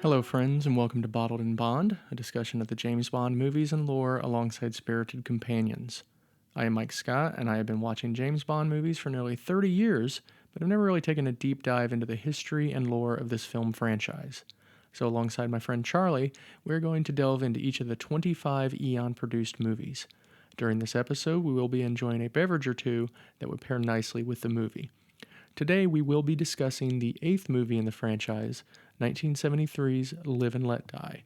Hello, friends, and welcome to Bottled and Bond, a discussion of the James Bond movies and lore alongside spirited companions. I am Mike Scott, and I have been watching James Bond movies for nearly 30 years, but I've never really taken a deep dive into the history and lore of this film franchise. So, alongside my friend Charlie, we're going to delve into each of the 25 Eon produced movies. During this episode, we will be enjoying a beverage or two that would pair nicely with the movie. Today, we will be discussing the eighth movie in the franchise, 1973's Live and Let Die.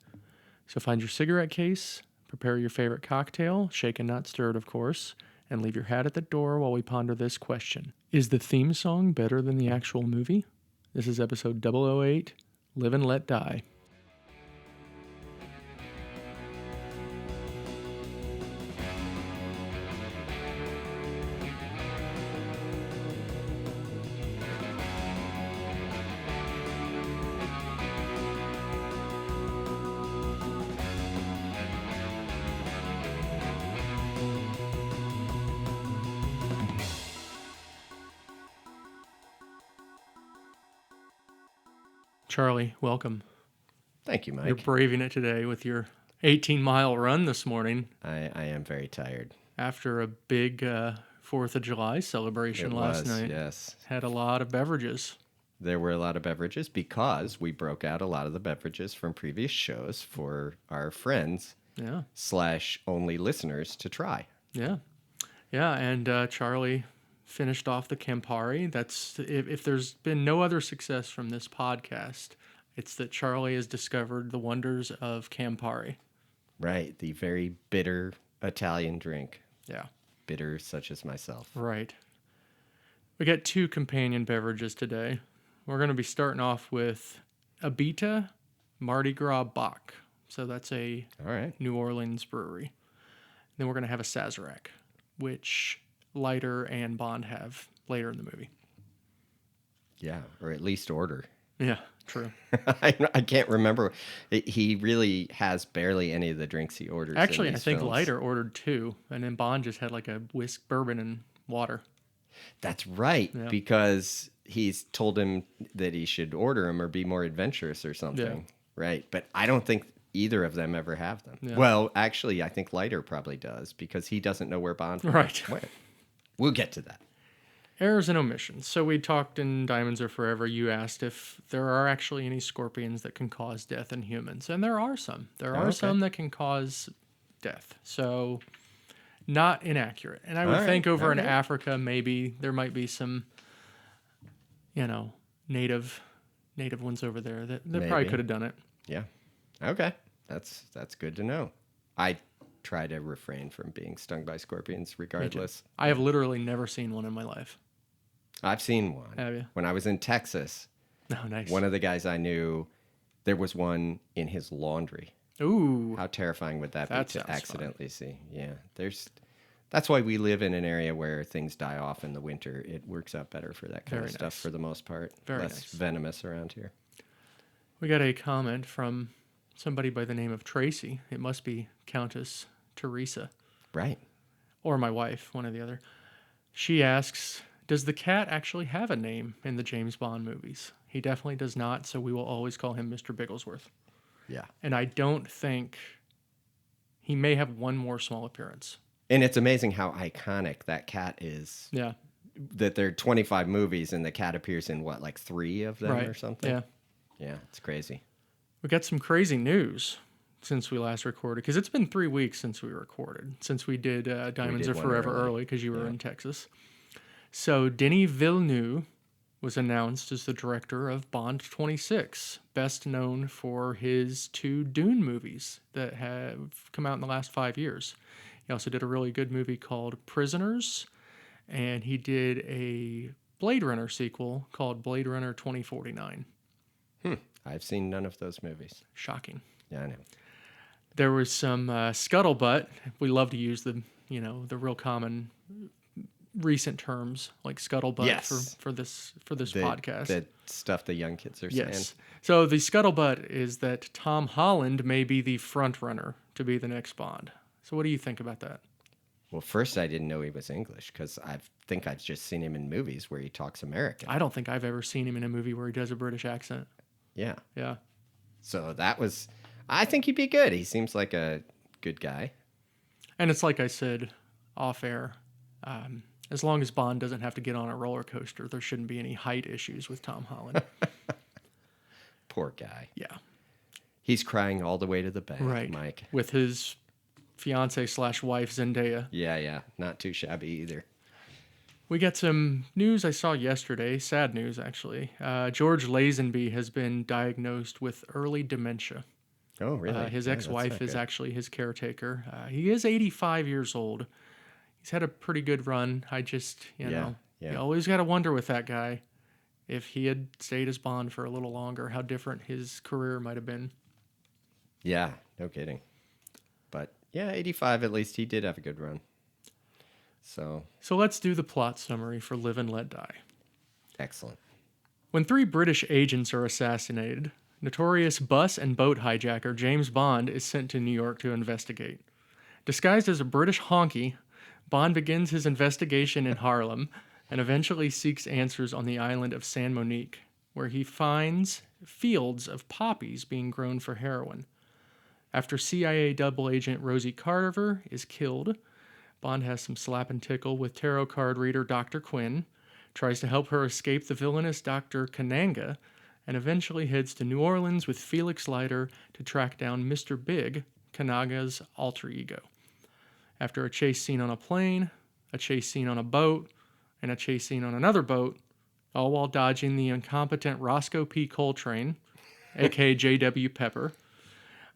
So find your cigarette case, prepare your favorite cocktail, shaken not stirred, of course, and leave your hat at the door while we ponder this question. Is the theme song better than the actual movie? This is episode 008, Live and Let Die. Charlie, welcome. Thank you, You're Mike. braving it today with your 18-mile run this morning I am very tired. after a big 4th of July celebration It last was, night. yes. Had a lot of beverages. There were a lot of beverages because we broke out a lot of the beverages from previous shows for our friends Yeah, / only listeners to try. yeah, yeah. And Charlie finished off the Campari. That's if there's been no other success from this podcast, it's that Charlie has discovered the wonders of Campari. Right, the very bitter Italian drink. Yeah, Bitter such as myself. right. We got two companion beverages today. We're going to be starting off with Abita Mardi Gras Bock. So that's a All right. New Orleans brewery. Then we're going to have a Sazerac, which Leiter and Bond have later in the movie. Yeah, or at least order. Yeah, true. I can't remember. He really has barely any of the drinks he orders. Actually, in I these think films. Leiter ordered two, and then Bond just had like a whisk bourbon and water. That's right, Yeah. because he's told him that he should order them or be more adventurous or something. Yeah. Right, but I don't think either of them ever have them. Yeah. Well, actually, I think Leiter probably does because he doesn't know where Bond Right. went. We'll get to that. Errors and omissions. So we talked in Diamonds Are Forever. You asked if there are actually any scorpions that can cause death in humans, and there are some. There are Okay. some that can cause death. So not inaccurate. And I would All think right, over in okay. Africa, maybe there might be some, native ones over there that probably Maybe. could have done it. Yeah. Okay. That's good to know. I try to refrain from being stung by scorpions regardless. I have literally never seen one in my life. I've seen one. Have you? When I was in Texas, Oh, nice. one of the guys I knew, there was one in his laundry. Ooh. How terrifying would that That be to sounds fun. accidentally see? Yeah, that's why we live in an area where things die off in the winter. It works out better for that kind Very of stuff nice. for the most part. Very Less nice. venomous around here. We got a comment from somebody by the name of Tracy. It must be Countess Teresa Right. or my wife, one or the other. She asks, does the cat actually have a name in the James Bond movies? He definitely does not, so we will always call him Mr. Bigglesworth. Yeah. And I don't think he may have one more small appearance. And it's amazing how iconic that cat is. Yeah. That there are 25 movies and the cat appears in what, like 3 of them Right. or something? Yeah. Yeah, it's crazy. We got some crazy news since we last recorded, because it's been 3 weeks since we recorded, since we did Diamonds did Are one Forever early. early, because you were Yeah. in Texas. So Denis Villeneuve was announced as the director of Bond 26, best known for his 2 Dune movies that have come out in the last 5 years. He also did a really good movie called Prisoners, and he did a Blade Runner sequel called Blade Runner 2049. I've seen none of those movies. Shocking. Yeah, I know. There was some scuttlebutt. We love to use the real common recent terms like scuttlebutt Yes. for this The, podcast. The stuff the young kids are Yes. saying. So the scuttlebutt is that Tom Holland may be the front runner to be the next Bond. So what do you think about that? Well, first I didn't know he was English because I think I've just seen him in movies where he talks American. I don't think I've ever seen him in a movie where he does a British accent. Yeah. Yeah. So I think he'd be good. He seems like a good guy. And it's like I said off air. As long as Bond doesn't have to get on a roller coaster, there shouldn't be any height issues with Tom Holland. Poor guy. Yeah. He's crying all the way to the bank, Right. Mike. With his fiance/wife Zendaya. Yeah. Not too shabby either. We got some news I saw yesterday, sad news actually. George Lazenby has been diagnosed with early dementia. Oh, really? His Yeah, that's ex-wife not is good. actually his caretaker. He is 85 years old. He's had a pretty good run. I just, Yeah. you always got to wonder with that guy if he had stayed as Bond for a little longer, how different his career might have been. Yeah, no kidding. But yeah, 85 at least he did have a good run. So, let's do the plot summary for Live and Let Die. excellent. When 3 British agents are assassinated, notorious bus and boat hijacker James Bond is sent to New York to investigate. Disguised as a British honky, Bond begins his investigation in Harlem and eventually seeks answers on the island of San Monique, where he finds fields of poppies being grown for heroin. After CIA double agent Rosie Carver is killed, Bond has some slap and tickle with tarot card reader Dr. Quinn, tries to help her escape the villainous Dr. Kananga, and eventually heads to New Orleans with Felix Leiter to track down Mr. Big, Kanaga's alter ego. After a chase scene on a plane, a chase scene on a boat, and a chase scene on another boat, all while dodging the incompetent Roscoe P. Coltrane, aka J.W. Pepper,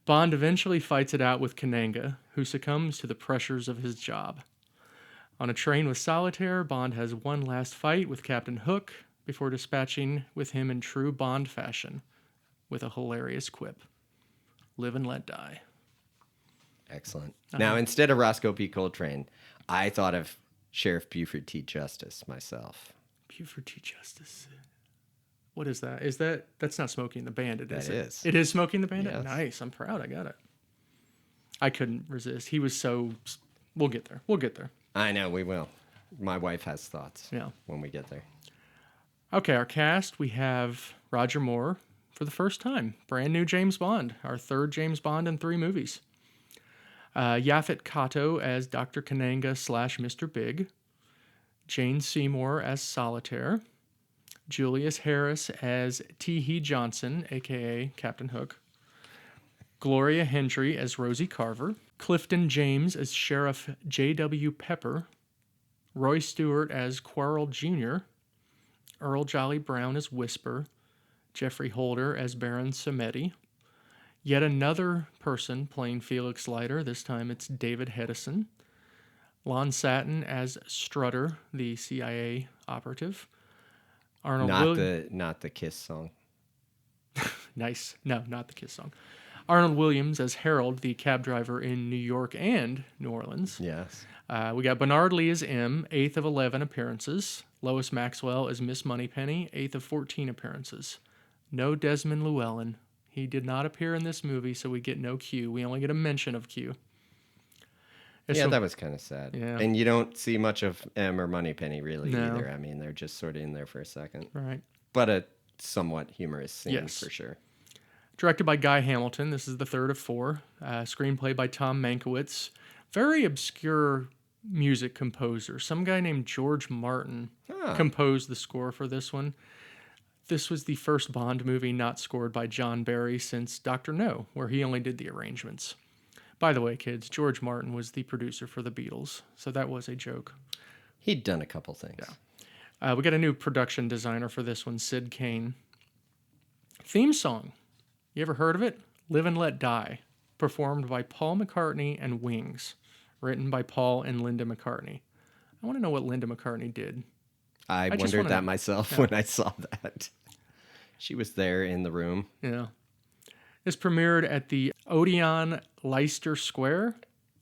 Bond eventually fights it out with Kananga, who succumbs to the pressures of his job. On a train with Solitaire, Bond has one last fight with Captain Hook before dispatching with him in true Bond fashion with a hilarious quip. Live and let die. Excellent. Now, instead of Roscoe P. Coltrane, I thought of Sheriff Buford T. Justice myself. Buford T. Justice. What is that? That's not Smokey and the Bandit, is That it? is. It is Smokey and the Bandit? Yes. Nice. I'm proud I got it. I couldn't resist. He was so... We'll get there. We'll get there. I know, we will. My wife has thoughts Yeah. when we get there. Okay, our cast, we have Roger Moore for the first time. Brand new James Bond. Our third James Bond in 3 movies. Yaphet Kotto as Dr. Kananga / Mr. Big. Jane Seymour as Solitaire. Julius Harris as T.H. Johnson, a.k.a. Captain Hook. Gloria Hendry as Rosie Carver. Clifton James as Sheriff J.W. Pepper. Roy Stewart as Quarrel Jr. Earl Jolly Brown as Whisper. Jeffrey Holder as Baron Samedi. Yet another person playing Felix Leiter. This time it's David Hedison. Lon Satin as Strutter, the CIA operative. Arnold Not the Kiss song. Nice. No, not the Kiss song. Arnold Williams as Harold, the cab driver in New York and New Orleans. Yes. We got Bernard Lee as M, 8th of 11 appearances. Lois Maxwell as Miss Moneypenny, 8th of 14 appearances. No Desmond Llewellyn. He did not appear in this movie, so we get no Q. We only get a mention of Q. That was kind of sad. Yeah. And you don't see much of M or Moneypenny really No. either. I mean, they're just sort of in there for a second. Right. But a somewhat humorous scene Yes. for sure. Directed by Guy Hamilton. This is the third of 4. Screenplay by Tom Mankiewicz. Very obscure music composer. Some guy named George Martin composed the score for this one. This was the first Bond movie not scored by John Barry since Dr. No, where he only did the arrangements. By the way, kids, George Martin was the producer for the Beatles, so that was a joke. He'd done a couple things. Yeah. We got a new production designer for this one, Sid Kane. Theme song. You ever heard of it? Live and Let Die. Performed by Paul McCartney and Wings. Written by Paul and Linda McCartney. I want to know what Linda McCartney did. I just wondered wanna that know. myself when I saw that. She was there in the room. Yeah. This premiered at the Odeon Leicester Square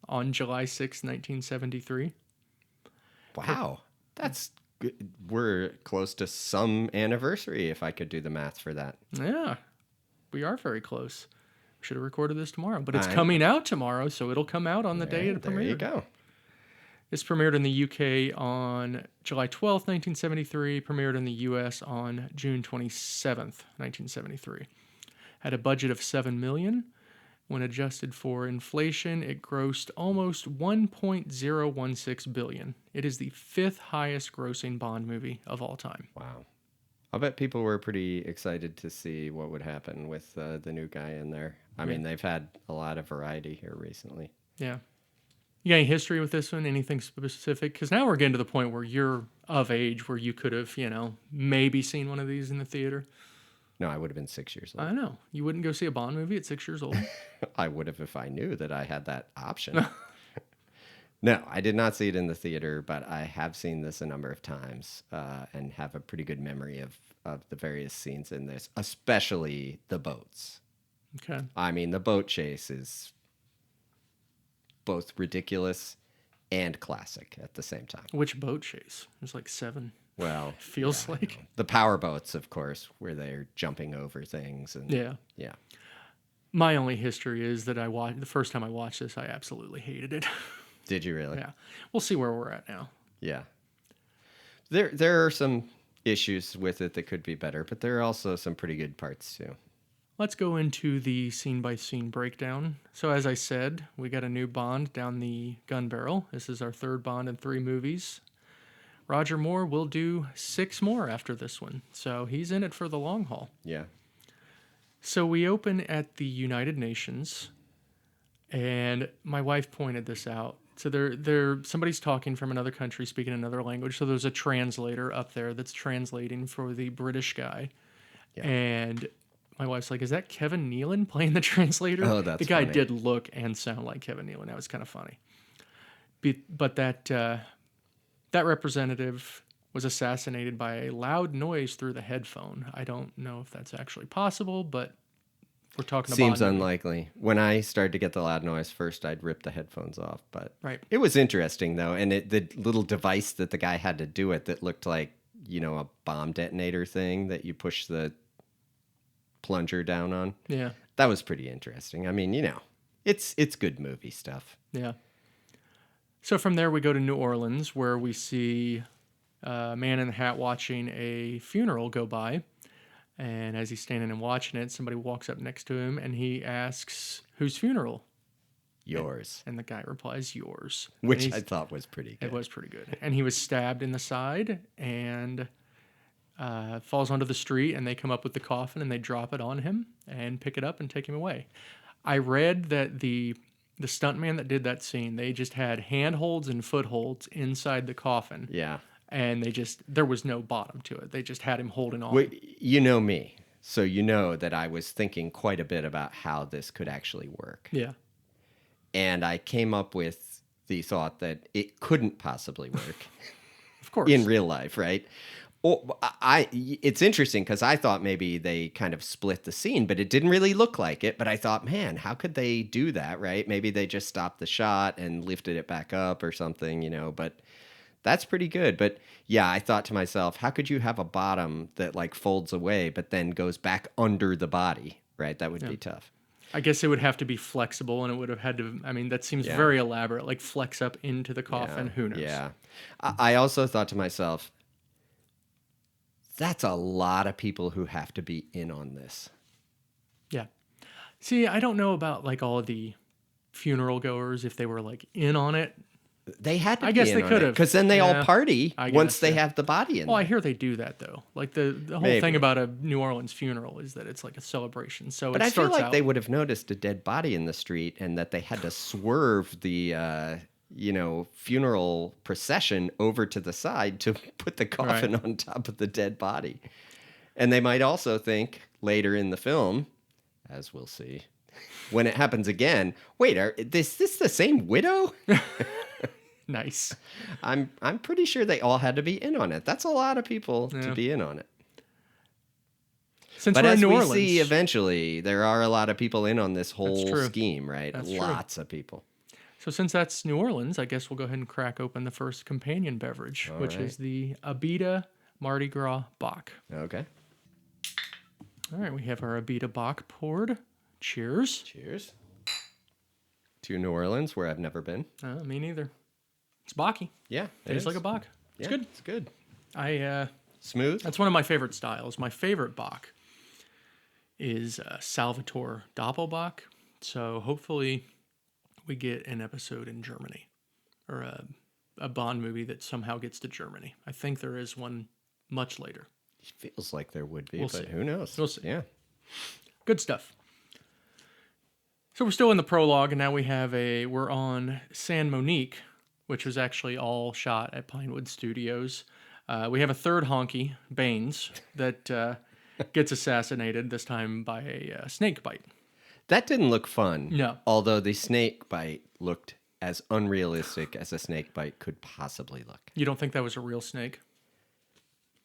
on July 6, 1973. Wow. That's good. We're close to some anniversary if I could do the math for that. Yeah, we are very close. Should have recorded this tomorrow, but it's I know. coming out tomorrow, so it'll come out on the day it There premiered. you go. This premiered in the UK on July 12th, 1973, premiered in the US on June 27th, 1973. Had a budget of $7 million. When adjusted for inflation, it grossed almost $1.016 billion. It is the fifth highest grossing Bond movie of all time. Wow. I bet people were pretty excited to see what would happen with the new guy in there. I mean, they've had a lot of variety here recently. Yeah. You got any history with this one? Anything specific? Because now we're getting to the point where you're of age where you could have, maybe seen one of these in the theater. No, I would have been 6 years old. I know. You wouldn't go see a Bond movie at 6 years old? I would have if I knew that I had that option. No, I did not see it in the theater, but I have seen this a number of times and have a pretty good memory of the various scenes in this, especially the boats. Okay. I mean, the boat chase is both ridiculous and classic at the same time. Which boat chase? There's like 7. Well, Feels like. the power boats, of course, where they're jumping over things. And Yeah. My only history is that the first time I watched this, I absolutely hated it. Did you really? Yeah. We'll see where we're at now. Yeah. There are some issues with it that could be better, but there are also some pretty good parts too. Let's go into the scene-by-scene breakdown. So as I said, we got a new Bond down the gun barrel. This is our third Bond in 3 movies. Roger Moore will do 6 more after this one, so he's in it for the long haul. Yeah. So we open at the United Nations, and my wife pointed this out. So somebody's talking from another country, speaking another language. So there's a translator up there that's translating for the British guy. Yeah. And my wife's like, "Is that Kevin Nealon playing the translator?" Oh, that's the guy funny. did look and sound like Kevin Nealon. That was kind of funny. But that representative was assassinated by a loud noise through the headphone. I don't know if that's actually possible, but we're talking about Seems unlikely. When I started to get the loud noise first, I'd rip the headphones off. But it was interesting, though. And the little device that the guy had to do it that looked like, a bomb detonator thing that you push the plunger down on. Yeah. That was pretty interesting. I mean, it's good movie stuff. Yeah. So from there, we go to New Orleans, where we see a man in the hat watching a funeral go by. And as he's standing and watching it, somebody walks up next to him and he asks, "Whose funeral?" Yours. And the guy replies, "Yours." Which I thought was pretty good. It was pretty good. And he was stabbed in the side and falls onto the street, and they come up with the coffin and they drop it on him and pick it up and take him away. I read that the stuntman that did that scene, they just had handholds and footholds inside the coffin. Yeah. And there was no bottom to it. They just had him holding on. Wait, you know me, so you know that I was thinking quite a bit about how this could actually work. Yeah. And I came up with the thought that it couldn't possibly work. Of course. In real life, right? It's interesting because I thought maybe they kind of split the scene, but it didn't really look like it. But I thought, man, how could they do that, right? Maybe they just stopped the shot and lifted it back up or something, but that's pretty good. But yeah, I thought to myself, how could you have a bottom that like folds away, but then goes back under the body, right? That would be tough. I guess it would have to be flexible, and it would have had to, that seems very elaborate, like flex up into the coffin. Who knows? Yeah. I also thought to myself, that's a lot of people who have to be in on this. Yeah. See, I don't know about like all of the funeral goers, if they were like in on it. They had to. I guess they could have, because then they all party once they have the body in. Well, there. I hear they do that though. Like the whole thing about a New Orleans funeral is that it's like a celebration. So, but I feel like they would have noticed a dead body in the street and that they had to swerve the funeral procession over to the side to put the coffin on top of the dead body, and they might also think later in the film, as we'll see, when it happens again, wait, is this the same widow? Nice. I'm pretty sure they all had to be in on it. That's a lot of people to be in on it. Since but we're as in New we Orleans, see eventually, there are a lot of people in on this whole true. scheme, right? That's Lots of people. So since that's New Orleans, I guess we'll go ahead and crack open the first companion beverage, which is the Abita Mardi Gras Bock. Okay. All right, we have our Abita Bock poured. Cheers. Cheers. To New Orleans, where I've never been. Me neither. It's Bocky. Yeah, Tastes like a Bock. It's good. It's good. Smooth. Smooth. That's one of my favorite styles. My favorite Bock is Salvatore Doppelbach. So hopefully we get an episode in Germany, or a Bond movie that somehow gets to Germany. I think there is one much later. It feels like there would be, We'll but see. who knows? We'll see. Yeah. Good stuff. So we're still in the prologue, and now we're on San Monique, which was actually all shot at Pinewood Studios. We have a third honky, Baines, that gets assassinated, this time by a snake bite. That didn't look fun. No. Although the snake bite looked as unrealistic as a snake bite could possibly look. You don't think that was a real snake?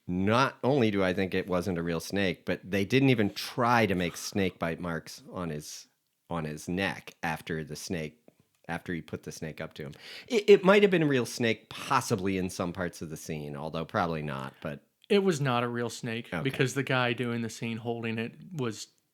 Not only do I think it wasn't a real snake, but they didn't even try to make snake bite marks on his neck after he put the snake up to him. It might have been a real snake, possibly in some parts of the scene, although probably not. But it was not a real snake, okay. because the guy doing the scene holding it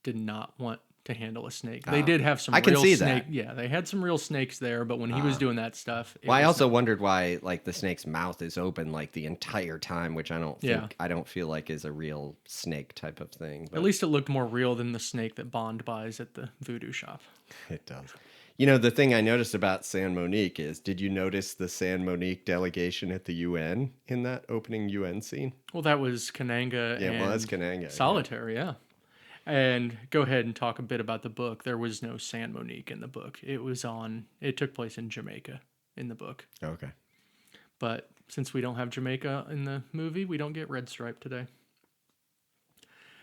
did not want to handle a snake. They did have some. I can see that. Yeah, they had some real snakes there, but when he was doing that stuff, I also wondered why, like, the snake's mouth is open like the entire time, which I don't feel like is a real snake type of thing. But at least it looked more real than the snake that Bond buys at the voodoo shop. It does. You know, the thing I noticed about San Monique is, did you notice the San Monique delegation at the UN in that opening UN scene? Well, that was Kananga. Yeah, well, that's Kananga. Solitaire, yeah. And go ahead and talk a bit about the book. There was no San Monique in the book. It took place in Jamaica in the book. Okay. But since we don't have Jamaica in the movie, we don't get Red Stripe today.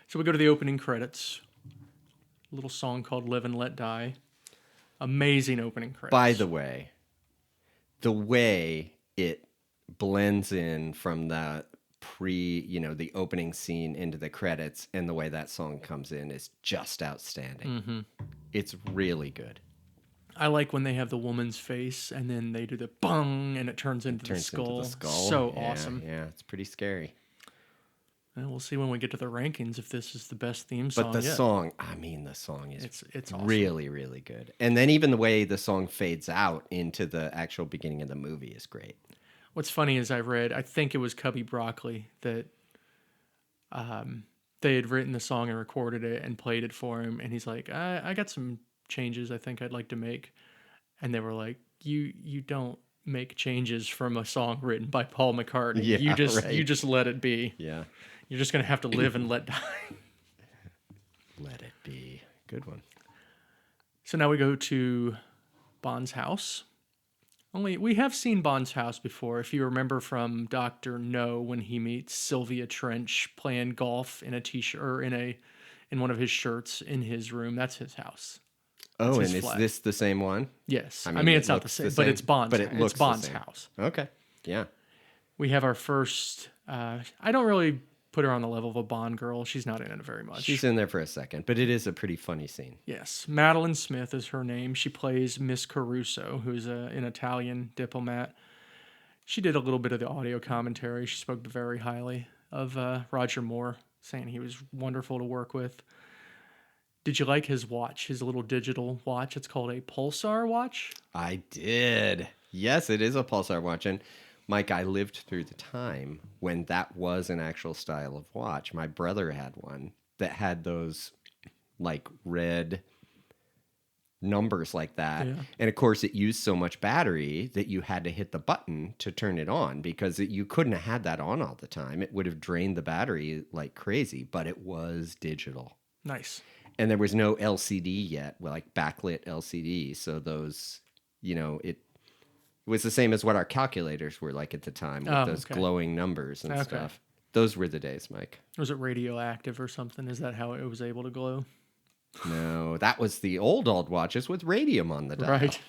So we go to the opening credits. A little song called Live and Let Die. Amazing opening credits. By the way it blends in from the the opening scene into the credits, and the way that song comes in is just outstanding. Mm-hmm. It's really good. I like when they have the woman's face and then they do the bung and it turns into the skull. So awesome. Yeah, it's pretty scary. And we'll see when we get to the rankings if this is the best theme song. But the song is it's awesome. Really, really good. And then even the way the song fades out into the actual beginning of the movie is great. What's funny is I think it was Cubby Broccoli that they had written the song and recorded it and played it for him. And he's like, I got some changes I think I'd like to make. And they were like, you don't make changes from a song written by Paul McCartney. Yeah, you just let it be. Yeah. You're just going to have to live and let die. Let it be. Good one. So now we go to Bond's house. Only we have seen Bond's house before. If you remember from Dr. No, when he meets Sylvia Trench playing golf in a t-shirt or in one of his shirts in his room, that's his house. Oh, and is this the same one? Yes. I mean it's not the same, but it's Bond's. But it looks it's Bond's the same. house. Okay. Yeah. We have our first. I don't really put her on the level of a Bond girl. She's not in it very much. She's in there for a second, but it is a pretty funny scene. Yes. Madeline Smith is her name. She plays Miss Caruso, who's an Italian diplomat. She did a little bit of the audio commentary. She spoke very highly of Roger Moore, saying he was wonderful to work with. Did you like his watch, his little digital watch? It's called a Pulsar watch. I did. Yes, it is a Pulsar watch. And Mike, I lived through the time when that was an actual style of watch. My brother had one that had those like red numbers like that. Yeah. And of course, it used so much battery that you had to hit the button to turn it on, because you couldn't have had that on all the time. It would have drained the battery like crazy, but it was digital. Nice. And there was no LCD yet, like backlit LCD. So those, it was the same as what our calculators were like at the time, with those glowing numbers and stuff. Those were the days, Mike. Was it radioactive or something? Is that how it was able to glow? No, that was the old watches with radium on the dial. Right.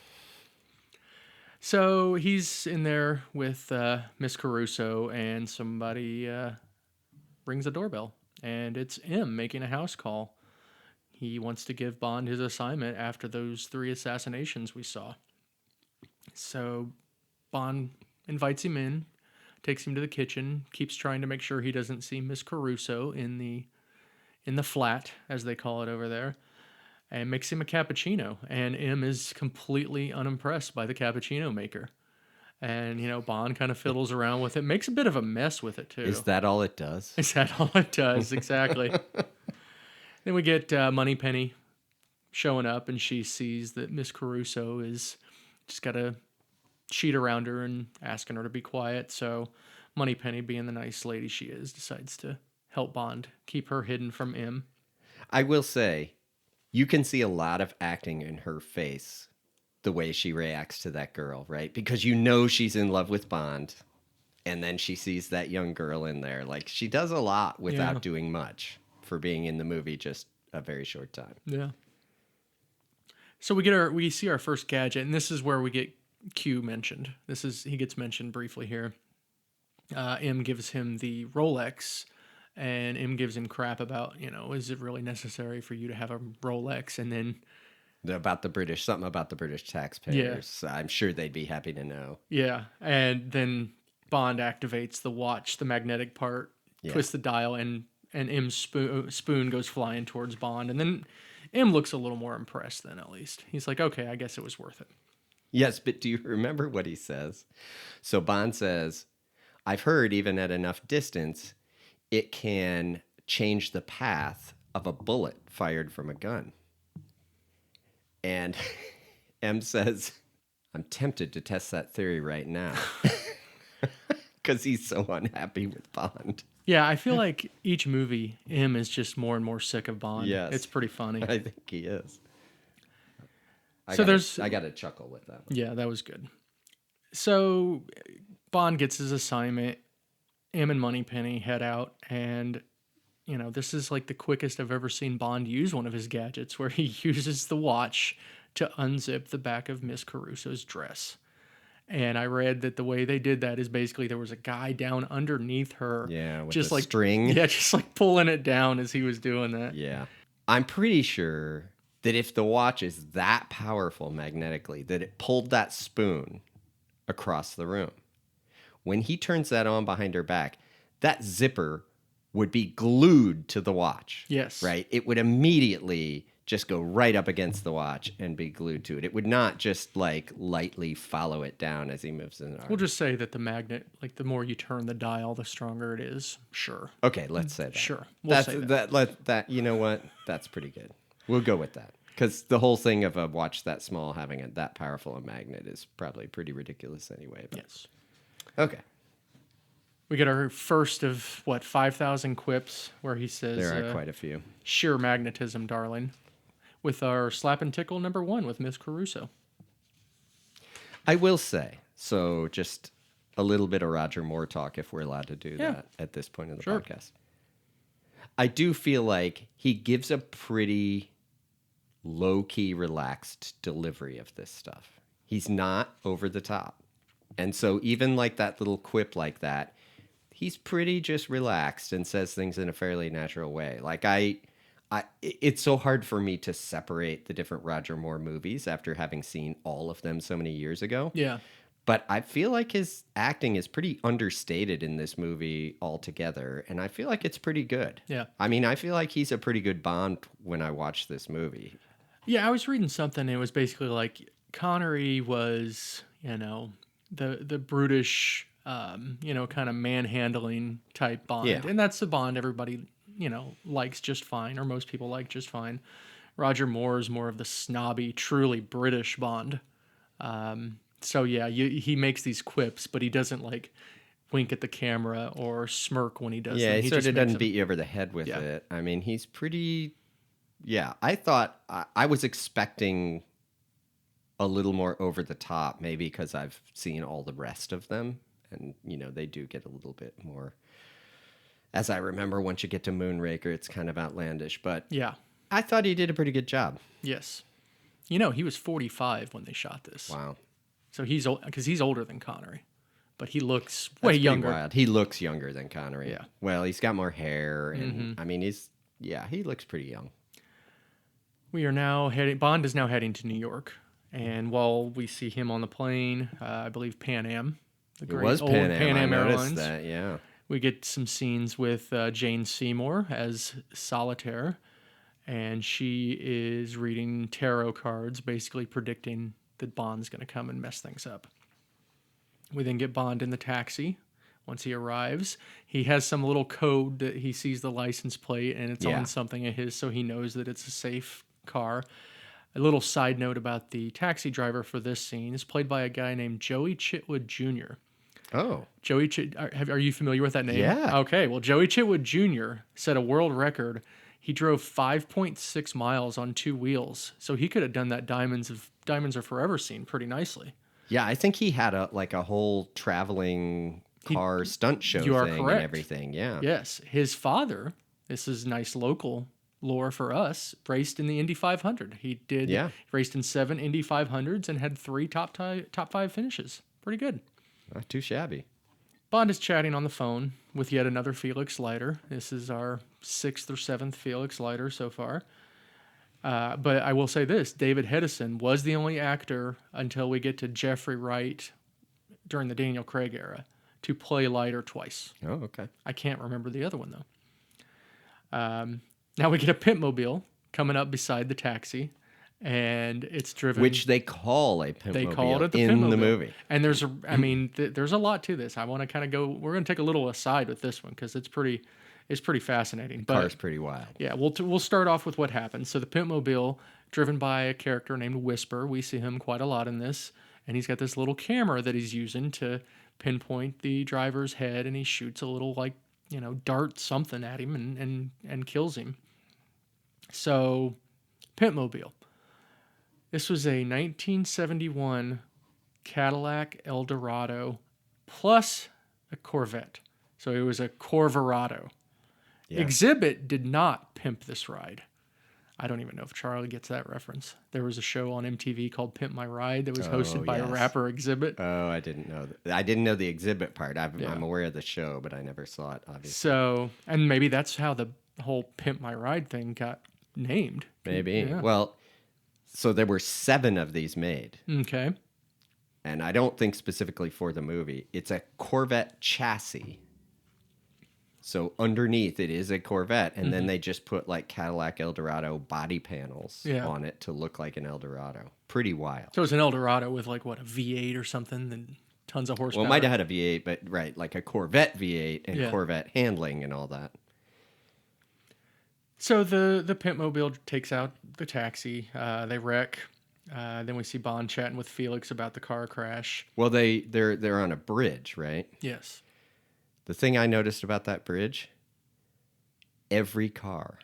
So he's in there with Miss Caruso, and somebody rings the doorbell, and it's M making a house call. He wants to give Bond his assignment after those 3 assassinations we saw. So Bond invites him in, takes him to the kitchen, keeps trying to make sure he doesn't see Miss Caruso in the flat, as they call it over there, and makes him a cappuccino. And M is completely unimpressed by the cappuccino maker. And, Bond kind of fiddles around with it, makes a bit of a mess with it, too. Is that all it does? Is that all it does? Exactly. Then we get Moneypenny showing up, and she sees that Miss Caruso is just got a sheet around her and asking her to be quiet. So Moneypenny, being the nice lady she is, decides to help Bond keep her hidden from M. I will say, you can see a lot of acting in her face, the way she reacts to that girl, right? Because you know she's in love with Bond, and then she sees that young girl in there. Like, she does a lot Yeah. without doing much for being in the movie just a very short time. Yeah. So we see our first gadget, and this is where we get Q mentioned. He gets mentioned briefly here. M gives him the Rolex, and M gives him crap about, is it really necessary for you to have a Rolex? And then Something about the British taxpayers. I'm sure they'd be happy to know. yeah, and then Bond activates the watch, the magnetic part, twists the dial, and M's spoon goes flying towards Bond, and then M looks a little more impressed then, at least. He's like, okay, I guess it was worth it. Yes, but do you remember what he says? So Bond says, I've heard even at enough distance, it can change the path of a bullet fired from a gun. And M says, I'm tempted to test that theory right now. Because he's so unhappy with Bond. Yeah, I feel like each movie, M is just more and more sick of Bond. Yes. It's pretty funny. I think he is. I got a chuckle with that one. Yeah, that was good. So Bond gets his assignment. M and Moneypenny head out, and this is like the quickest I've ever seen Bond use one of his gadgets, where he uses the watch to unzip the back of Miss Caruso's dress. And I read that the way they did that is basically there was a guy down underneath her. Yeah, with just the like string. Yeah, just like pulling it down as he was doing that. Yeah. I'm pretty sure that if the watch is that powerful magnetically, that it pulled that spoon across the room. When he turns that on behind her back, that zipper would be glued to the watch. Yes. Right? It would immediately just go right up against the watch and be glued to it. It would not just like lightly follow it down as he moves in. We'll just say that the magnet, like the more you turn the dial, the stronger it is. Sure. Okay, let's say that. Sure. We'll say that. You know what? That's pretty good. We'll go with that. Because the whole thing of a watch that small having that powerful a magnet is probably pretty ridiculous anyway. But. Yes. Okay. We get our first of, 5,000 quips where he says... There are quite a few. Sheer magnetism, darling. With our slap and tickle number 1 with Miss Caruso. I will say, so just a little bit of Roger Moore talk, if we're allowed to do that at this point in the podcast. I do feel like he gives a pretty low-key, relaxed delivery of this stuff. He's not over the top. And so even like that little quip like that, he's pretty just relaxed and says things in a fairly natural way. Like it's so hard for me to separate the different Roger Moore movies after having seen all of them so many years ago. Yeah. But I feel like his acting is pretty understated in this movie altogether, and I feel like it's pretty good. Yeah. I mean, I feel like he's a pretty good Bond when I watch this movie. Yeah, I was reading something, and it was basically like Connery was, the brutish, kind of manhandling type Bond. Yeah. And that's the Bond everybody, likes just fine, or most people like just fine. Roger Moore is more of the snobby, truly British Bond. So yeah, he makes these quips, but he doesn't like wink at the camera or smirk when he does them. He sort just of makes doesn't them- beat you over the head with it. I mean, he's pretty... Yeah, I thought... I was expecting a little more over the top, maybe because I've seen all the rest of them. And, they do get a little bit more... As I remember, once you get to Moonraker, it's kind of outlandish. But Yeah. I thought he did a pretty good job. Yes. He was 45 when they shot this. Wow. So he's old, because he's older than Connery, but he looks That's way pretty younger. wild. He looks younger than Connery. Yeah. Well, he's got more hair, and I mean, he looks pretty young. We are now Bond is now heading to New York, and while we see him on the plane, I believe Pan Am, the It was old Pan Am. I noticed Airlines. that. Yeah. We get some scenes with Jane Seymour as Solitaire, and she is reading tarot cards, basically predicting that Bond's going to come and mess things up. We then get Bond in the taxi Once he arrives, he has some little code that he sees the license plate and it's Yeah. on something of his, so he knows that it's a safe car. A little side note about the taxi driver for this scene is played by a guy named Joey Chitwood Jr. Oh, Are you familiar with that name? yeah. Okay, well, Joey Chitwood Jr. set a world record. He drove 5.6 miles on two wheels, so he could have done that Diamonds Are Forever scene pretty nicely. Yeah, I think he had a whole traveling He, car stunt show you are thing and correct. everything. Yeah. Yes, his father. This is nice local lore for us. Raced in the Indy 500. Yeah. Raced in 7 Indy 500s and had 3 top 5 finishes. Pretty good. Not too shabby. Bond is chatting on the phone with yet another Felix Leiter. This is our 6th or 7th Felix Leiter so far. But I will say this, David Hedison was the only actor until we get to Jeffrey Wright during the Daniel Craig era to play Leiter twice. Oh, okay. I can't remember the other one, though. Now we get a pitmobile coming up beside the taxi, and it's driven... Which they call a pimpmobile They call it the in pitmobile. the movie. And there's a lot to this. I want to kind of go... We're going to take a little aside with this one because it's pretty fascinating. But Car's pretty wild. yeah, we'll start off with what happens. So the pitmobile, driven by a character named Whisper. We see him quite a lot in this, and he's got this little camera that he's using to pinpoint the driver's head, and he shoots a little dart something at him and kills him. So, pitmobile. This was a 1971 Cadillac Eldorado plus a Corvette. So it was a Corverado. Yeah. Exhibit did not pimp this ride. I don't even know if Charlie gets that reference. There was a show on MTV called Pimp My Ride that was hosted by a rapper Exhibit. Oh, I didn't know that. I didn't know the Exhibit part. I'm aware of the show, but I never saw it, obviously. So, and maybe that's how the whole Pimp My Ride thing got named. Maybe. Yeah. Well, so there were 7 of these made. Okay. And I don't think specifically for the movie. It's a Corvette chassis. So underneath it is a Corvette, and then they just put like Cadillac Eldorado body panels on it to look like an Eldorado. Pretty wild. So it's an Eldorado with like what, a V8 or something, and tons of horsepower. Well, it might have had a V8, but right, like a Corvette V8 and Corvette handling and all that. So the pitmobile takes out the taxi. They wreck. Then we see Bond chatting with Felix about the car crash. Well, they're on a bridge, right? Yes. The thing I noticed about that bridge, every car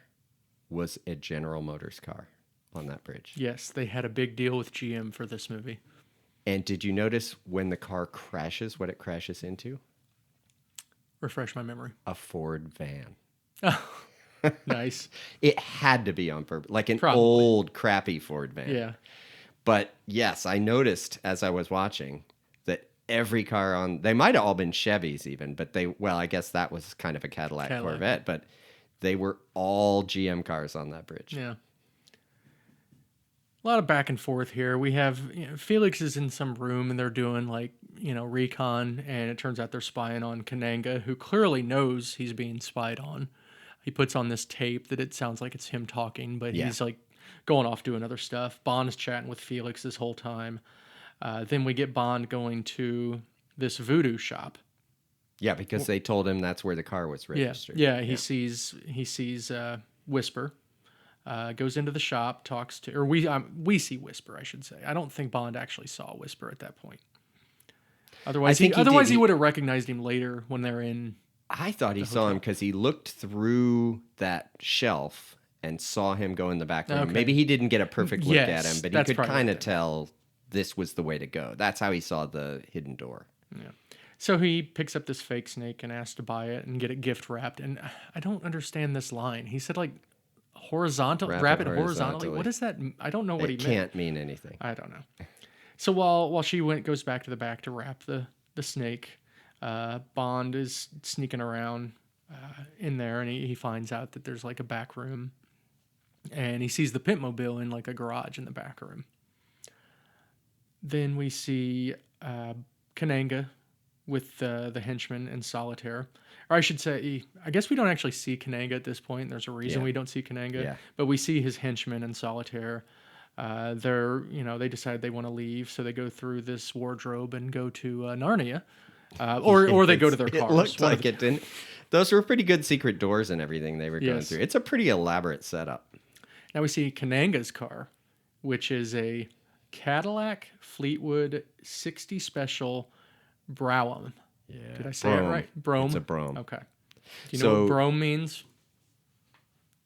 was a General Motors car on that bridge. Yes, they had a big deal with GM for this movie. And did you notice when the car crashes, what it crashes into? Refresh my memory. A Ford van. Nice. It had to be on purpose, like an Probably. old, crappy Ford van. Yeah. But yes, I noticed as I was watching that every car on, they might have all been Chevys even, but I guess that was kind of a Cadillac Corvette, but they were all GM cars on that bridge. Yeah. A lot of back and forth here. We have Felix is in some room and they're doing recon, and it turns out they're spying on Kananga, who clearly knows he's being spied on. He puts on this tape that it sounds like it's him talking, but he's like going off doing other stuff. Bond is chatting with Felix this whole time. Then we get Bond going to this voodoo shop. Yeah, because they told him that's where the car was registered. Yeah. He sees Whisper. Goes into the shop, talks to, or we see Whisper, I should say. I don't think Bond actually saw Whisper at that point. Otherwise, he would have recognized him later when they're in. I thought he saw him because he looked through that shelf and saw him go in the back room. Okay. Maybe he didn't get a perfect look at him, but he could kind of right. tell this was the way to go. That's how he saw the hidden door. Yeah. So he picks up this fake snake and asks to buy it and get it gift wrapped. And I don't understand this line. He said like wrap it horizontally. What does that? I don't know what he meant. It can't mean anything. I don't know. So while she goes back to the back to wrap the snake, Bond is sneaking around in there, and he finds out that there's like a back room, and he sees the pitmobile in like a garage in the back room. Then we see Kananga with the henchman in solitaire. Or I should say, I guess we don't actually see Kananga at this point. There's a reason we don't see Kananga, but we see his henchman in solitaire. They decide they want to leave, so they go through this wardrobe and go to Narnia, or they go to their It cars. looked One of like it didn't. Those were pretty good secret doors and everything they were going Yes. through. It's a pretty elaborate setup. Now we see Kananga's car, which is a Cadillac Fleetwood 60 Special Brougham. Yeah. Did I say it right? Brome. It's a Brome. Okay. Do you know what Brome means?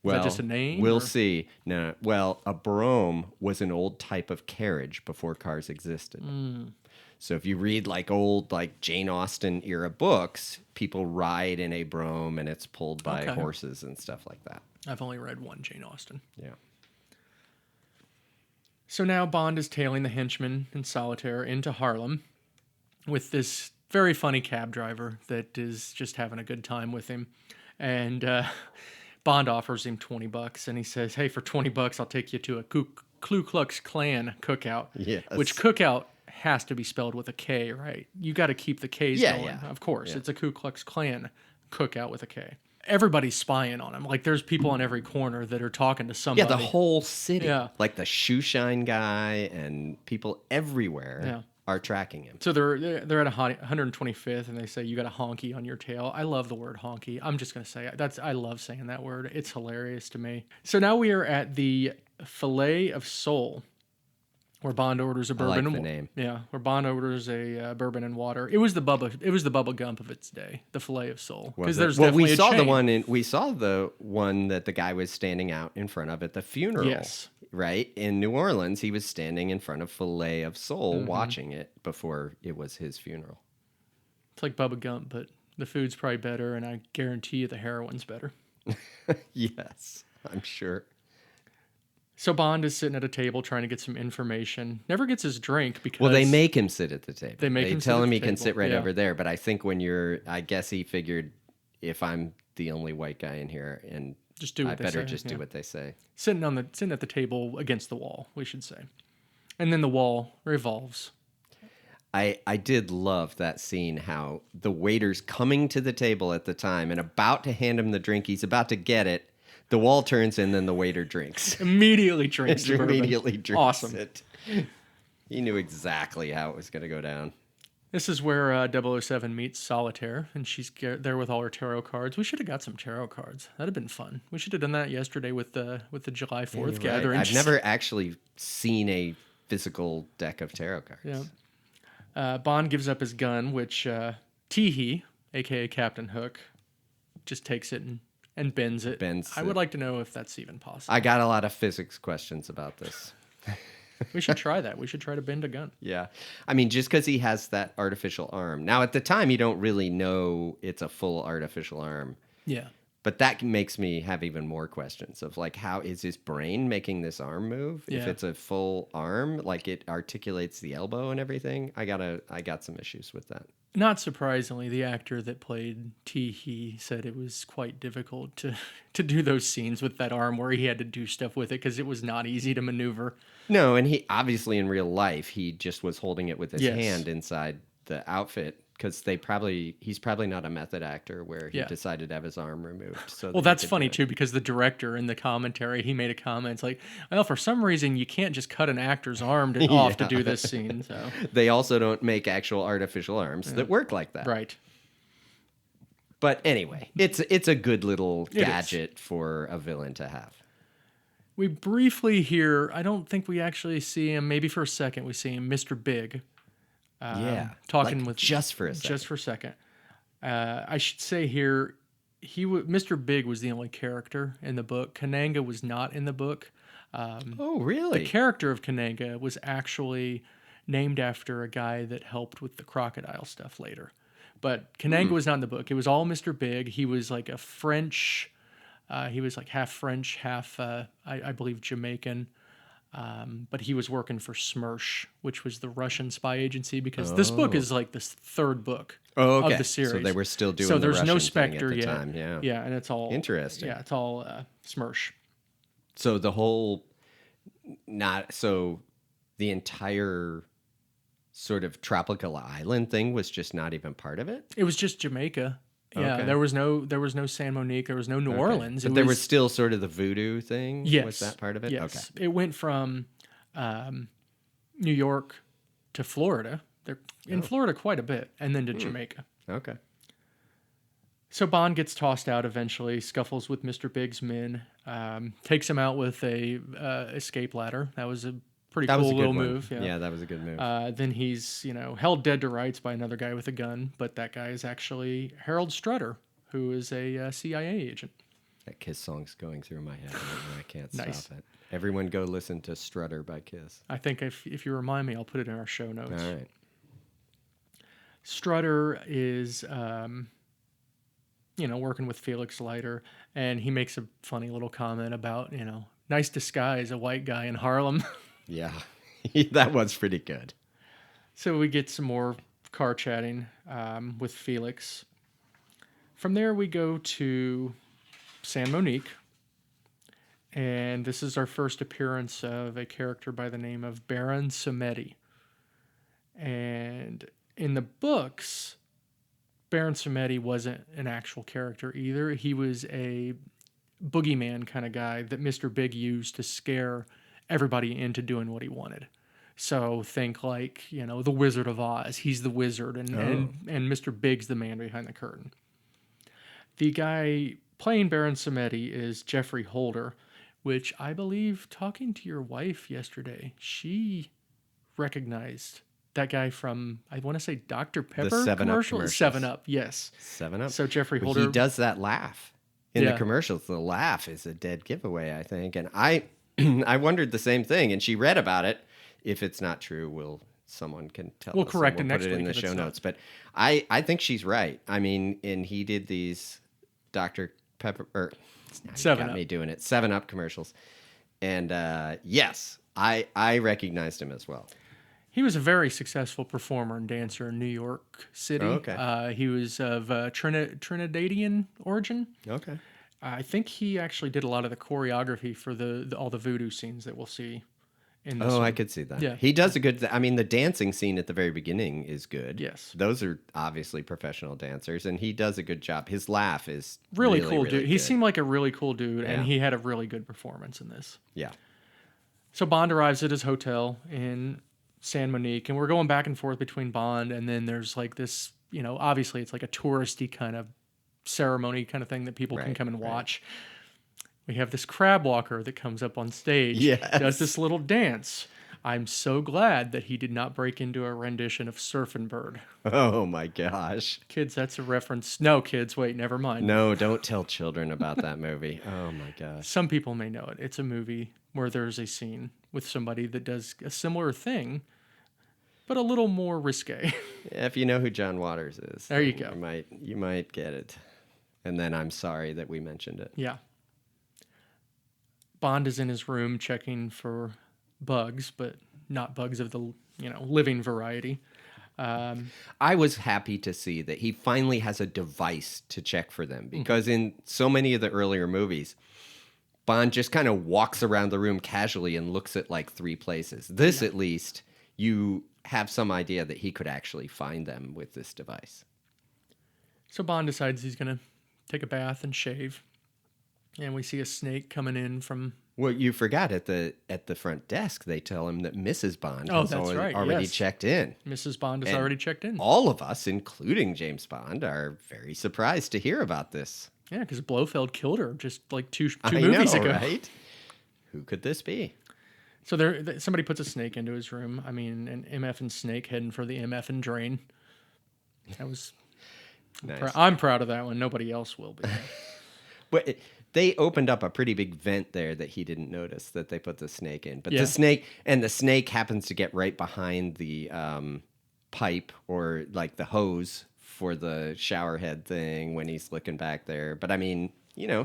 Well, that just a name, we'll or- see. No, well, a Brome was an old type of carriage before cars existed. So if you read like old like Jane Austen era books, people ride in a Brome and it's pulled by Okay. horses and stuff like that. I've only read one Jane Austen. Yeah. So now Bond is tailing the henchman in solitaire into Harlem with this very funny cab driver that is just having a good time with him. And Bond offers him $20 and he says, hey, for $20, I'll take you to a Ku Klux Klan cookout. Yes. Which cookout has to be spelled with a K, right? You got to keep the K's Yeah, going. yeah. Of course. Yeah. It's a Ku Klux Klan cookout with a K. Everybody's spying on him. Like there's people on every corner that are talking to somebody. Yeah, the whole city. Yeah. Like the shoe shine guy and people everywhere Yeah. are tracking him. So they're at 125th, and they say you got a honky on your tail. I love the word honky. I'm just gonna say it. I love saying that word. It's hilarious to me. So now we are at the Fillet of Soul, where Bond orders a bourbon. like the name. Yeah, where Bond orders a bourbon and water. It was the Bubba Gump of its day, the Fillet of Soul, because there's definitely we a saw chain. we saw the one that the guy was standing out in front of at the funeral. Yes. Right? In New Orleans, he was standing in front of Fillet of Soul Mm-hmm. watching it before it was his funeral. It's like Bubba Gump, but the food's probably better, and I guarantee you the heroin's better. Yes, I'm sure. So Bond is sitting at a table trying to get some information. Never gets his drink because Well, they make him sit at the table. They make him sit tell at him the he can table, sit right yeah. over there. But I think I guess he figured if I'm the only white guy in here, and just do what I they better say. just do Yeah. what they say. Sitting at the table against the wall, we should say. And then the wall revolves. I did love that scene, how the waiter's coming to the table at the time and about to hand him the drink. He's about to get it. The wall turns and then the waiter drinks. Immediately drinks the bourbon. Immediately drinks Awesome. it. He knew exactly how it was going to go down. This is where 007 meets Solitaire, and she's there with all her tarot cards. We should have got some tarot cards. That'd have been fun. We should have done that yesterday with the July 4th Right. gathering. I've never actually seen a physical deck of tarot cards. Yeah. Bond gives up his gun, which Teehee, a.k.a. Captain Hook, just takes it and bends it. I would like to know if that's even possible. I got a lot of physics questions about this. We should try that. We should try to bend a gun. Yeah. I mean, just because he has that artificial arm. Now, at the time, you don't really know it's a full artificial arm. Yeah. But that makes me have even more questions of, like, how is his brain making this arm move? If Yeah. it's a full arm, like it articulates the elbow and everything, I got some issues with that. Not surprisingly, the actor that played Teehee said it was quite difficult to do those scenes with that arm where he had to do stuff with it because it was not easy to maneuver. No, and he obviously in real life, he just was holding it with his Yes. hand inside the outfit because he's probably not a method actor where he Yeah. decided to have his arm removed. So Well, that he that's could funny do it. too because the director in the commentary he made a comment it's like, well, for some reason you can't just cut an actor's arm off to do this scene. So They also don't make actual artificial arms that work like that. right, But anyway, it's a good little It is. gadget for a villain to have. we briefly hear. I don't think we actually see him. Maybe for a second we see him, Mr. Big. Talking Like, with just for a second. Just for a second. I should say here, Mr. Big was the only character in the book. Kananga was not in the book. Oh, really? The character of Kananga was actually named after a guy that helped with the crocodile stuff later. But Kananga was not in the book. It was all Mr. Big. He was like a French. He was like half French, half I believe Jamaican. But he was working for SMERSH, which was the Russian spy agency, because this book is like the third book Oh, okay. of the series. So they were still doing So the there's no Russian thing Spectre at the yet. time, yeah. Yeah, and it's all Interesting. Yeah, it's all SMERSH. So the whole the entire sort of tropical island thing was just not even part of it? It was just Jamaica. Yeah, Okay. there was no San Monique, there was no New Orleans. But there was still sort of the voodoo thing? Yes. Was that part of it? Yes. Okay. It went from New York to Florida, They're in Oh, Florida quite a bit, and then to Jamaica. okay. So Bond gets tossed out eventually, scuffles with Mr. Big's men, takes him out with a escape ladder. That was a pretty That was a cool good little one. move. Yeah. Yeah, that was a good move. Then he's held dead to rights by another guy with a gun, but that guy is actually Harold Strutter, who is a CIA agent. That Kiss song's going through my head right now. I can't Nice. stop it. Everyone go listen to Strutter by Kiss. I think if you remind me, I'll put it in our show notes. All right. Strutter is working with Felix Leiter, and he makes a funny little comment about, nice disguise, a white guy in Harlem. Yeah, that was pretty good. So we get some more car chatting with Felix. From there, we go to San Monique, and this is our first appearance of a character by the name of Baron Samedi. And in the books, Baron Samedi wasn't an actual character either. He was a boogeyman kind of guy that Mr. Big used to scare everybody into doing what he wanted. So think like, the Wizard of Oz. He's the wizard, and Mr. Big's the man behind the curtain. The guy playing Baron Samedi is Jeffrey Holder, which I believe, talking to your wife yesterday, she recognized that guy from, I want to say, Dr. Pepper The 7 Up commercial? commercials. 7 Up, yes. 7 Up. So Jeffrey But Holder. he does that laugh in Yeah. the commercials. The laugh is a dead giveaway, I think. And I I wondered the same thing, and she read about it. If it's not true, someone can tell We'll us. correct and it we'll next put it in week the if show it's not. notes. But I think she's right. I mean, and he did these Dr. Pepper, or now you 7 got Up. me doing it, 7 Up commercials. And yes, I recognized him as well. He was a very successful performer and dancer in New York City. Oh, okay. He was of Trinidadian origin. Okay. I think he actually did a lot of the choreography for all the voodoo scenes that we'll see in this Oh, one. I could see that. Yeah. He does a good. I mean, the dancing scene at the very beginning is good. Yes. Those are obviously professional dancers, and he does a good job. His laugh is Really, really cool really dude. He good. seemed like a really cool dude, and Yeah. he had a really good performance in this. Yeah. So Bond arrives at his hotel in San Monique, and we're going back and forth between Bond, and then there's like this, obviously it's like a touristy kind of ceremony kind of thing that people can Right, come and right. watch. We have this crab walker that comes up on stage, Yes. does this little dance. I'm so glad that he did not break into a rendition of Surfin' Bird. Oh my gosh. Kids, that's a reference. No, kids, wait, never mind. No, don't tell children about that movie. Oh my gosh. Some people may know it. It's a movie where there's a scene with somebody that does a similar thing, but a little more risque. If you know who John Waters is, There you then go. You might get it. And then I'm sorry that we mentioned it. Yeah. Bond is in his room checking for bugs, but not bugs of the living variety. I was happy to see that he finally has a device to check for them, Mm-hmm. because in so many of the earlier movies, Bond just kind of walks around the room casually and looks at like 3 places. This, at least, you have some idea that he could actually find them with this device. So Bond decides he's going to take a bath and shave. And we see a snake coming in from... Well, you forgot at the front desk, they tell him that Mrs. Bond Oh, has that's right, already yes. checked in. Mrs. Bond has And already checked in. All of us, including James Bond, are very surprised to hear about this. Yeah, because Blofeld killed her just like two I movies know, ago. right? Who could this be? So somebody puts a snake into his room. I mean, an MF and snake heading for the MF and drain. That was... Nice. I'm proud of that one. Nobody else will be. But they opened up a pretty big vent there that he didn't notice that they put the snake in. But Yeah. the snake happens to get right behind the pipe, or like the hose for the shower head thing when he's looking back there. But I mean,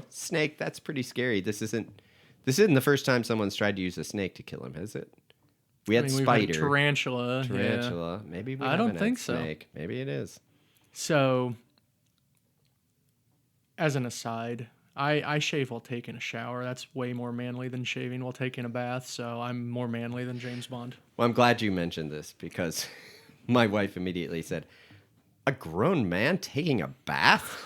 snake, that's pretty scary. This isn't the first time someone's tried to use a snake to kill him, is it? We had We've had spider, tarantula. Yeah. tarantula. Maybe we I don't haven't had think so. snake. Maybe it is. So, as an aside, I shave while taking a shower. That's way more manly than shaving while taking a bath. So I'm more manly than James Bond. Well, I'm glad you mentioned this, because my wife immediately said, "A grown man taking a bath?"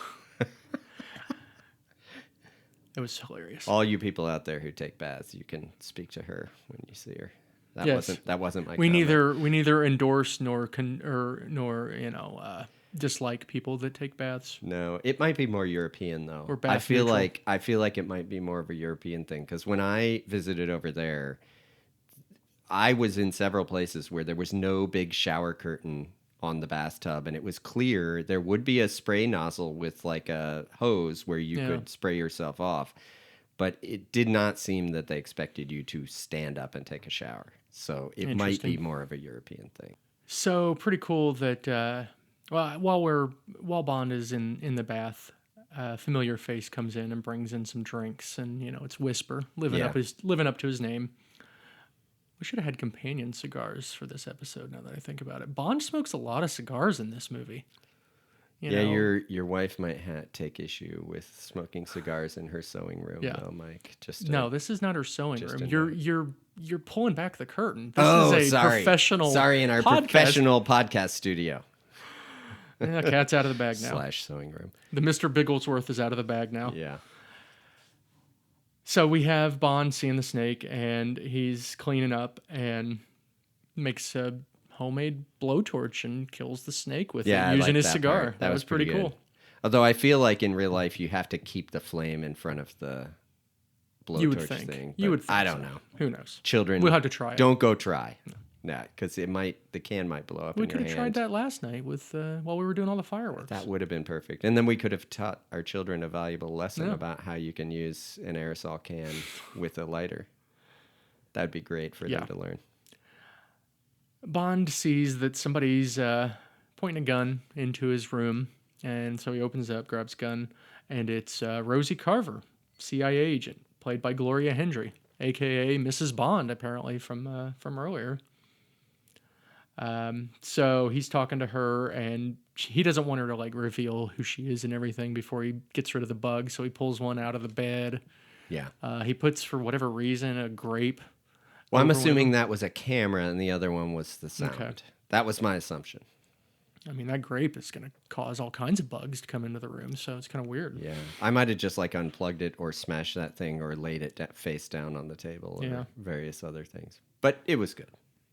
It was hilarious. All you people out there who take baths, you can speak to her when you see her. Yes. That wasn't my We comment. neither endorse nor dislike people that take baths No, it might be more European though. or bath neutral. I feel like it might be more of a European thing because when I visited over there, I was in several places where there was no big shower curtain on the bathtub, and it was clear there would be a spray nozzle with like a hose where you Yeah. could spray yourself off, but it did not seem that they expected you to stand up and take a shower. So it might be Interesting. more of a European thing. So pretty cool that well while Bond is in the bath, a familiar face comes in and brings in some drinks, and it's Whisper Yeah. living up to his name. We should have had companion cigars for this episode. Now that I think about it, Bond smokes a lot of cigars in this movie. You Yeah, know, your wife might take issue with smoking cigars in her sewing room, yeah. though, Mike. Just No, this is not her sewing just room. a You're note. you're pulling back the curtain. This Oh, is a sorry. professional Sorry, in our podcast. professional podcast studio Yeah, cat's out of the bag now. / sewing room. The Mr. Bigglesworth is out of the bag now. Yeah. So we have Bond seeing the snake, and he's cleaning up and makes a homemade blowtorch and kills the snake with Yeah, it I using liked his that cigar. part. That was pretty good. cool. Although I feel like in real life you have to keep the flame in front of the You would blowtorch think. thing. You but would think I don't so. know. Who knows? Children, We'll have to try it. Don't go try. No, because the can might blow up We in your could have hand. tried that last night with while we were doing all the fireworks. That would have been perfect. And then we could have taught our children a valuable lesson Yeah. about how you can use an aerosol can with a lighter. That'd be great for Yeah. them to learn. Bond sees that somebody's pointing a gun into his room, and so he opens up, grabs a gun, and it's Rosie Carver, CIA agent, played by Gloria Hendry, aka Mrs. Bond, apparently from earlier. So he's talking to her, and he doesn't want her to like reveal who she is and everything before he gets rid of the bug. So he pulls one out of the bed. Yeah. He puts, for whatever reason, a grape. Well, I'm over one of assuming them. that was a camera and the other one was the sound. Okay. That was my assumption. I mean, that grape is going to cause all kinds of bugs to come into the room, so it's kind of weird. Yeah. I might have just like unplugged it or smashed that thing or laid it face down on the table or Yeah. various other things. But it was good.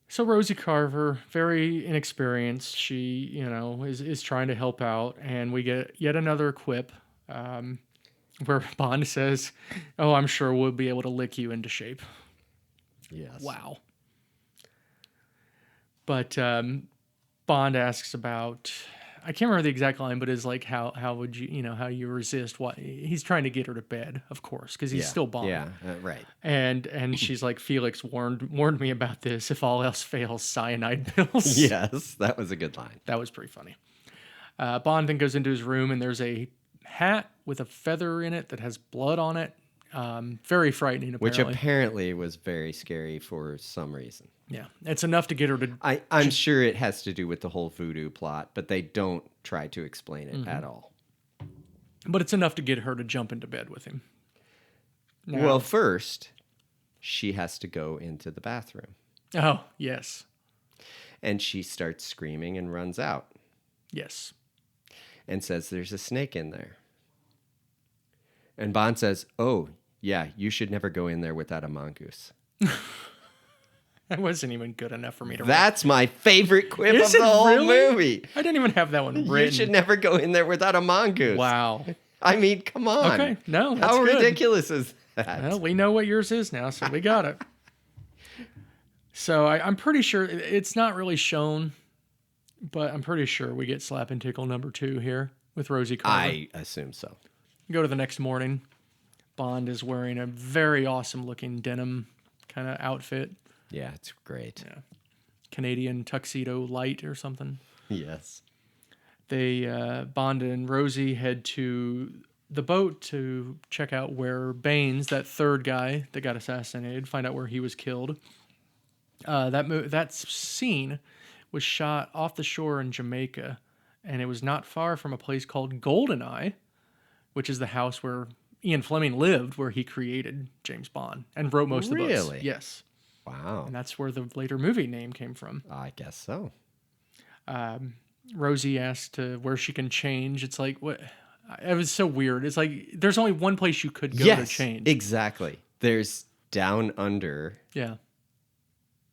So Rosie Carver, very inexperienced, she is trying to help out, and we get yet another quip where Bond says, "Oh, I'm sure we'll be able to lick you into shape." Yes. Wow. But Bond asks about, I can't remember the exact line, but is like, how would you, how you resist what he's trying to get her to bed, of course, because he's still Bond. Yeah, right. And she's like, Felix warned me about this. If all else fails, cyanide pills. Yes, that was a good line. That was pretty funny. Bond then goes into his room, and there's a hat with a feather in it that has blood on it. Very frightening, Which apparently. apparently was very scary for some reason. Yeah, it's enough to get her to. I'm sure it has to do with the whole voodoo plot, but they don't try to explain it at all. But it's enough to get her to jump into bed with him. Now- Well, first, she has to go into the bathroom. Oh, yes. And she starts screaming and runs out Yes. and says there's a snake in there. And Bond says, "Oh, yeah, you should never go in there without a mongoose." That wasn't even good enough for me to That's my favorite quip Is of the it whole really? movie. I didn't even have that one You written. should never go in there without a mongoose. Wow. I mean, come on. Okay, no, that's How good. ridiculous is that? Well, we know what yours is now, so we got it. So I'm pretty sure it's not really shown, but I'm pretty sure we get Slap and Tickle number 2 here with Rosie Carver. I assume so. Go to the next morning. Bond is wearing a very awesome looking denim kind of outfit. Yeah, it's great. Yeah. Canadian tuxedo light or something. Yes. They Bond and Rosie head to the boat to check out where Baines, that third guy that got assassinated, find out where he was killed. That scene was shot off the shore in Jamaica, and it was not far from a place called Goldeneye, which is the house where Ian Fleming lived, where he created James Bond and wrote most of the books. Really? Yes, Wow. and that's where the later movie name came from. I guess so. Rosie asked where she can change. It's like, what? It was so weird. It's like there's only one place you could go to change. Exactly. There's down under Yeah.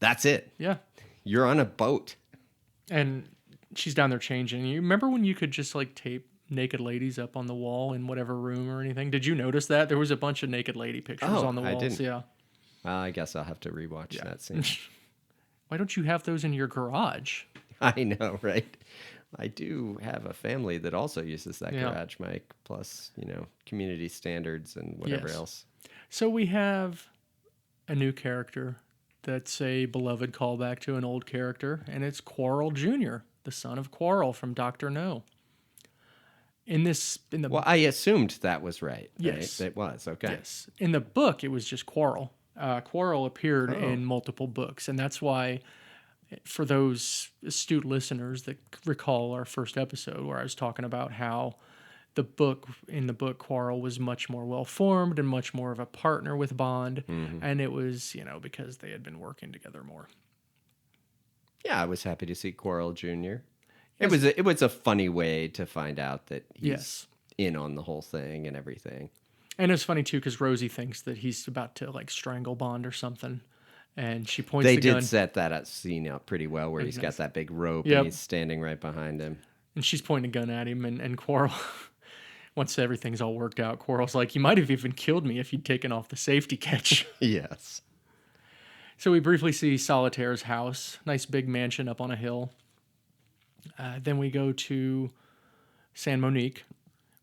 That's it. Yeah. You're on a boat. And she's down there changing. You remember when you could just like tape naked ladies up on the wall in whatever room or anything? Did you notice that? There was a bunch of naked lady pictures Oh, on the I walls. didn't. Yeah. Well, I guess I'll have to rewatch that scene. Why don't you have those in your garage? I know, right? I do have a family that also uses that Yeah. garage mic, plus, community standards and whatever Yes. else. So we have a new character that's a beloved callback to an old character, and it's Quarrel Jr., the son of Quarrel from Dr. No. In the Well, I assumed that was right. Yes. Right? It was, okay. Yes. In the book, it was just Quarrel. Quarrel appeared Oh. in multiple books, and that's why, for those astute listeners that recall our first episode where I was talking about how in the book, Quarrel was much more well formed and much more of a partner with Bond, and it was because they had been working together more. Yeah, I was happy to see Quarrel Jr. Yes. It was a funny way to find out that he's Yes. in on the whole thing and everything. And it's funny too because Rosie thinks that he's about to like strangle Bond or something, and she points They the did gun. set that scene up pretty well, where he's got that big rope Yep. and he's standing right behind him. And she's pointing a gun at him, and Quarrel, once everything's all worked out, Quarrel's like, "You might have even killed me if you'd taken off the safety catch." Yes. So we briefly see Solitaire's house, nice big mansion up on a hill. Then we go to San Monique,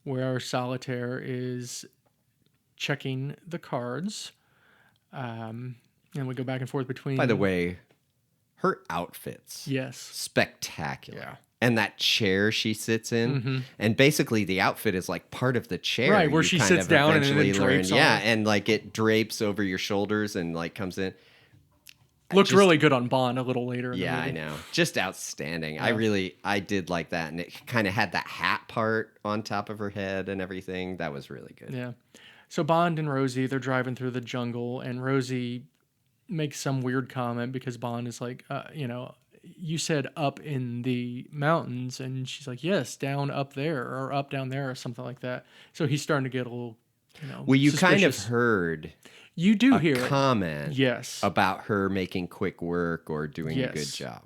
where Solitaire is checking the cards. And we go back and forth between... By the way, her outfits. Yes. Spectacular. Yeah. And that chair she sits in, and basically the outfit is like part of the chair. Right, where You she kind sits of down and then eventually it drapes on Yeah, her. and like it drapes over your shoulders and like comes in. Looked really good on Bond a little later in the Yeah, movie. I know. Just outstanding. Yeah. I did like that. And it kind of had that hat part on top of her head and everything. That was really good. Yeah. So Bond and Rosie, they're driving through the jungle, and Rosie makes some weird comment because Bond is like, you said up in the mountains, and she's like, yes, down up there, or up down there, or something like that. So he's starting to get a little, Well, you kind of suspicious. heard You do a hear it. comment Yes. about her making quick work or doing a good Yes. job.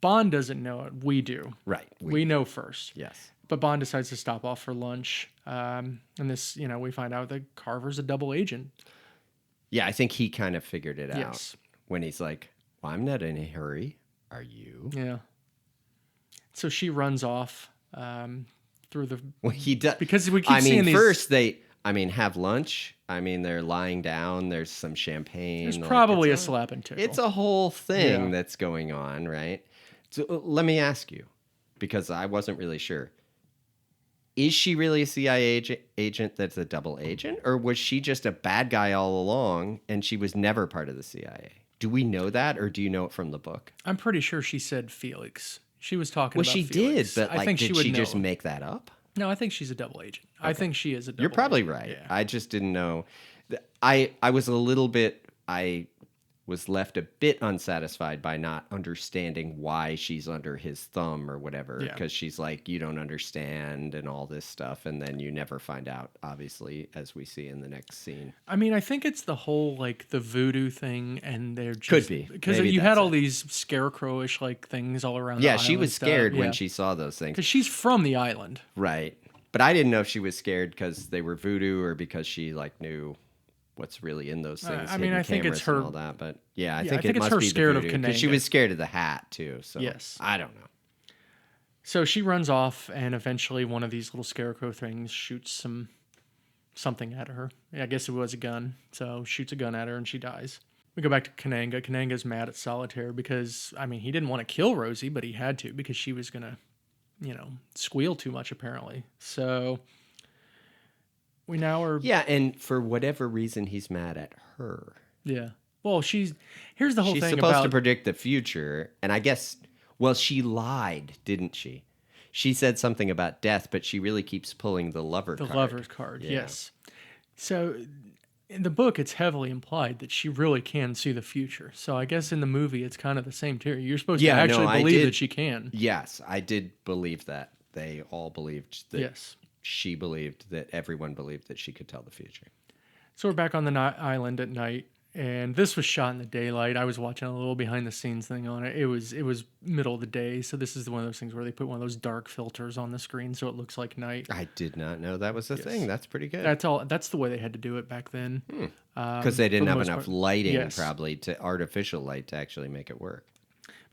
Bond doesn't know it. We do. Right. We know first. Yes. But Bond decides to stop off for lunch. And this, we find out that Carver's a double agent. Yeah, I think he kind of figured it out Yes. when he's like, well, I'm not in a hurry. Are you? Yeah. So she runs off through the... Well, he does. Because we keep seeing these... first they have lunch. They're lying down. There's some champagne. There's like, probably a it's slap and tickle. It's a whole thing Yeah. that's going on, right? So let me ask you, because I wasn't really sure. Is she really a CIA agent that's a double agent? Or was she just a bad guy all along and she was never part of the CIA? Do we know that, or do you know it from the book? I'm pretty sure she said Felix. She was talking Well, about she Felix. did, but I like, think did would she know. just make that up? No, I think she's a double agent. I think she is a double You're probably agent. right. Yeah. I just didn't know. I was a little bit. I was left a bit unsatisfied by not understanding why she's under his thumb or whatever. Yeah. Because she's like, you don't understand and all this stuff, and then you never find out. Obviously, as we see in the next scene. I think it's the whole like the voodoo thing, and they're just, Could be. because Maybe you had that's all it. these scarecrowish like things all around. Yeah, the she island was stuff. scared when Yeah. she saw those things. Because she's from the island. Right. But I didn't know if she was scared because they were voodoo or because she like knew what's really in those things. I hidden think it's cameras her- and all that. But yeah, I Yeah, think I think it it's must her be scared the of voodoo because she Kananga. was scared of the hat too. So Yes. I don't know. So she runs off, and eventually one of these little scarecrow things shoots something at her. I guess it was a gun. So shoots a gun at her, and she dies. We go back to Kananga. Kananga's mad at Solitaire because, he didn't want to kill Rosie, but he had to because she was going to, squeal too much, apparently. So we now are... Yeah, and for whatever reason, he's mad at her. Yeah. Well, here's the whole She's thing supposed about... to predict the future, and I guess, well, she lied, didn't she? She said something about death, but she really keeps pulling the lover the card. lover's card, Yeah. yes. So in the book, it's heavily implied that she really can see the future. So I guess in the movie, it's kind of the same too. You're supposed to Yeah, no, actually I believe did- that she can. Yes, I did believe that. They all believed that. Yes. She believed that everyone believed that she could tell the future. So we're back on the island at night, And this was shot in the daylight. I was watching a little behind the scenes thing on it. It was middle of the day, so this is one of those things where they put one of those dark filters on the screen so it looks like night. I did not know that was a thing. Yes. That's pretty good. That's all. That's the way they had to do it back then. Because they For didn't the have most enough part. lighting, Yes. probably, to artificial light to actually make it work.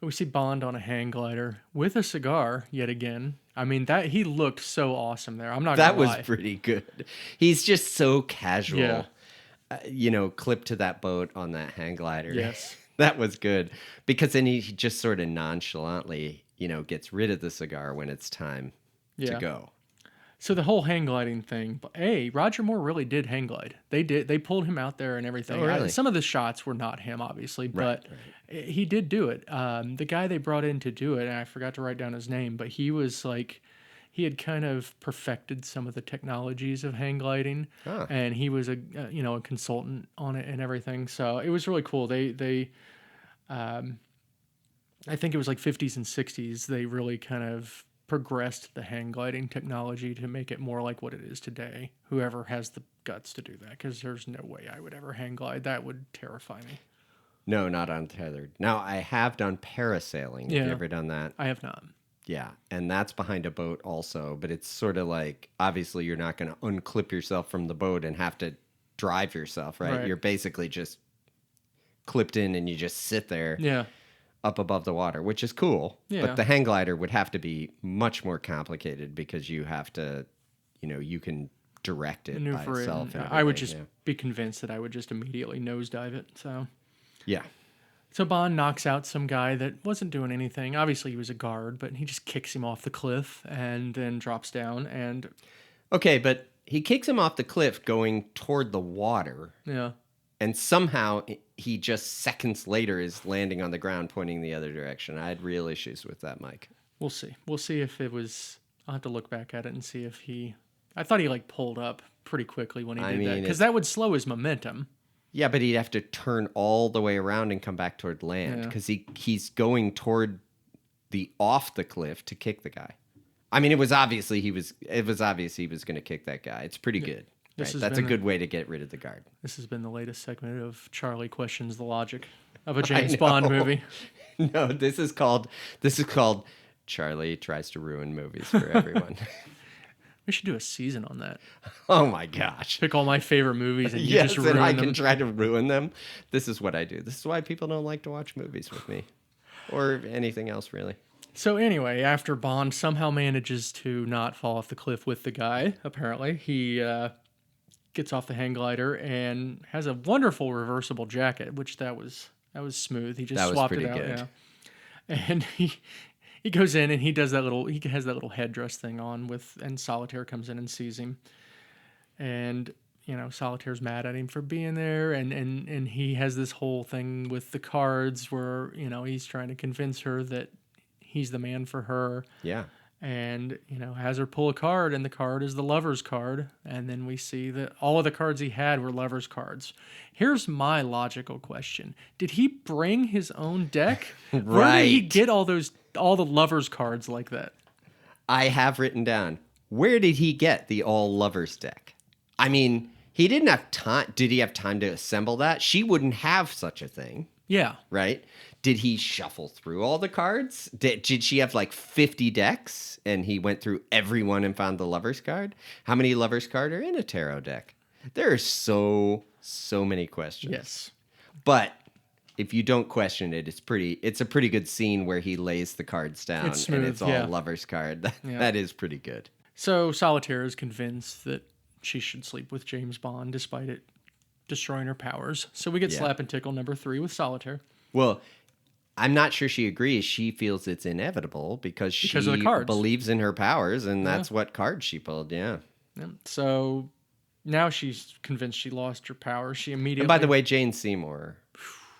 But we see Bond on a hang glider with a cigar yet again. I mean, that he looked so awesome there. I'm not That gonna was lie. pretty good. He's just so casual. Yeah. Clipped to that boat on that hang glider. Yes. That was good. Because then he just sort of nonchalantly, gets rid of the cigar when it's time to Yeah. go. So the whole hang gliding thing, Roger Moore really did hang glide. They did. They pulled him out there and everything. Oh, really? Some of the shots were not him, obviously, but he did do it. The guy they brought in to do it, and I forgot to write down his name, but he was like, he had kind of perfected some of the technologies of hang gliding, Huh. and he was a consultant on it and everything. So it was really cool. I think it was like 50s and 60s. They really kind of progressed the hang gliding technology to make it more like what it is today. Whoever has the guts to do that, because there's no way I would ever hang glide. That would terrify me. No, not untethered. Now, I have done parasailing. Have Yeah. you ever done that? I have not. Yeah, and that's behind a boat also, but it's sort of like, obviously you're not going to unclip yourself from the boat and have to drive yourself, right? Right. You're basically just clipped in and you just sit there Yeah. up above the water, which is cool. Yeah. But the hang glider would have to be much more complicated because you have to, you can direct it by Maneuver it. itself. And And I would everything, just be convinced that I would just immediately nosedive it. yeah. So Bond knocks out some guy that wasn't doing anything. Obviously, he was a guard, but he just kicks him off the cliff and then drops down. And Okay, but he kicks him off the cliff going toward the water. yeah, And somehow he just seconds later is landing on the ground pointing the other direction. I had real issues with that, Mike. we'll see. We'll see if it was. I'll have to look back at it and see if he. I thought he pulled up pretty quickly when he did that, because that would slow his momentum. Yeah, but he'd have to turn all the way around and come back toward land Yeah. because he's going toward the off the cliff to kick the guy. I mean, it was obvious he was going to kick that guy. It's pretty good. This Right? has That's a been good way to get rid of the guard. This has been the latest segment of Charlie questions the logic of a James Bond movie. No, this is called Charlie tries to ruin movies for everyone. We should do a season on that. Oh my gosh. Pick all my favorite movies and you Yes, just ruin and I them. can try to ruin them. This is what I do. This is why people don't like to watch movies with me. Or anything else, really. So anyway, after Bond somehow manages to not fall off the cliff with the guy, apparently, he gets off the hang glider and has a wonderful reversible jacket, which that was smooth. He just That was swapped it pretty out. good. Yeah. And he goes in and he has that little headdress thing on and Solitaire comes in and sees him. And Solitaire's mad at him for being there, and he has this whole thing with the cards where he's trying to convince her that he's the man for her, Yeah. and has her pull a card, and the card is the lover's card, and then we see that all of the cards he had were lover's cards. Here's my logical question: did he bring his own deck? Where did he Right. get all the lover's cards like that? I have written down, where did he get the all lovers deck? I mean, he didn't have time. Did he have time to assemble that? She wouldn't have such a thing, Yeah. right? Did he shuffle through all the cards? Did she have like 50 decks and he went through every one and found the lover's card? How many lover's card are in a tarot deck? There are so many questions. Yes. But if you don't question it, it's a pretty good scene where he lays the cards down It's and smooth, it's all yeah. lover's card. Yeah. That is pretty good. So Solitaire is convinced that she should sleep with James Bond despite it destroying her powers. So we get Yeah. slap and tickle number 3 with Solitaire. Well, I'm not sure she agrees. She feels it's inevitable because Because of the cards. believes in her powers, and that's what card she pulled. Yeah. Yeah. So now she's convinced she lost her power. She immediately. And by the way, Jane Seymour,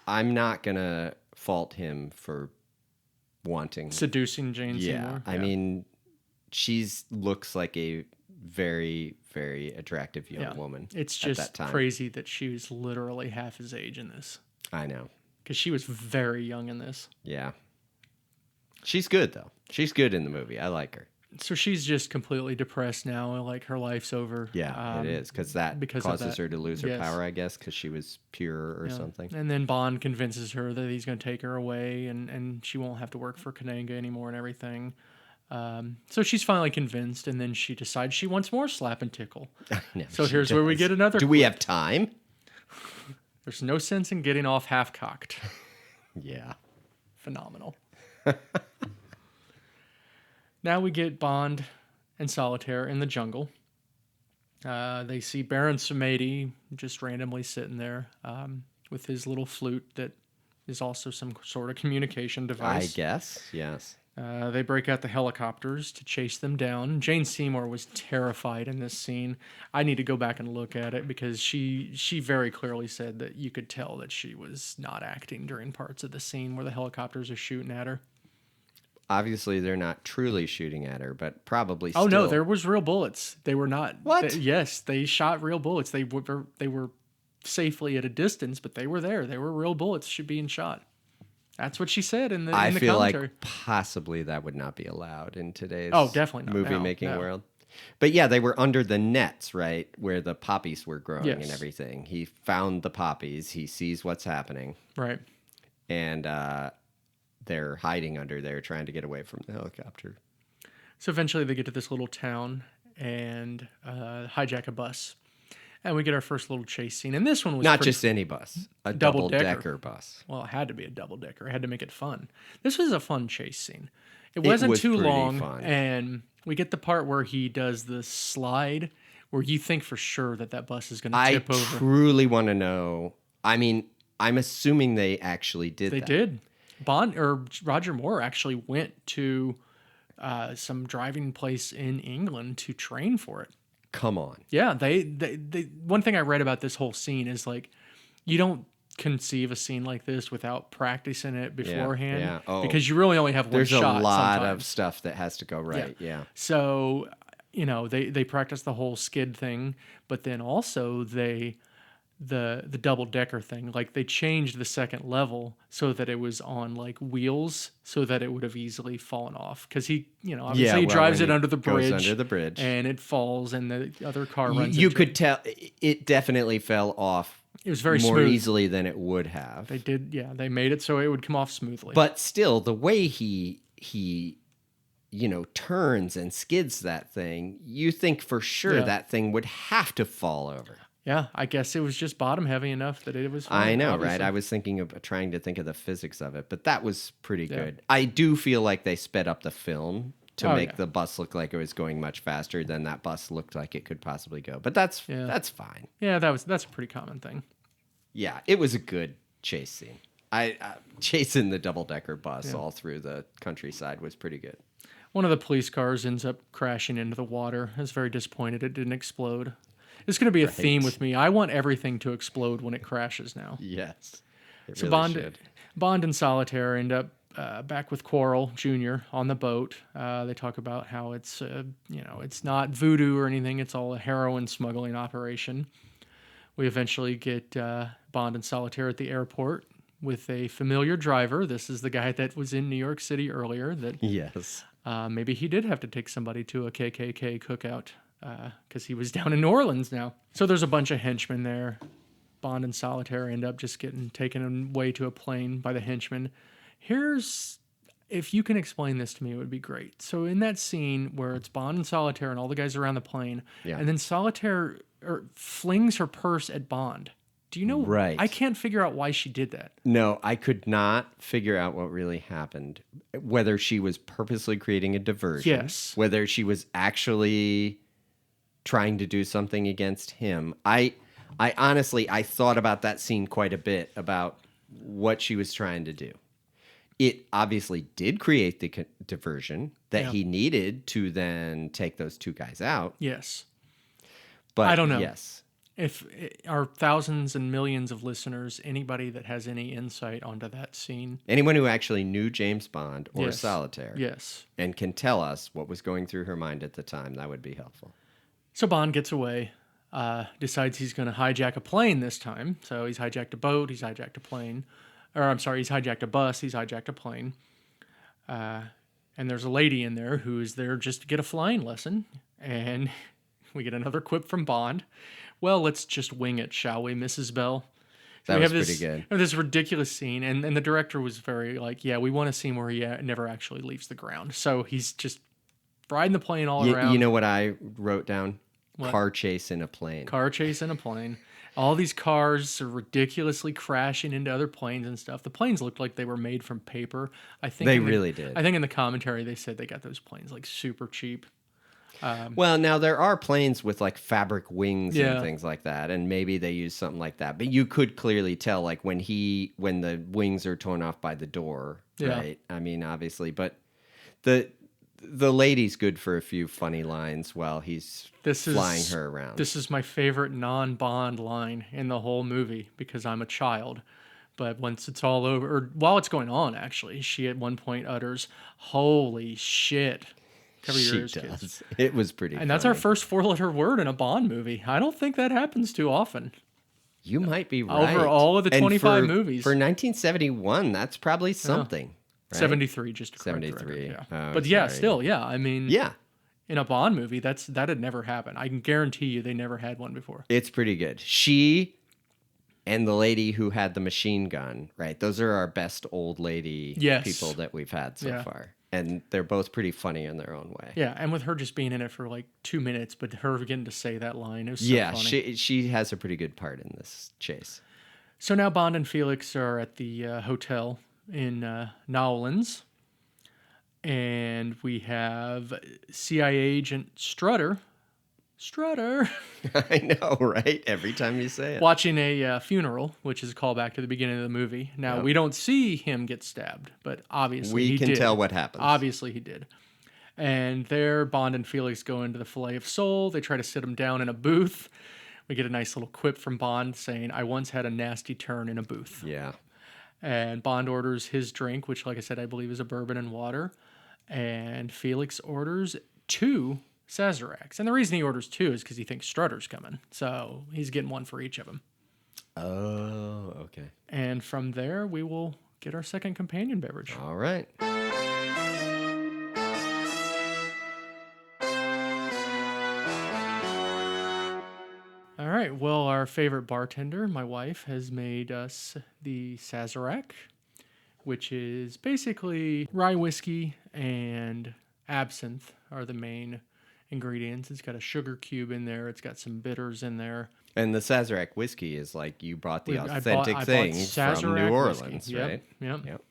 I'm not gonna fault him for wanting. seducing Jane Seymour. I mean, she's looks like a very, very attractive young woman. It's at that just time. crazy that she was literally half his age in this, I know. because she was very young in this. Yeah. She's good though. She's good in the movie. I like her. So she's just completely depressed now. Like her life's over. Yeah, it is because that because of causes that. her to lose her Yes. power, I guess, because she was pure or Yeah. something. And then Bond convinces her that he's going to take her away and she won't have to work for Kananga anymore and everything. So she's finally convinced, and then she decides she wants more slap and tickle. No, So she here's where we does. get another Do we quip. have time? There's no sense in getting off half cocked. Yeah. Phenomenal. Now we get Bond and Solitaire in the jungle. They see Baron Samedi just randomly sitting there with his little flute that is also some sort of communication I device. guess, yes. They break out the helicopters to chase them down. Jane Seymour was terrified in this scene. I need to go back and look at it because she very clearly said that you could tell that she was not acting during parts of the scene where the helicopters are shooting at her. Obviously, they're not truly shooting at her, but probably Oh still. no, there was real bullets. They were not. What? Yes, they shot real bullets. They were safely at a distance, but they were there. They were real bullets being shot. That's what she said in the I feel commentary. like possibly that would not be allowed in today's Definitely not movie now, making no. world. But yeah, they were under the nets, right, where the poppies were growing and Yes. everything. He found the poppies. He sees what's happening, Right. and they're hiding under there, trying to get away from the helicopter. So eventually they get to this little town and hijack a bus. And we get our first little chase scene. And this one was Not pretty, just any bus, a Double-decker. double-decker bus. well, it had to be a double decker. It had to make it fun. This was a fun chase scene. It It wasn't was too pretty long. fun. And we get the part where he does the slide where you think for sure that bus is going to I tip over. truly want to know. I mean, I'm assuming they actually did They that. did. Roger Moore actually went to some driving place in England to train for it. Come on. Yeah, they one thing I read about this whole scene is like you don't conceive a scene like this without practicing it beforehand yeah. Oh. because you really only have one There's shot. a lot sometimes. of stuff that has to go right. Yeah. So, they practice the whole skid thing, but then also the double decker thing. Like they changed the second level so that it was on like wheels so that it would have easily fallen off. Because he, obviously he well, drives when it he under the goes bridge. under the bridge. And it falls and the other car runs You into could it. tell it definitely fell off It was very more smooth. easily than it would have. They did, yeah. They made it so it would come off smoothly. But still, the way he turns and skids that thing, you think for sure Yeah. that thing would have to fall over. yeah, I guess it was just bottom heavy enough that it was fine. I know, obviously. right? I was thinking of trying to think of the physics of it, but that was pretty Yeah. good. I do feel like they sped up the film to Oh, make yeah. the bus look like it was going much faster than that bus looked like it could possibly go. But that's fine. Yeah, that's a pretty common thing. Yeah, it was a good chase scene. I chasing the double-decker bus all through the countryside was pretty good. One of the police cars ends up crashing into the water. I was very disappointed it didn't explode. It's going to be a theme with me. I want everything to explode when it crashes now. Yes. It So really should. Bond and Solitaire end up back with Quarrel Jr. on the boat. They talk about how it's it's not voodoo or anything. It's all a heroin smuggling operation. We eventually get Bond and Solitaire at the airport with a familiar driver. This is the guy that was in New York City earlier. That Yes. maybe he did have to take somebody to a KKK cookout because he was down in New Orleans now. So there's a bunch of henchmen there. Bond and Solitaire end up just getting taken away to a plane by the henchmen. If you can explain this to me, it would be great. So in that scene where it's Bond and Solitaire and all the guys around the plane, Yeah. and then Solitaire flings her purse at Bond. Do you know? Right. I can't figure out why she did that. No, I could not figure out what really happened. Whether she was purposely creating a diversion. Yes. Whether she was actually trying to do something against him. I honestly, I thought about that scene quite a bit, about what she was trying to do. It obviously did create the diversion that he needed to then take those two guys out. Yes. But I don't know. Yes. If our thousands and millions of listeners, anybody that has any insight onto that scene, Anyone who actually knew James Bond or Yes. Solitaire yes. and can tell us what was going through her mind at the time, that would be helpful. So Bond gets away, decides he's going to hijack a plane this time. So he's hijacked a boat, he's hijacked a plane. Or I'm sorry, he's hijacked a bus, he's hijacked a plane. And there's a lady in there who is there just to get a flying lesson. And we get another quip from Bond. Well, let's just wing it, shall we, Mrs. Bell? So That we was have pretty this good. this ridiculous scene, and the director was very like, yeah, we want a scene where he never actually leaves the ground. So he's just riding the plane all You around. know what I wrote down? What? Car chase in a plane. Car chase in a plane. All these cars are ridiculously crashing into other planes and stuff. The planes looked like they were made from paper. I think They in the- really did. I think in the commentary they said they got those planes like super cheap. Well, now there are planes with like fabric wings Yeah. and things like that, and maybe they use something like that. But you could clearly tell, like when the wings are torn off by the door, Yeah. right? I mean, obviously, but the lady's good for a few funny lines while he's flying her around. This is my favorite non-Bond line in the whole movie because I'm a child. But once it's all over, or while it's going on, actually, she at one point utters, "Holy shit." Cover your She ears, kids. does. It was pretty. And that's our funny. first four-letter word in a Bond movie. I don't think that happens too often. You might be right. Over all of the And 25 for- movies. for 1971, that's probably something. Right? 73, just to correct the 73. record, Oh, yeah. But yeah, sorry. still, yeah. I mean, Yeah, in a Bond movie, that had never happened. I can guarantee you they never had one before. it's pretty good. She and the lady who had the machine gun, right? Those are our best old lady Yes. people that we've had so Yeah. far. And they're both pretty funny in their own way. Yeah, and with her just being in it for like 2 minutes, but her getting to say that line, it was so Yeah, funny. she has a pretty good part in this chase. So now Bond and Felix are at the hotel in Nowlands, and we have CIA agent Strutter, I know, right? Every time you say it. watching a funeral, which is a callback to the beginning of the movie. Now, Yep. we don't see him get stabbed, but obviously We he can did. tell what happens. Obviously he did. And there, Bond and Felix go into the Filet of Soul. They try to sit him down in a booth. We get a nice little quip from Bond saying, "I once had a nasty turn in a booth." Yeah. And Bond orders his drink, which, like I said, I believe is a bourbon and water. And Felix orders 2 Sazeracs. And the reason he orders 2 is because he thinks Strutter's coming. So he's getting one for each of them. Oh, okay. And from there, we will get our second companion beverage. All right. All right. Well, our favorite bartender, my wife, has made us the Sazerac, which is basically rye whiskey and absinthe are the main ingredients. It's got a sugar cube in there. It's got some bitters in there. And the Sazerac whiskey is like you brought the I bought- authentic I bought thing from Sazerac New whiskey. Orleans, Yep, right? Yep. Yep.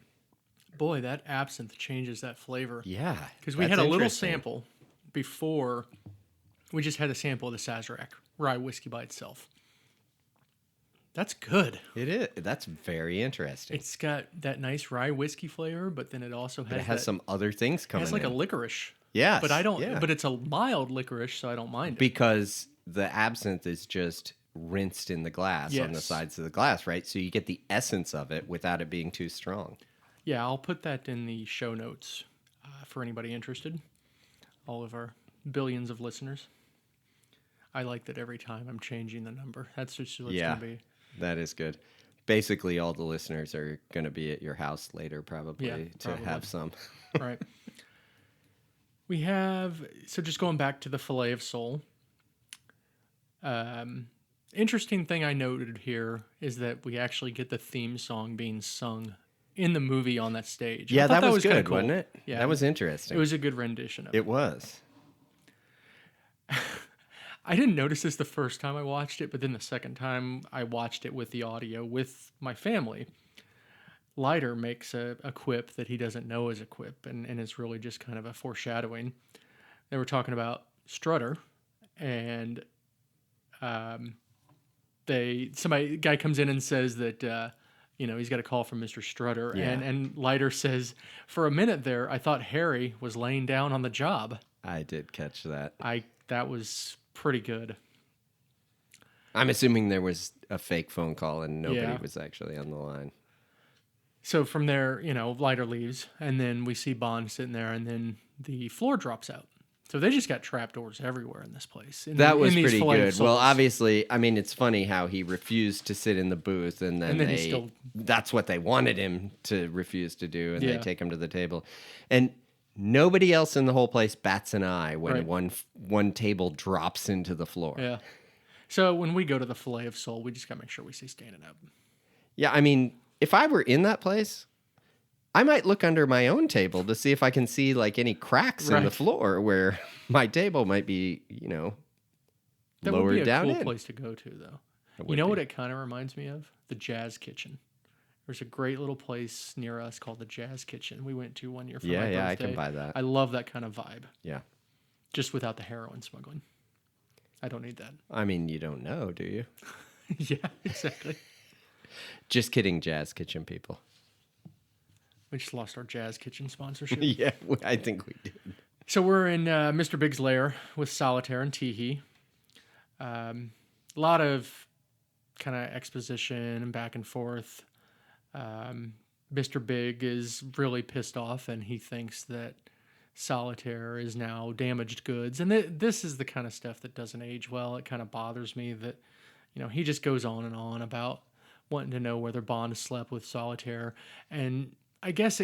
Boy, that absinthe changes that flavor. Yeah. Because we that's had a little interesting. sample before. We just had a sample of the Sazerac rye whiskey by itself. That's good. It is. That's very interesting. It's got that nice rye whiskey flavor, but then it also has It has that, some other things it coming has like in. a licorice. Yes, But I don't. yeah. But it's a mild licorice, so I don't mind it. Because the absinthe is just rinsed in the glass on the Yes. sides of the glass, right? So you get the essence of it without it being too strong. Yeah, I'll put that in the show notes for anybody interested. All of our billions of listeners. I like that every time I'm changing the number. That's just what it's Yeah. going to be. That is good. Basically, all the listeners are going to be at your house later, probably, Yeah, to probably. have some. Right. We have, so just going back to the Filet of Soul. Interesting thing I noted here is that we actually get the theme song being sung in the movie on that stage. Yeah, I thought that was kinda good, cool. wasn't it? Yeah, That was interesting. It was a good rendition of it. It was. I didn't notice this the first time I watched it, but then the second time I watched it with the audio with my family, Leiter makes a quip that he doesn't know is a quip, and it's really just kind of a foreshadowing. They were talking about Strutter, and guy comes in and says that he's got a call from Mr. Strutter, Yeah. and Leiter says, for a minute there, I thought Harry was laying down on the job. I did catch that. That was pretty good. I'm assuming there was a fake phone call and nobody Yeah. was actually on the line. So from there, Leiter leaves, and then we see Bond sitting there, and then the floor drops out. So they just got trapdoors everywhere in this place. That was in these pretty Filet of good. Well, Souls. obviously, I mean, it's funny how he refused to sit in the booth, and then, And then he still- that's what they wanted him to refuse to do, and Yeah. they take him to the table. And Nobody else in the whole place bats an eye when Right. one table drops into the floor. Yeah. So when we go to the Filet of Soul, we just got to make sure we stay standing up. Yeah, I mean, if I were in that place, I might look under my own table to see if I can see like any cracks in the Right. floor where my table might be, That would be lowered a down cool in. place to go to, though. It You would know be. what it kind of reminds me of? The Jazz Kitchen. There's a great little place near us called the Jazz Kitchen. We went to one year for my birthday. Yeah, I can buy that. I love that kind of vibe, Yeah. just without the heroin smuggling. I don't need that. I mean, you don't know, do you? Yeah, exactly. Just kidding, Jazz Kitchen people. We just lost our Jazz Kitchen sponsorship. Yeah, I think we did. So we're in Mr. Big's lair with Solitaire and Teehee. A lot of kind of exposition and back and forth. Mr. Big is really pissed off, and he thinks that Solitaire is now damaged goods. And this is the kind of stuff that doesn't age well. It kind of bothers me that, he just goes on and on about wanting to know whether Bond slept with Solitaire. And I guess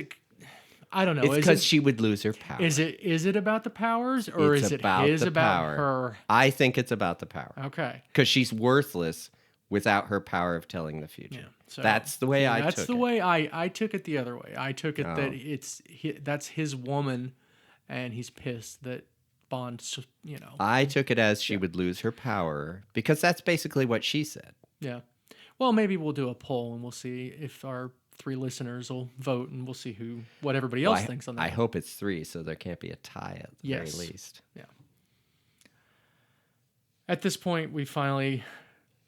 I don't know. It's because she would lose her power. Is it about the powers, or It's is it about his the about power. her? I think it's about the power. Okay. Because she's worthless without her power of telling the future. Yeah. So That's the way I took it. That's the way I took it the other way. I took it that that's his woman, and he's pissed that Bond, I took it as she would lose her power because that's basically what she said. Yeah. Well, maybe we'll do a poll and we'll see if our 3 listeners will vote, and we'll see what everybody else thinks on that. I hope it's 3, so there can't be a tie at the Yes. very least. Yeah. At this point, we finally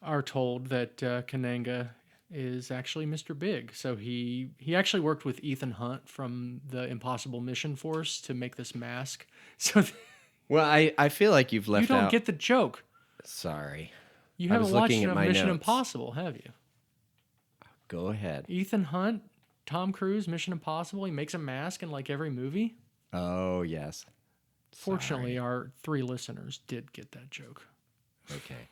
are told that Kananga is actually Mr. Big. So he actually worked with Ethan Hunt from the Impossible Mission Force to make this mask. So Well, I feel like you've you left don't out. get the joke. Sorry. You I haven't was watched looking at my Mission notes. Impossible, have you? Go ahead. Ethan Hunt, Tom Cruise, Mission Impossible. He makes a mask in like every movie. Oh, yes. Fortunately, our 3 listeners did get that joke. Okay.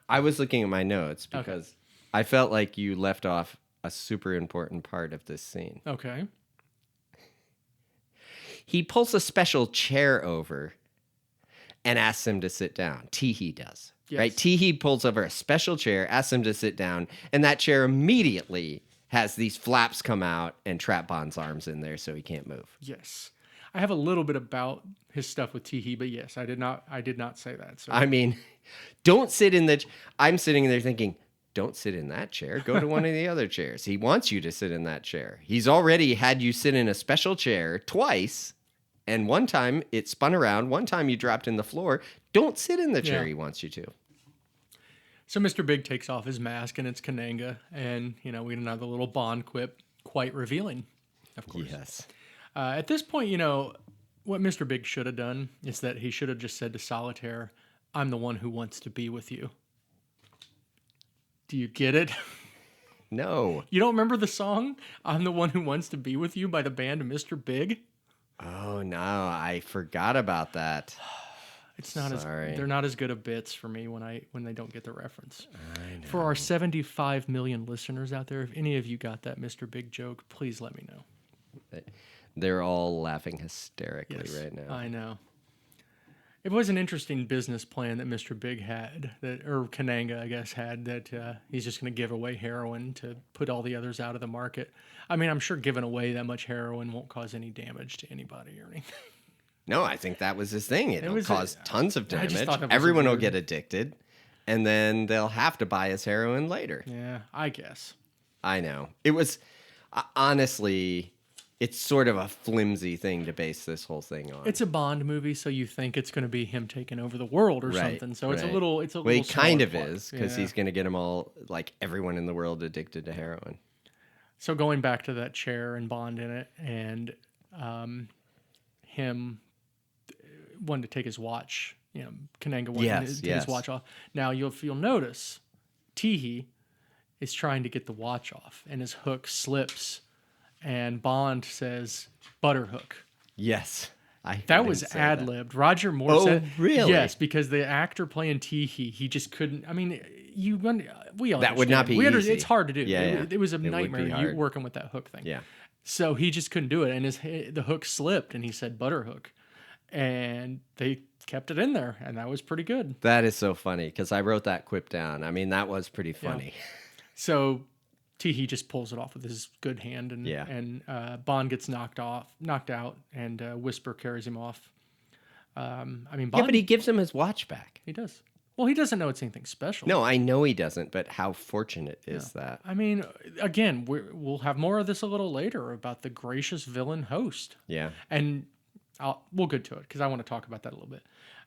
I was looking at my notes because I felt like you left off a super important part of this scene. Okay. He pulls a special chair over and asks him to sit down. Teehee does. Yes. Right? Teehee pulls over a special chair, asks him to sit down, and that chair immediately has these flaps come out and trap Bond's arms in there so he can't move. Yes. I have a little bit about his stuff with Teehee, but yes, I did not say that. So I mean, don't sit in the... I'm sitting there thinking, don't sit in that chair. Go to one of the other chairs. He wants you to sit in that chair. He's already had you sit in a special chair twice, and one time it spun around. One time you dropped in the floor. Don't sit in the chair Yeah. he wants you to. So Mr. Big takes off his mask, and it's Kananga, and we get another little Bond quip, quite revealing, of course. Yes. At this point, what Mr. Big should have done is that he should have just said to Solitaire, "I'm the one who wants to be with you." Do you get it? No. You don't remember the song "I'm the One Who Wants to Be With You" by the band Mr. Big? Oh, no. I forgot about that. It's not Sorry. they're not as good of bits for me when they don't get the reference. I know. For our 75 million listeners out there, if any of you got that Mr. Big joke, please let me know. They're all laughing hysterically Yes, right now. I know. It was an interesting business plan that Mr. Big had, or Kananga, I guess, had, that he's just going to give away heroin to put all the others out of the market. I mean, I'm sure giving away that much heroin won't cause any damage to anybody or anything. No, I think that was his thing. It'll was cause tons of I just damage. thought that was Everyone will weird. get addicted, and then they'll have to buy his heroin later. Yeah, I guess. I know. It was, honestly, it's sort of a flimsy thing to base this whole thing on. It's a Bond movie, so you think it's going to be him taking over the world or Right, something. So it's a right. little, Well, he kind smaller of plot. is, because Yeah. he's going to get them all, like everyone in the world, addicted to heroin. So going back to that chair and Bond in it, and him wanted to take his watch. Kananga wanted to take yes. his watch off. Now if you'll notice, Teehee is trying to get the watch off, and his hook slips, and Bond says "butterhook." Yes. That was ad libbed. Roger Moore said, really? Yes, because the actor playing Teehee, he just couldn't. I mean, we all That would not understand. be easy. It's hard to do. Yeah, It was a It would be nightmare hard. working with that hook thing. Yeah. So he just couldn't do it, and the hook slipped, and he said butter hook, and they kept it in there, and that was pretty good. That is so funny because I wrote that quip down. I mean, that was pretty Yeah. funny. So Teehee just pulls it off with his good hand, Yeah. and Bond gets knocked out, and Whisper carries him off. I mean, Yeah, Bond, but he gives him his watch back. he does. Well, he doesn't know it's anything special. No, I know he doesn't, but how fortunate is that? I mean, again, we'll have more of this a little later about the gracious villain host. Yeah. And we'll get to it because I want to talk about that a little bit.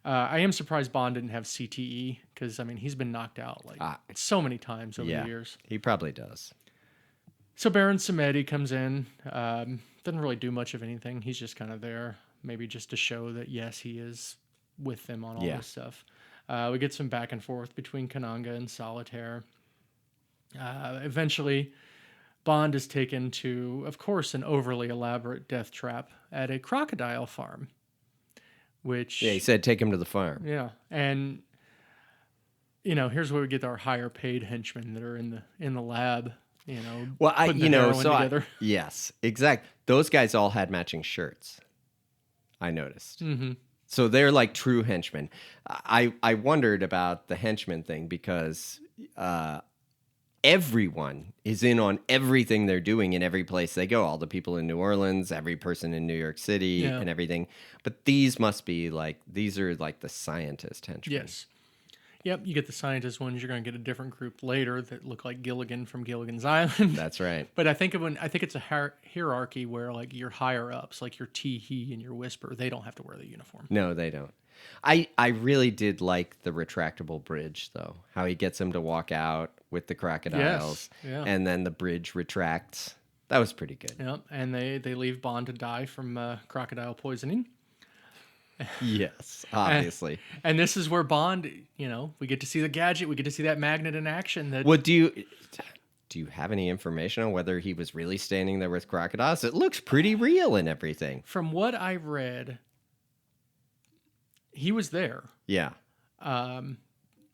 I am surprised Bond didn't have CTE because, I mean, he's been knocked out like so many times over the years. He probably does. So Baron Samedi comes in, doesn't really do much of anything. He's just kind of there, maybe just to show that, yes, he is with them on all this stuff. We get some back and forth between Kananga and Solitaire. Eventually, Bond is taken to, of course, an overly elaborate death trap at a crocodile farm. Which, Yeah, he said take him to the farm. yeah, and here's where we get our higher paid henchmen that are in the lab. Well, together. Yes, exactly. Those guys all had matching shirts. I noticed. Mm-hmm. So they're like true henchmen. I wondered about the henchman thing because everyone is in on everything they're doing in every place they go. All the people in New Orleans, every person in New York City, and everything. But these are like the scientist henchmen. Yes. Yep, you get the scientist ones. You're going to get a different group later that look like Gilligan from Gilligan's Island. That's right. But I think it's a hierarchy where like your higher ups, like your Teehee and your Whisper, they don't have to wear the uniform. No, they don't. I really did like the retractable bridge though. How he gets him to walk out with the crocodiles, and then the bridge retracts. That was pretty good. Yep, and they leave Bond to die from crocodile poisoning. Yes, obviously. And this is where Bond, we get to see the gadget, we get to see that magnet in action. Well, do you have any information on whether he was really standing there with crocodiles? It looks pretty real and everything. From what I read, he was there. Yeah.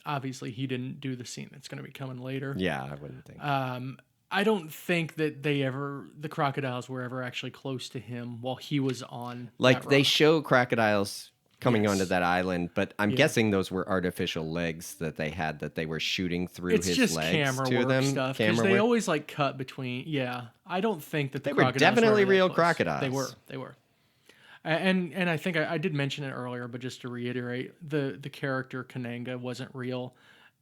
Obviously, he didn't do the scene that's going to be coming later. Yeah, I wouldn't think. I don't think that the crocodiles were ever actually close to him while he was on. Like that they rock. show crocodiles coming onto that island, but I'm guessing those were artificial legs that they had that they were shooting through it's his just legs camera to work them. stuff because they always like cut between. Yeah, I don't think that they the were crocodiles definitely ever that real close. crocodiles. They were. And I think I did mention it earlier, but just to reiterate, the character Kananga wasn't real,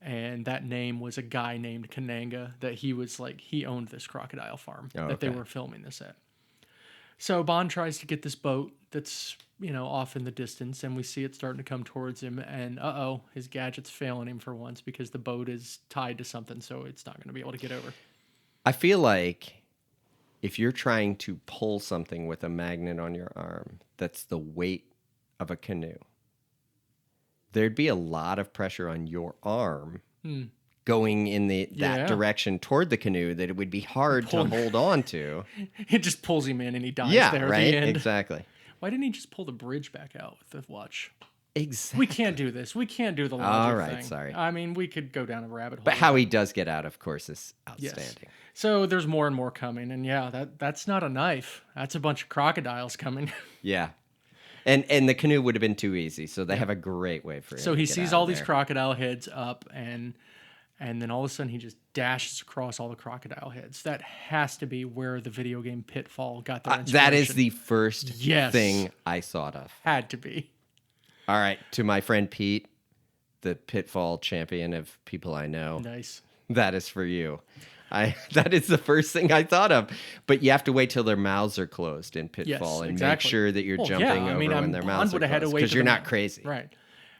and that name was a guy named Kananga that he owned this crocodile farm that they were filming this at. So Bond tries to get this boat that's off in the distance, and we see it starting to come towards him, and his gadget's failing him for once because the boat is tied to something, so it's not going to be able to get over. I feel like if you're trying to pull something with a magnet on your arm that's the weight of a canoe, there'd be a lot of pressure on your arm going in that direction toward the canoe that it would be hard to hold on to. It just pulls him in and he dies there right? at the end. Exactly. Why didn't he just pull the bridge back out with the watch? Exactly. We can't do this. We can't do the logic All right, thing. sorry. I mean, we could go down a rabbit hole. But how he does get out, of course, is outstanding. Yes. So there's more and more coming, and that's not a knife. That's a bunch of crocodiles coming. Yeah. And the canoe would have been too easy, so they have a great way for him. So to he get sees out all of these there. crocodile heads up, and then all of a sudden he just dashes across all the crocodile heads. That has to be where the video game Pitfall got their inspiration. That is the first thing I thought of. Had to be. All right, to my friend Pete, the Pitfall champion of people I know. Nice. That is for you. That is the first thing I thought of. But you have to wait till their mouths are closed in Pitfall and make sure that you're jumping over when their mouths are closed. Because you're not crazy. Right.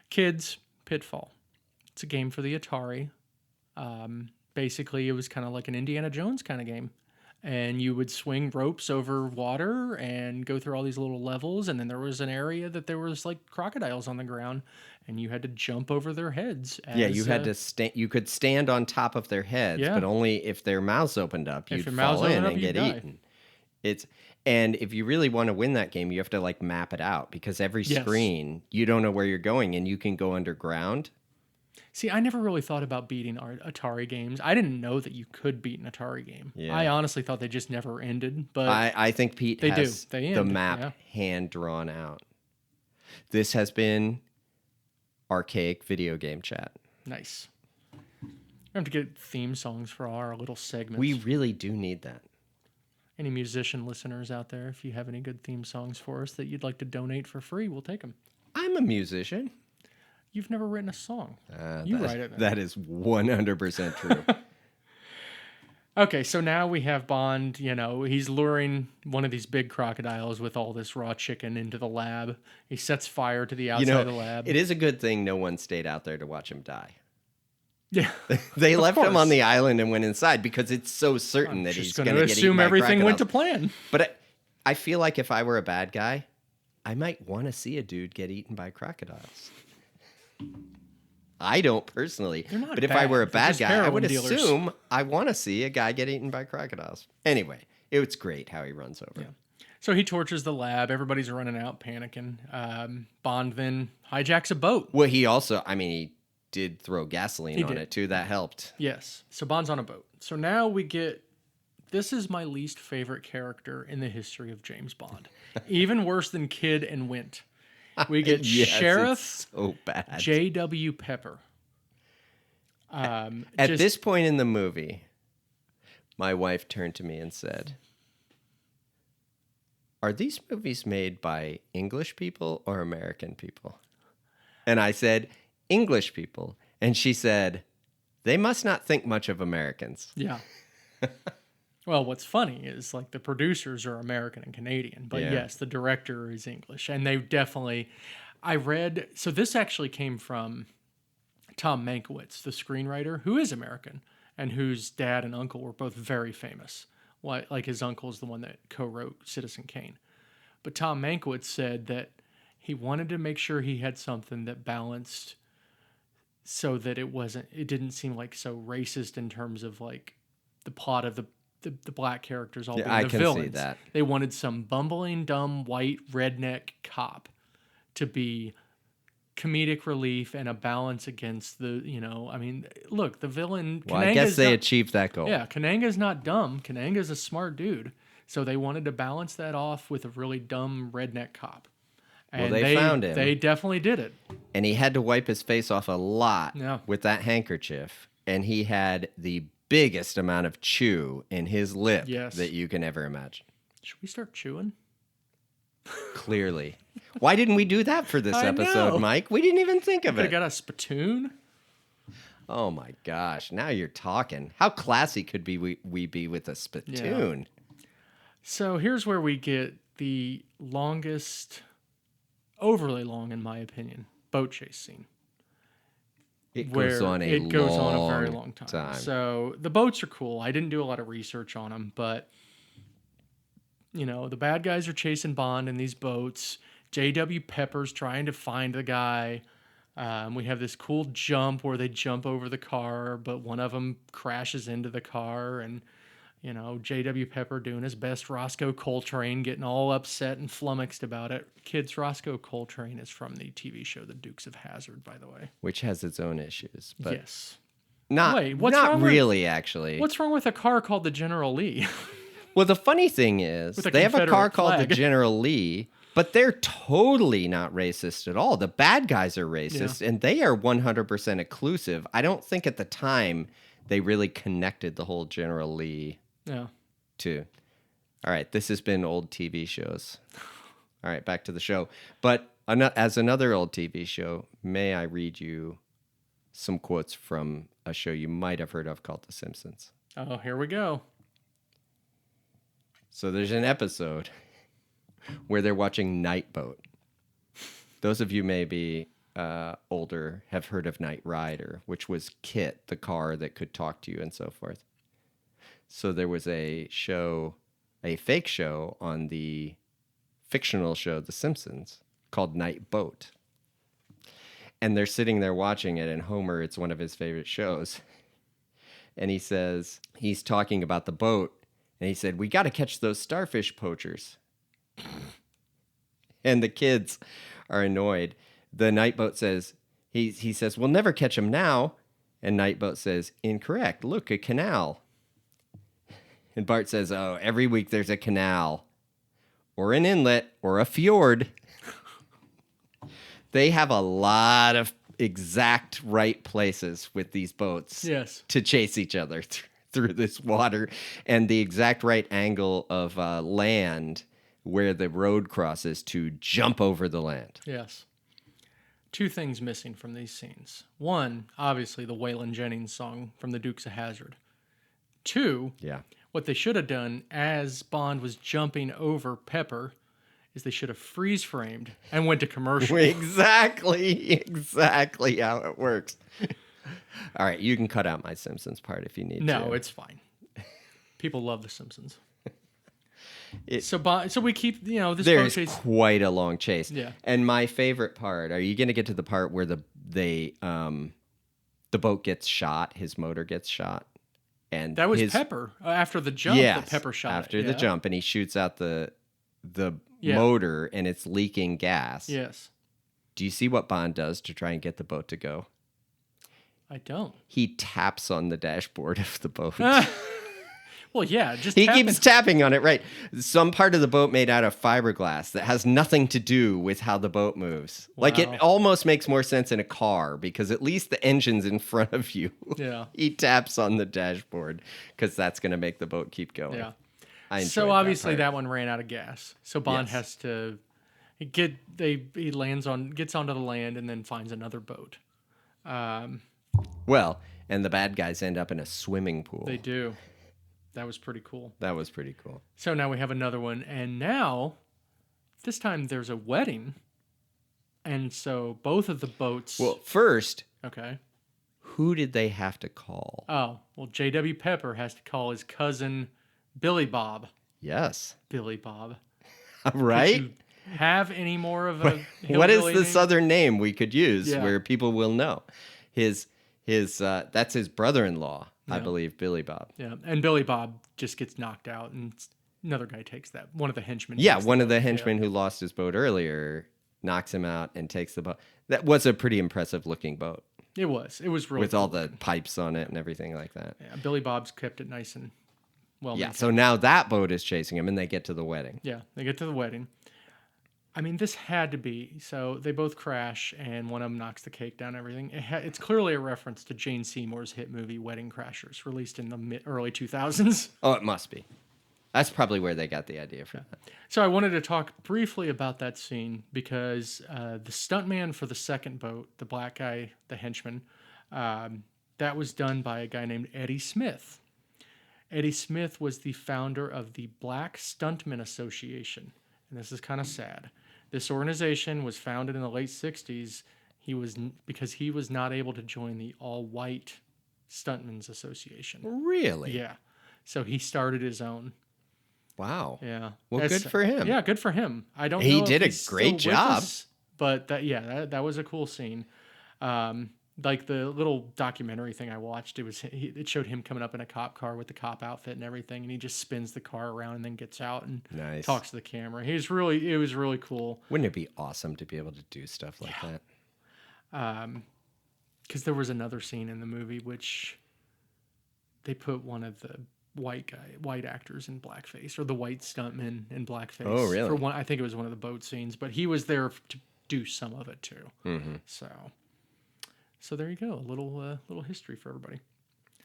Kids, Pitfall. It's a game for the Atari. Basically, it was kind of like an Indiana Jones kind of game. And you would swing ropes over water and go through all these little levels. And then there was an area that there was like crocodiles on the ground. And you had to jump over their heads. You had to stand. You could stand on top of their heads, but only if their mouths opened up. You'd fall in and get eaten. And if you really want to win that game, you have to like map it out because every screen you don't know where you're going, and you can go underground. See, I never really thought about beating our Atari games. I didn't know that you could beat an Atari game. Yeah. I honestly thought they just never ended, but I think Pete they do. has They the end. map Yeah. hand drawn out. This has been Archaic Video Game Chat. Nice. We have to get theme songs for our little segments. We really do need that. Any musician listeners out there, if you have any good theme songs for us that you'd like to donate for free, we'll take them. I'm a musician. You've never written a song. You write it then. That is 100% true. Okay, so now we have Bond, he's luring one of these big crocodiles with all this raw chicken into the lab. He sets fire to the outside of the lab. It is a good thing no one stayed out there to watch him die. Yeah. They left him course. on the island and went inside because it's so certain that he's going to get eaten assume by everything went to crocodiles. plan. But I feel like if I were a bad guy, I might want to see a dude get eaten by crocodiles. I don't personally. They're not but if I were a bad. They're bad just guy, I would heroin dealers. assume I want to see a guy get eaten by crocodiles. Anyway, it's great how he runs over. Yeah. So he torches the lab. Everybody's running out, panicking. Bond then hijacks a boat. Well, he did throw gasoline on it too. That helped. Yes. So Bond's on a boat. So now we get. This is my least favorite character in the history of James Bond. Even worse than Kid and Wint. We get Yes, Sheriff it's so bad. J.W. Pepper. At this point in the movie, my wife turned to me and said, "Are these movies made by English people or American people?" And I said, "English people." And she said, "They must not think much of Americans." Yeah. Well, what's funny is like the producers are American and Canadian, but Yeah. yes, the director is English. And they definitely, so this actually came from Tom Mankiewicz, the screenwriter, who is American and whose dad and uncle were both very famous. Like his uncle is the one that co-wrote Citizen Kane. But Tom Mankiewicz said that he wanted to make sure he had something that balanced so that it didn't seem like so racist in terms of like the plot of the black characters all being I the can villains. see that. They wanted some bumbling, dumb, white, redneck cop to be comedic relief and a balance against the, look, the villain. Well, I guess they achieved that goal. Yeah, Kananga's not dumb. Kananga's a smart dude. So they wanted to balance that off with a really dumb redneck cop. And they found him. They definitely did it. And he had to wipe his face off a lot Yeah. with that handkerchief. And he had the biggest amount of chew in his lip that you can ever imagine. Should we start chewing? Clearly. Why didn't we do that for this I episode, know. Mike? We didn't even think of I it. got a spittoon. Oh my gosh. Now you're talking. How classy could we be with a spittoon? So here's where we get the longest, overly long in my opinion, boat chase scene. It goes on a very long time. So the boats are cool. I didn't do a lot of research on them, but the bad guys are chasing Bond in these boats. J.W. Pepper's trying to find the guy. We have this cool jump where they jump over the car, but one of them crashes into the car, and J.W. Pepper doing his best Roscoe Coltrane, getting all upset and flummoxed about it. Kids, Roscoe Coltrane is from the TV show The Dukes of Hazzard, by the way. Which has its own issues. But Yes. Not, Wait, what's not wrong with- really, actually. What's wrong with a car called the General Lee? Well, the funny thing is, With a they have a car Confederate called the flag. General Lee, but they're totally not racist at all. The bad guys are racist, and they are 100% inclusive. I don't think at the time they really connected the whole General Lee Yeah. to. All right, this has been old TV shows. All right, back to the show. But as another old TV show, may I read you some quotes from a show you might have heard of called The Simpsons? Oh, here we go. So there's an episode where they're watching Night Boat. Those of you maybe older have heard of Knight Rider, which was Kit, the car that could talk to you and so forth. So there was a fake show on the fictional show The Simpsons called Night Boat. And they're sitting there watching it, and Homer, it's one of his favorite shows. And he says, he's talking about the boat, and he said, "We got to catch those starfish poachers." And the kids are annoyed. The Night Boat says, he says, "We'll never catch him now." And Nightboat says, "Incorrect. Look, a canal." And Bart says, "Oh, every week there's a canal or an inlet or a fjord." They have a lot of exact right places with these boats Yes. to chase each other through this water, and the exact right angle of land where the road crosses to jump over the land. Yes. Two things missing from these scenes. One, obviously, the Waylon Jennings song from the Dukes of Hazzard. Two, Yeah. what they should have done as Bond was jumping over Pepper is they should have freeze framed and went to commercial. Exactly how it works. All right, you can cut out my Simpsons part if you need to. No, it's fine. People love The Simpsons. So we keep, this boat There's chase. quite a long chase. Yeah. And my favorite part, are you going to get to the part where the boat gets shot, his motor gets shot? And That was Pepper. After the jump, Yes, the Pepper shot. after it. the Yeah. jump, and he shoots out the Yeah. motor, and it's leaking gas. Yes. Do you see what Bond does to try and get the boat to go? I don't. He taps on the dashboard of the boat. Well, yeah, just He tapping. keeps tapping on it, right? Some part of the boat made out of fiberglass that has nothing to do with how the boat moves. Like, Wow. it almost makes more sense in a car because at least the engine's in front of you. Yeah. He taps on the dashboard because that's going to make the boat keep going. Yeah. I enjoyed So obviously part. that one ran out of gas. So Bond Yes. has to he gets onto the land and then finds another boat. Well, and the bad guys end up in a swimming pool. They do. That was pretty cool. That was pretty cool. So now we have another one, and now this time there's a wedding, and so both of the boats. Well, first, Okay. who did they have to call? Oh well, J.W. Pepper has to call his cousin Billy Bob. Yes. Billy Bob. Right? Did you have any more of a What is hillbilly the name? southern name we could use Yeah. where people will know? His that's his brother-in-law, I Yeah. believe, Billy Bob. Yeah, and Billy Bob just gets knocked out, and another guy takes that. One of the henchmen. Yeah, takes one of the boat. henchmen who lost his boat earlier knocks him out and takes the boat. That was a pretty impressive looking boat Yeah. It was really with all cool. the pipes on it and everything like that. Yeah, Billy Bob's kept it nice and well. Yeah, maintained. so now that boat is chasing him and they get to the wedding. Yeah, they get to the wedding. I mean, this had to be. So they both crash, and one of them knocks the cake down. Everything. It's clearly a reference to Jane Seymour's hit movie Wedding Crashers, released in the early 2000s. Oh, it must be. That's probably where they got the idea from. So I wanted to talk briefly about that scene because the stuntman for the second boat, the black guy, the henchman, that was done by a guy named Eddie Smith. Eddie Smith was the founder of the Black Stuntmen Association, and this is kind of sad. This organization was founded in the late 60s. Because he was not able to join the all-white Stuntmen's Association. Really? Yeah. So he started his own. Wow. Yeah. Well, good for him. Yeah, good for him. I don't He know if did a he's great still with job. us, but that was a cool scene. Like the little documentary thing I watched, it showed him coming up in a cop car with the cop outfit and everything, and he just spins the car around and then gets out and Nice. talks to the camera. It was really cool. Wouldn't it be awesome to be able to do stuff like that? Because there was another scene in the movie which they put one of the white actors in blackface, or the white stuntman in blackface. Oh, really? For one, I think it was one of the boat scenes, but he was there to do some of it too. Mm-hmm. So there you go, a little history for everybody.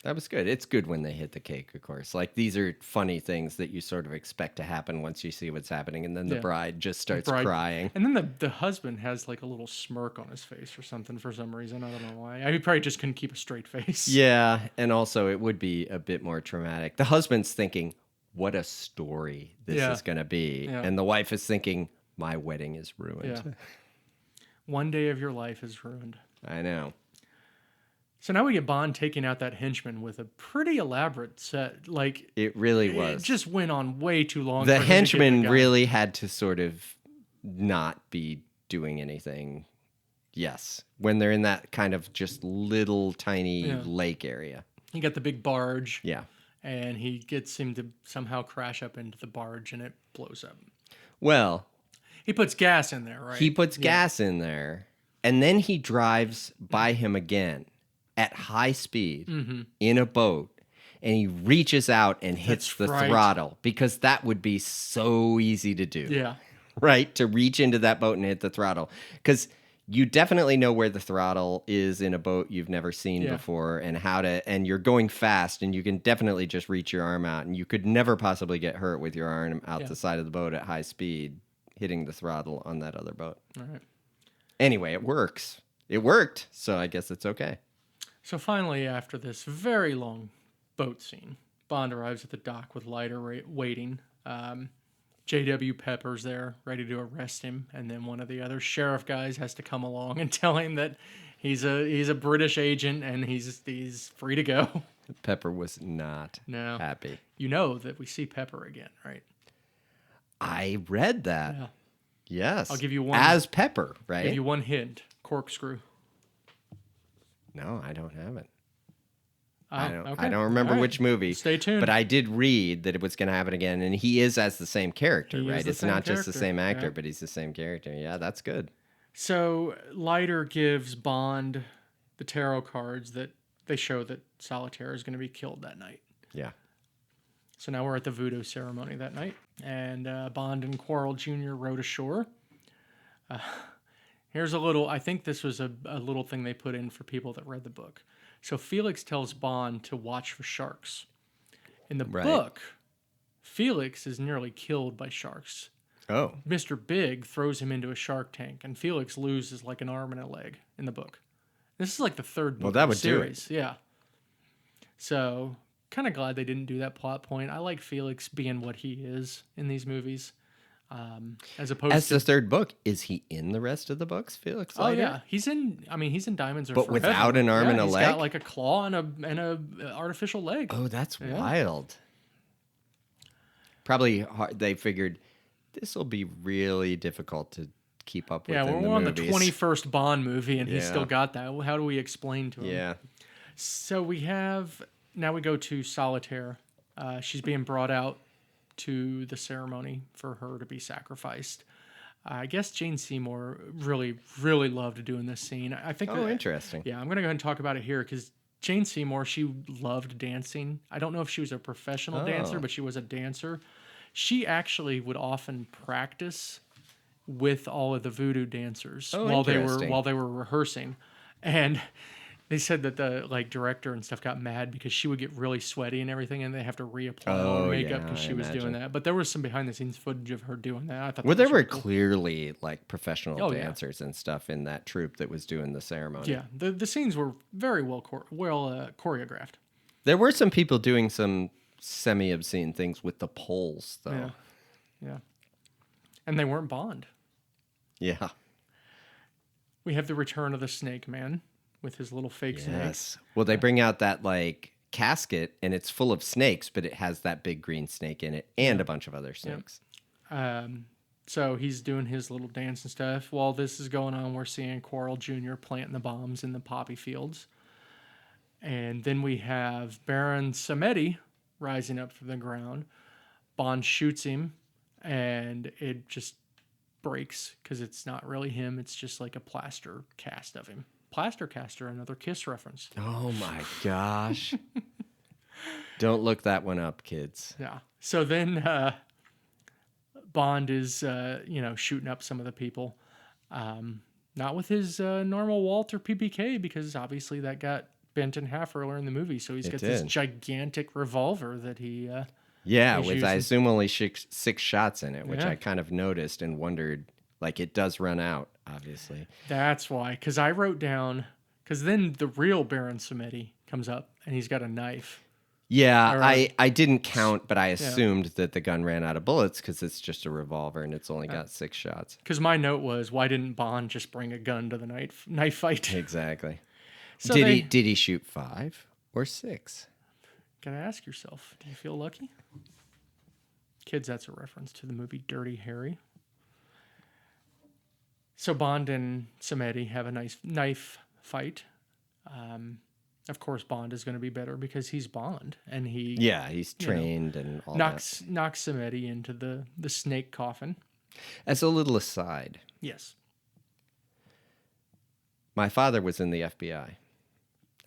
That was good. It's good when they hit the cake, of course. Like, these are funny things that you sort of expect to happen once you see what's happening, and then the Yeah. bride just starts Bride- crying. And then the husband has like a little smirk on his face or something for some reason. I don't know why. He probably just couldn't keep a straight face. Yeah, and also it would be a bit more traumatic. The husband's thinking, what a story this Yeah. is going to be. Yeah. And the wife is thinking, my wedding is ruined. Yeah. One day of your life is ruined. I know. So now we get Bond taking out that henchman with a pretty elaborate set. Like, It really it was. just went on way too long. The for him to get henchman the guy. really had to sort of not be doing anything. Yes. When they're in that kind of just little tiny Yeah. lake area. He got the big barge, Yeah. and he gets him to somehow crash up into the barge, and it blows up. Well, He puts gas in there, right? he puts Yeah. gas in there. And then he drives by him again at high speed in a boat. And he reaches out and hits That's the right. throttle because that would be so easy to do. Yeah. Right? To reach into that boat and hit the throttle. Because you definitely know where the throttle is in a boat you've never seen Yeah. before and how to, and you're going fast and you can definitely just reach your arm out and you could never possibly get hurt with your arm out Yeah. the side of the boat at high speed, hitting the throttle on that other boat. All right. Anyway, it works. It worked, so I guess it's okay. So finally, after this very long boat scene, Bond arrives at the dock with Leiter waiting. J.W. Pepper's there, ready to arrest him, and then one of the other sheriff guys has to come along and tell him that he's a British agent and he's free to go. Pepper was not No. happy. You know that we see Pepper again, right? I read that. Yeah. Yes. I'll give you one. As Pepper, right? Give you one hint. Corkscrew. No, I don't have it. Oh, I don't okay. remember All right. which movie. Stay tuned. But I did read that it was going to happen again, and he is as the same character, He is right? the It's same not just the character, same actor, yeah. but he's the same character. Yeah, that's good. So Leiter gives Bond the tarot cards that they show that Solitaire is going to be killed that night. Yeah. So now we're at the voodoo ceremony that night, and Bond and Quarrel Jr. rowed ashore. Here's a little, I think this was a little thing they put in for people that read the book. So Felix tells Bond to watch for sharks. In the Right. book, Felix is nearly killed by sharks. Oh. Mr. Big throws him into a shark tank, and Felix loses like an arm and a leg in the book. This is like the third book Well, that of the would do it. series. Yeah. So, kind of glad they didn't do that plot point. I like Felix being what he is in these movies, as opposed As to. the third book, is he in the rest of the books, Felix Oh Leiter? yeah, he's in. I mean, he's in Diamonds Are But Forever. without an arm Yeah, and a he's leg? got like a claw and a artificial leg. Oh, that's Yeah. wild. Probably hard. They figured this will be really difficult to keep up with. Yeah, in we're the on the movies. 21st Bond movie, and he's Yeah. still got that. How do we explain to him? Yeah. So we go to Solitaire. She's being brought out to the ceremony for her to be sacrificed. I guess Jane Seymour really, really loved doing this scene. I think. Oh, interesting. Yeah, I'm gonna go ahead and talk about it here because Jane Seymour, she loved dancing. I don't know if she was a professional dancer, Oh. but she was a dancer. She actually would often practice with all of the voodoo dancers Oh, while interesting. they were rehearsing, and they said that the director and stuff got mad because she would get really sweaty and everything, and they have to reapply all her Oh, makeup yeah, because she I was doing imagine. that. But there was some behind the scenes footage of her doing that. I thought Well, that there was were really cool. clearly like professional Oh, yeah. dancers and stuff in that troupe that was doing the ceremony. Yeah, the scenes were very well choreographed. There were some people doing some semi-obscene things with the poles, though. Yeah, yeah, and they weren't Bond. Yeah. We have the return of the Snake Man with his little fake snake. Yes. Well, they bring out that like casket, and it's full of snakes, but it has that big green snake in it and a bunch of other snakes. So he's doing his little dance and stuff. While this is going on, we're seeing Quarrel Jr. planting the bombs in the poppy fields. And then we have Baron Samedi rising up from the ground. Bond shoots him, and it just breaks because it's not really him. It's just like a plaster cast of him. Plaster caster, another Kiss reference. Oh my gosh. Don't look that one up, kids. Yeah. So then Bond is, shooting up some of the people. Not with his normal Walther PPK because obviously that got bent in half earlier in the movie. So he's got this did. gigantic revolver that he... Yeah, He's with I using- assume only six shots in it, which Yeah. I kind of noticed and wondered. Like it does run out, obviously. That's why. Because I wrote down... Because then the real Baron Samedi comes up and he's got a knife. Yeah, Or, I didn't count, but I assumed that the gun ran out of bullets because it's just a revolver and it's only got 6 shots. Because my note was, why didn't Bond just bring a gun to the knife fight? Exactly. So Did he shoot 5 or 6? Gotta ask yourself, do you feel lucky? Kids, that's a reference to the movie Dirty Harry. So Bond and Samedi have a nice knife fight. Of course, Bond is going to be better because he's Bond, and he Yeah, he's trained and all knocks Samedi into the snake coffin. that. As a little aside, Yes. My father was in the FBI,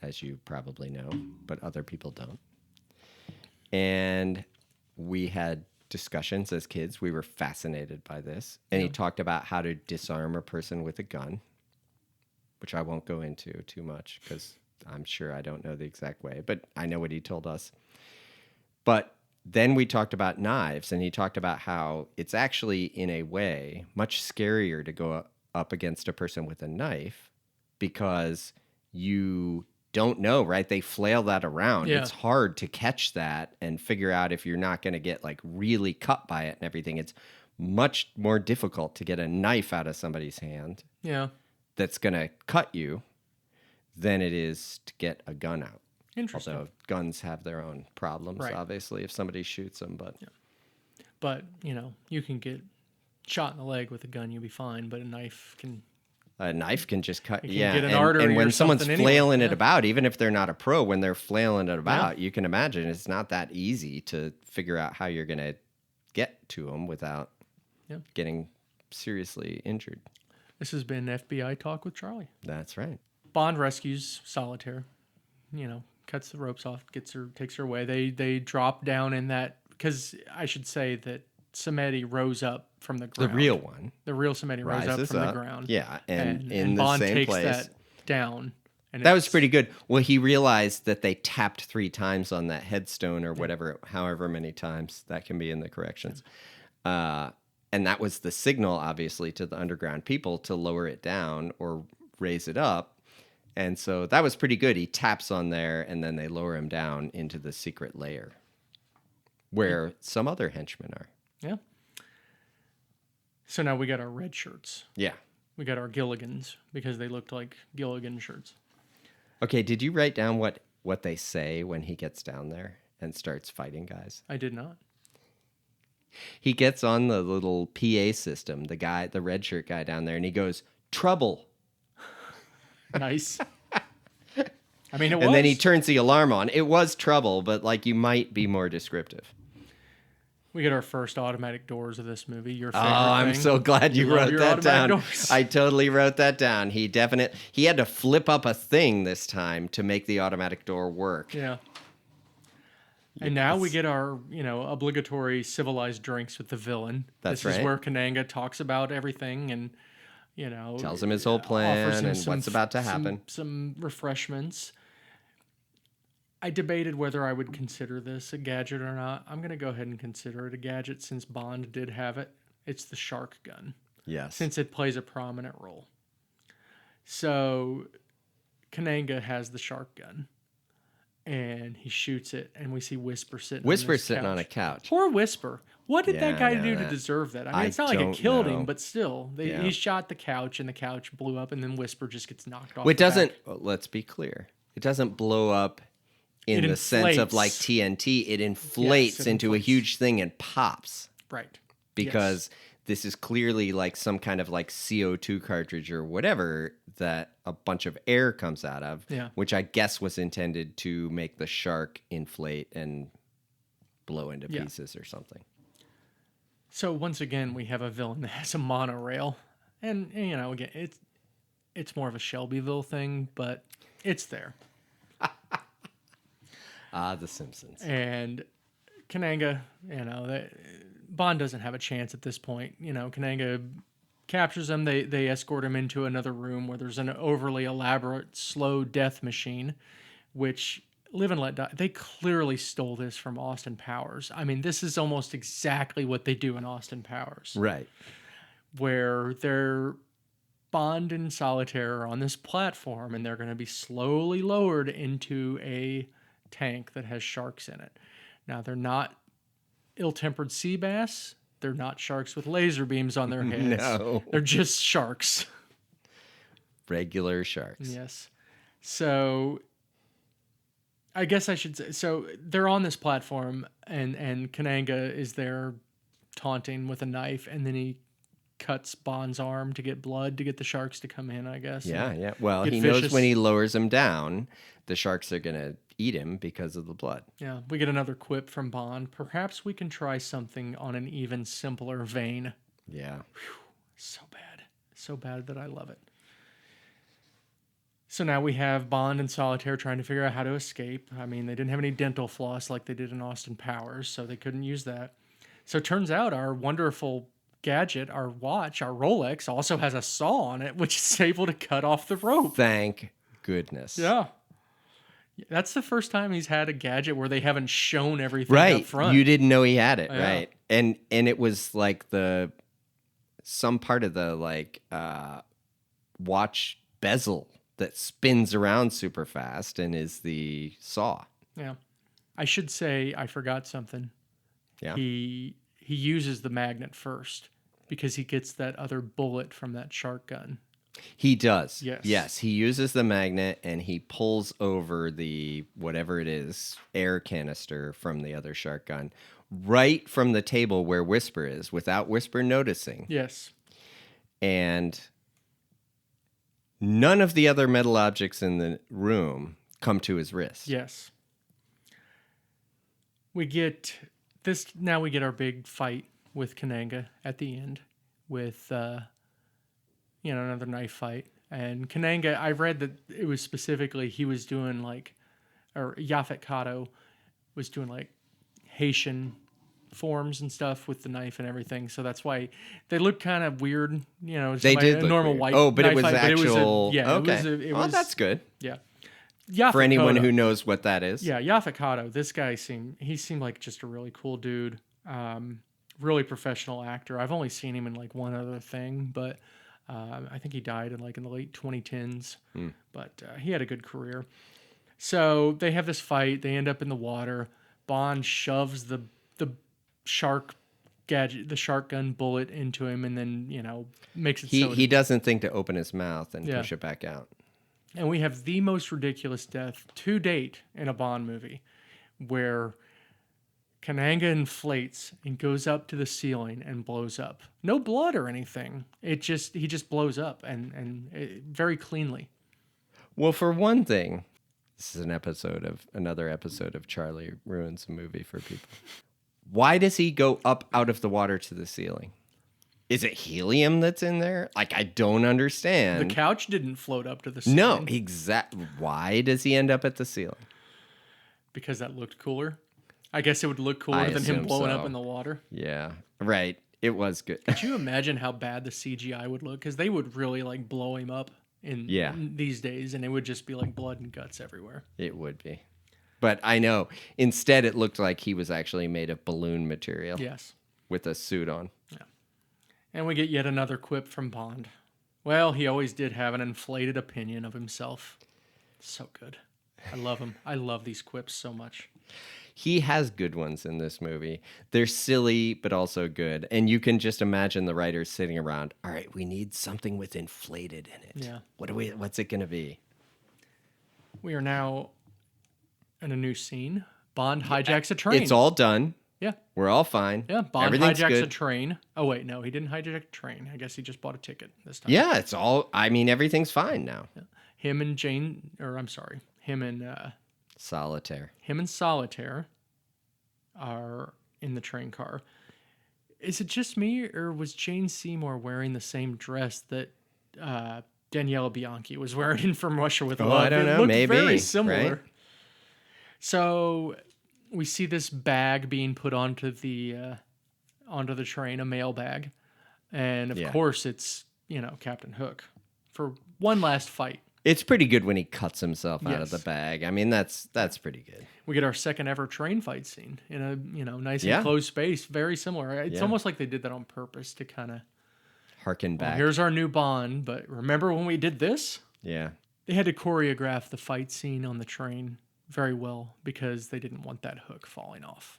as you probably know, but other people don't. And we had discussions as kids. We were fascinated by this. And he talked about how to disarm a person with a gun, which I won't go into too much because I'm sure I don't know the exact way, but I know what he told us. But then we talked about knives, and he talked about how it's actually, in a way, much scarier to go up against a person with a knife because you don't know, right? They flail that around. Yeah. It's hard to catch that and figure out if you're not going to get like really cut by it and everything. It's much more difficult to get a knife out of somebody's hand Yeah. that's going to cut you than it is to get a gun out. Interesting. Although guns have their own problems, Right. obviously, if somebody shoots them. But But, you can get shot in the leg with a gun, you'll be fine, but a knife can... a knife can just cut. can Yeah, get an artery and when or someone's something anyway. flailing it Yeah. about, even if they're not a pro, when they're flailing it about, you can imagine it's not that easy to figure out how you're going to get to them without getting seriously injured. This has been FBI Talk with Charlie. That's right. Bond rescues Solitaire, cuts the ropes off, takes her away. They drop down in that, because I should say that Samedi rose up from the ground. The real one. The real Samedi rose up rises from up. the ground. Yeah, and in the Bond same takes place. that down. And That was pretty good. Well, he realized that they tapped 3 times on that headstone or whatever, however many times that can be in the corrections. And that was the signal, obviously, to the underground people to lower it down or raise it up. And so that was pretty good. He taps on there, and then they lower him down into the secret lair where some other henchmen are. Yeah. So now we got our red shirts. Yeah. We got our Gilligans because they looked like Gilligan shirts. Okay, did you write down what they say when he gets down there and starts fighting guys? I did not. He gets on the little PA system, the red shirt guy down there, and he goes, "Trouble." Nice. I mean, it was. And then he turns the alarm on. It was trouble, but like you might be more descriptive. We get our first automatic doors of this movie. Your Oh, favorite I'm thing. so glad you love wrote your that automatic down. doors. I totally wrote that down. He had to flip up a thing this time to make the automatic door work. Yeah. And now we get our, obligatory civilized drinks with the villain. That's This is right. where Kananga talks about everything and, Tells him his whole plan offers him and what's about to happen. Some refreshments. I debated whether I would consider this a gadget or not. I'm going to go ahead and consider it a gadget since Bond did have it. It's the shark gun, Yes. since it plays a prominent role. So Kananga has the shark gun, and he shoots it, and we see Whisper sitting Whisper's on sitting couch. on a couch. Poor Whisper. What did that Yeah, guy I know do to that. deserve that? I mean, I it's not like it don't killed know. him, but still, Yeah. he shot the couch, and the couch blew up, and then Whisper just gets knocked off. Well, it the doesn't, back. let's be clear. It doesn't blow up in It the sense of like inflates. TNT. It inflates it into a inflates. huge thing and pops. Right. Because this is clearly like some kind of like CO2 cartridge or whatever that a bunch of air comes out of, Yeah. which I guess was intended to make the shark inflate and blow into Yeah. pieces or something. So once again, we have a villain that has a monorail, and again, it's more of a Shelbyville thing, but it's there. Ah, The Simpsons. And Kananga, Bond doesn't have a chance at this point. Kananga captures him. They escort him into another room where there's an overly elaborate slow death machine, which Live and Let Die. They clearly stole this from Austin Powers. I mean, this is almost exactly what they do in Austin Powers, Right. where they're Bond and Solitaire are on this platform, and they're going to be slowly lowered into a tank that has sharks in it. Now, they're not ill-tempered sea bass. They're not sharks with laser beams on their heads. No. They're just sharks. Regular sharks. Yes. So I guess I should say, so they're on this platform, and Kananga is there taunting with a knife, and then he cuts Bond's arm to get blood to get the sharks to come in, I guess. Yeah, and yeah. Well, get he knows vicious. when he lowers him down, the sharks are going to eat him because of the blood. Yeah, we get another quip from Bond. Perhaps we can try something on an even simpler vein. Yeah. So bad. So bad that I love it. So now we have Bond and Solitaire trying to figure out how to escape. I mean, they didn't have any dental floss like they did in Austin Powers, so they couldn't use that. So it turns out our wonderful gadget, our watch, our Rolex, also has a saw on it, which is able to cut off the rope. Thank goodness. Yeah. That's the first time he's had a gadget where they haven't shown everything up Right. front. You didn't know he had it, Yeah. right? And it was like some part of the watch bezel that spins around super fast and is the saw. Yeah. I should say I forgot something. Yeah. He uses the magnet first because he gets that other bullet from that shark gun. He does. Yes. Yes. He uses the magnet and he pulls over the whatever it is, air canister from the other shark gun right from the table where Whisper is without Whisper noticing. Yes. And none of the other metal objects in the room come to his wrist. Yes. We get this. Now we get our big fight with Kananga at the end with, another knife fight. And Kananga, I read that it was specifically, he was doing or Yaphet Kotto was doing Haitian forms and stuff with the knife and everything. So that's why they look kind of weird. It's They like did a look normal weird. white Oh, but it knife was fight, actual. But Okay. it was, that's good. Yeah. Yaphet For anyone Kotto. who knows what that is. Yeah, Yaphet Kotto, this guy seemed like just a really cool dude. Really professional actor. I've only seen him in one other thing, but I think he died in the late 2010s. But he had a good career. So they have this fight. They end up in the water. Bond shoves the shark gadget, the shark gun bullet into him, and then makes it so He doesn't think to open his mouth and Yeah. push it back out. And we have the most ridiculous death to date in a Bond movie, where Kananga inflates and goes up to the ceiling and blows up. No blood or anything. He just blows up and very cleanly. Well, for one thing, this is another episode of Charlie Ruins a Movie for people. Why does he go up out of the water to the ceiling? Is it helium that's in there? I don't understand. The couch didn't float up to the ceiling. No, why does he end up at the ceiling? Because that looked cooler. I guess it would look cooler I than him assume blowing so. up in the water. Yeah, right. It was good. Could you imagine how bad the CGI would look? Because they would really blow him up in these days, and it would just be blood and guts everywhere. It would be. But I know. Instead, it looked like he was actually made of balloon material. Yes. With a suit on. Yeah. And we get yet another quip from Bond. Well, he always did have an inflated opinion of himself. So good. I love him. I love these quips so much. He has good ones in this movie. They're silly, but also good. And you can just imagine the writers sitting around. All right, we need something with inflated in it. Yeah. What's it going to be? We are now in a new scene. Bond hijacks a train. It's all done. Yeah. We're all fine. Yeah, Bond Everything's hijacks good. a train. Oh, wait, no, he didn't hijack a train. I guess he just bought a ticket this time. Yeah, it's all. I mean, everything's fine now. Yeah. Him and Solitaire. Him and Solitaire are in the train car. Is it just me, or was Jane Seymour wearing the same dress that Daniela Bianchi was wearing in From Russia with Love? I don't know. Looked Maybe. very similar. Right? So we see this bag being put onto the train, a mail bag, and of course it's Captain Hook for one last fight. It's pretty good when he cuts himself out of Yes. the bag. I mean, that's pretty good. We get our second ever train fight scene in a nice enclosed space, very similar. It's almost like they did that on purpose to kind of Harken back. here's our new Bond, but remember when we did this? Yeah. They had to choreograph the fight scene on the train very well because they didn't want that hook falling off.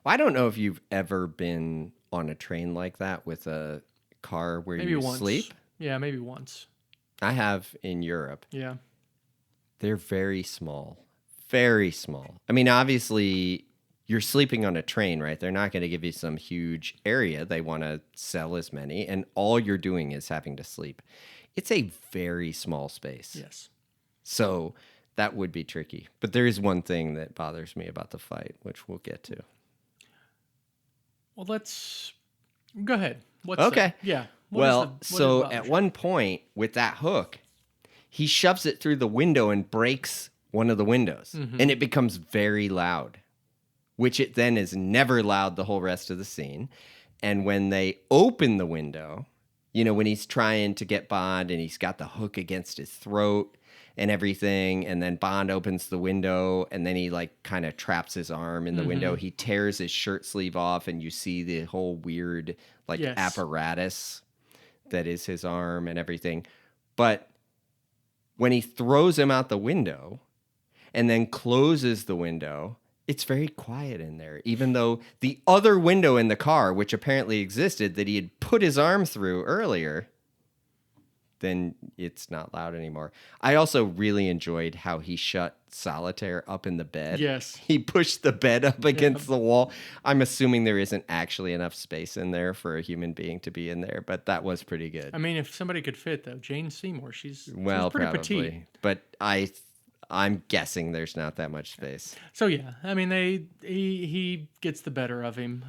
Well, I don't know if you've ever been on a train like that with a car where Maybe you once. sleep. Yeah, maybe once. I have in Europe. Yeah. They're very small. Very small. I mean, obviously, you're sleeping on a train, right? They're not going to give you some huge area. They want to sell as many, and all you're doing is having to sleep. It's a very small space. Yes. So that would be tricky. But there is one thing that bothers me about the fight, which we'll get to. Well, let's go ahead. What's Okay. yeah. At one point with that hook, he shoves it through the window and breaks one of the windows. And it becomes very loud, which it then is never loud the whole rest of the scene. And when they open the window, you know, when he's trying to get Bond and he's got the hook against his throat and everything, and then Bond opens the window and then he like kind of traps his arm in the window. He tears his shirt sleeve off and you see the whole weird like Yes. apparatus that is his arm and everything. But when he throws him out the window and then closes the window, it's very quiet in there, even though the other window in the car, which apparently existed, that he had put his arm through earlier, then it's not loud anymore. I also really enjoyed how he shut Solitaire up in the bed. Yes. He pushed the bed up against the wall. I'm assuming there isn't actually enough space in there for a human being to be in there, but that was pretty good. I mean, if somebody could fit, though, Jane Seymour, she's Well, pretty probably. petite. But I'm guessing there's not that much space. So yeah, I mean, he gets the better of him,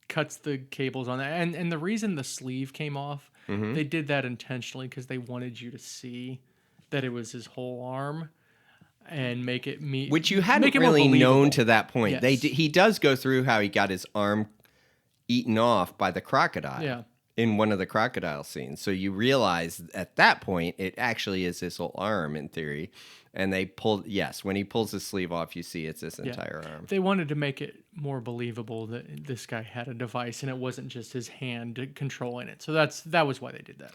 cuts the cables on that, and the reason the sleeve came off, they did that intentionally because they wanted you to see that it was his whole arm, and make it Which you hadn't make it more really known believable. to that point. Yes. He does go through how he got his arm eaten off by the crocodile. Yeah. In one of the crocodile scenes. So you realize at that point, it actually is his whole arm in theory. And they pulled, yes, when he pulls his sleeve off, you see it's his entire arm. They wanted to make it more believable that this guy had a device and it wasn't just his hand controlling it. So that was why they did that.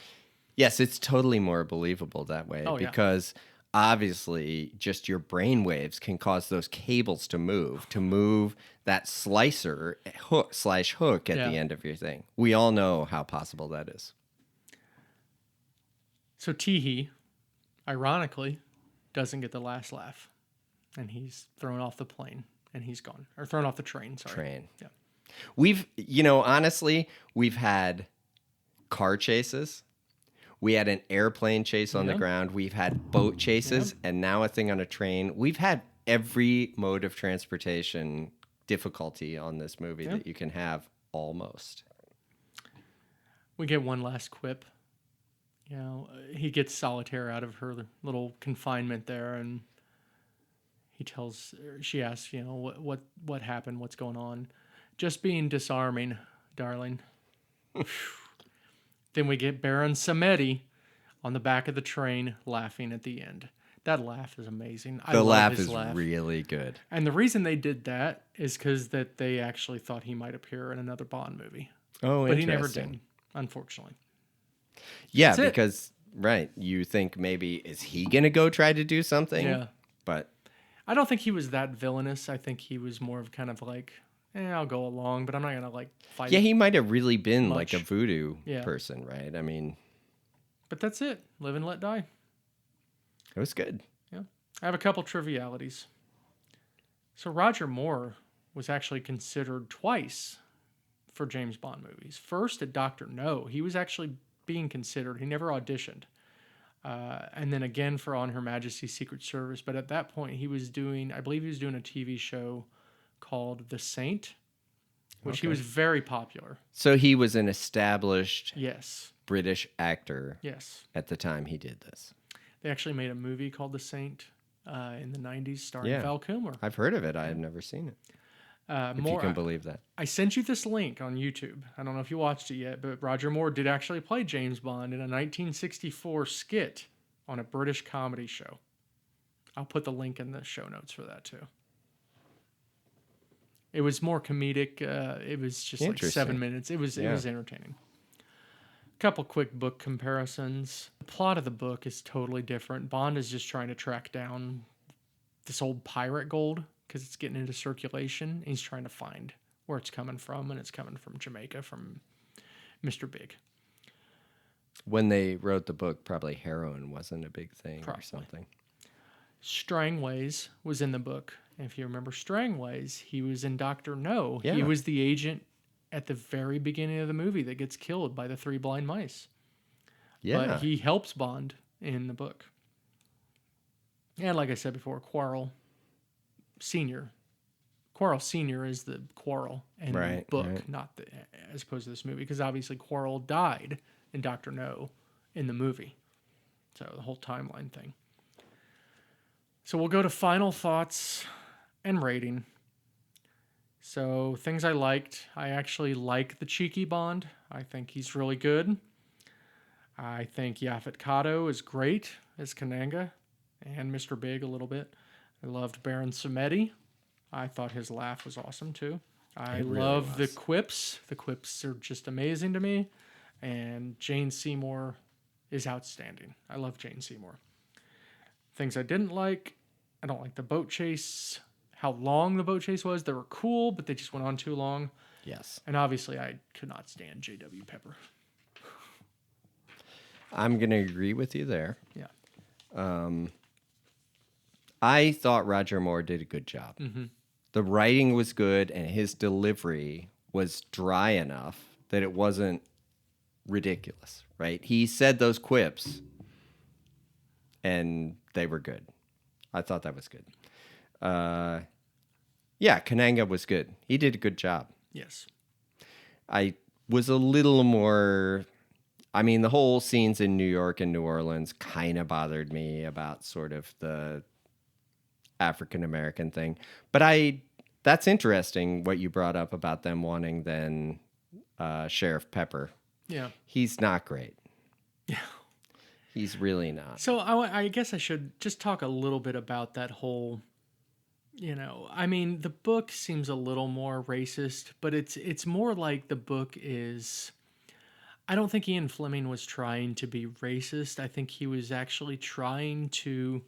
Yes, it's totally more believable that way because obviously just your brain waves can cause those cables to move that slicer hook at the end of your thing. We all know how possible that is. So Teehee, ironically, doesn't get the last laugh, and he's thrown off the plane and he's gone, or thrown off the train. Sorry. Yeah. Honestly, we've had car chases. We had an airplane chase on the ground. We've had boat chases, and now a thing on a train. We've had every mode of transportation difficulty on this movie that you can have almost. We get one last quip. You know, he gets Solitaire out of her little confinement there, and she asks, you know, what happened, what's going on. Just being disarming, darling. Then we get Baron Samedi on the back of the train laughing at the end. That laugh is amazing. The laugh is really good. And the reason they did that is because that they actually thought he might appear in another Bond movie. Oh, but interesting. he never did, unfortunately. Yeah, That's it. because, right, you think maybe, is he going to go try to do something? Yeah. But I don't think he was that villainous. I think he was more of kind of like, I'll go along, but I'm not going to like fight. yeah, he might have really been Much. like a voodoo Yeah. person, right? I mean, But that's it. Live and let die. it was good. Yeah. I have a couple trivialities. So Roger Moore was actually considered twice for James Bond movies. First at Dr. No. He was actually being considered. He never auditioned. And then again for On Her Majesty's Secret Service. But at that point, I believe he was doing a TV show called The Saint, which he was very popular. So he was an established Yes. British actor Yes. at the time he did this. They actually made a movie called The Saint in the 90s starring Yeah. Val Kilmer. I've heard of it. I have never seen it. If you can believe that. I sent you this link on YouTube. I don't know if you watched it yet, but Roger Moore did actually play James Bond in a 1964 skit on a British comedy show. I'll put the link in the show notes for that too. It was more comedic. It was just like 7 minutes. It was entertaining. A couple quick book comparisons. The plot of the book is totally different. Bond is just trying to track down this old pirate gold because it's getting into circulation. He's trying to find where it's coming from, and it's coming from Jamaica, from Mr. Big. When they wrote the book, probably heroin wasn't a big thing or Probably. something. Strangways was in the book. And if you remember Strangways, he was in Dr. No. Yeah. He was the agent at the very beginning of the movie that gets killed by the three blind mice. Yeah. But he helps Bond in the book. And like I said before, Quarrel Senior. Quarrel Senior is the Quarrel in the book, not as opposed to this movie, because obviously Quarrel died in Dr. No in the movie. So the whole timeline thing. So we'll go to final thoughts and rating. So things I liked. I actually like the cheeky Bond. I think he's really good. I think Yaphet Kotto is great as Kananga and Mr. Big a little bit. I loved Baron Samedi. I thought his laugh was awesome too. I It really love the was. quips. The quips are just amazing to me. And Jane Seymour is outstanding. I love Jane Seymour. Things I didn't like. I don't like the boat chase. How long the boat chase was. They were cool, but they just went on too long. Yes. And obviously, I could not stand J.W. Pepper. I'm going to agree with you there. Yeah. I thought Roger Moore did a good job. The writing was good, and his delivery was dry enough that it wasn't ridiculous, right? He said those quips, and they were good. I thought that was good. Yeah, Kananga was good. He did a good job. Yes. I was a little more... I mean, the whole scenes in New York and New Orleans kind of bothered me about sort of the African-American thing. But that's interesting what you brought up about them wanting then Sheriff Pepper. Yeah. He's not great. Yeah. He's really not. So I guess I should just talk a little bit about that whole, I mean, the book seems a little more racist, but it's more like the book is... I don't think Ian Fleming was trying to be racist. I think he was actually trying to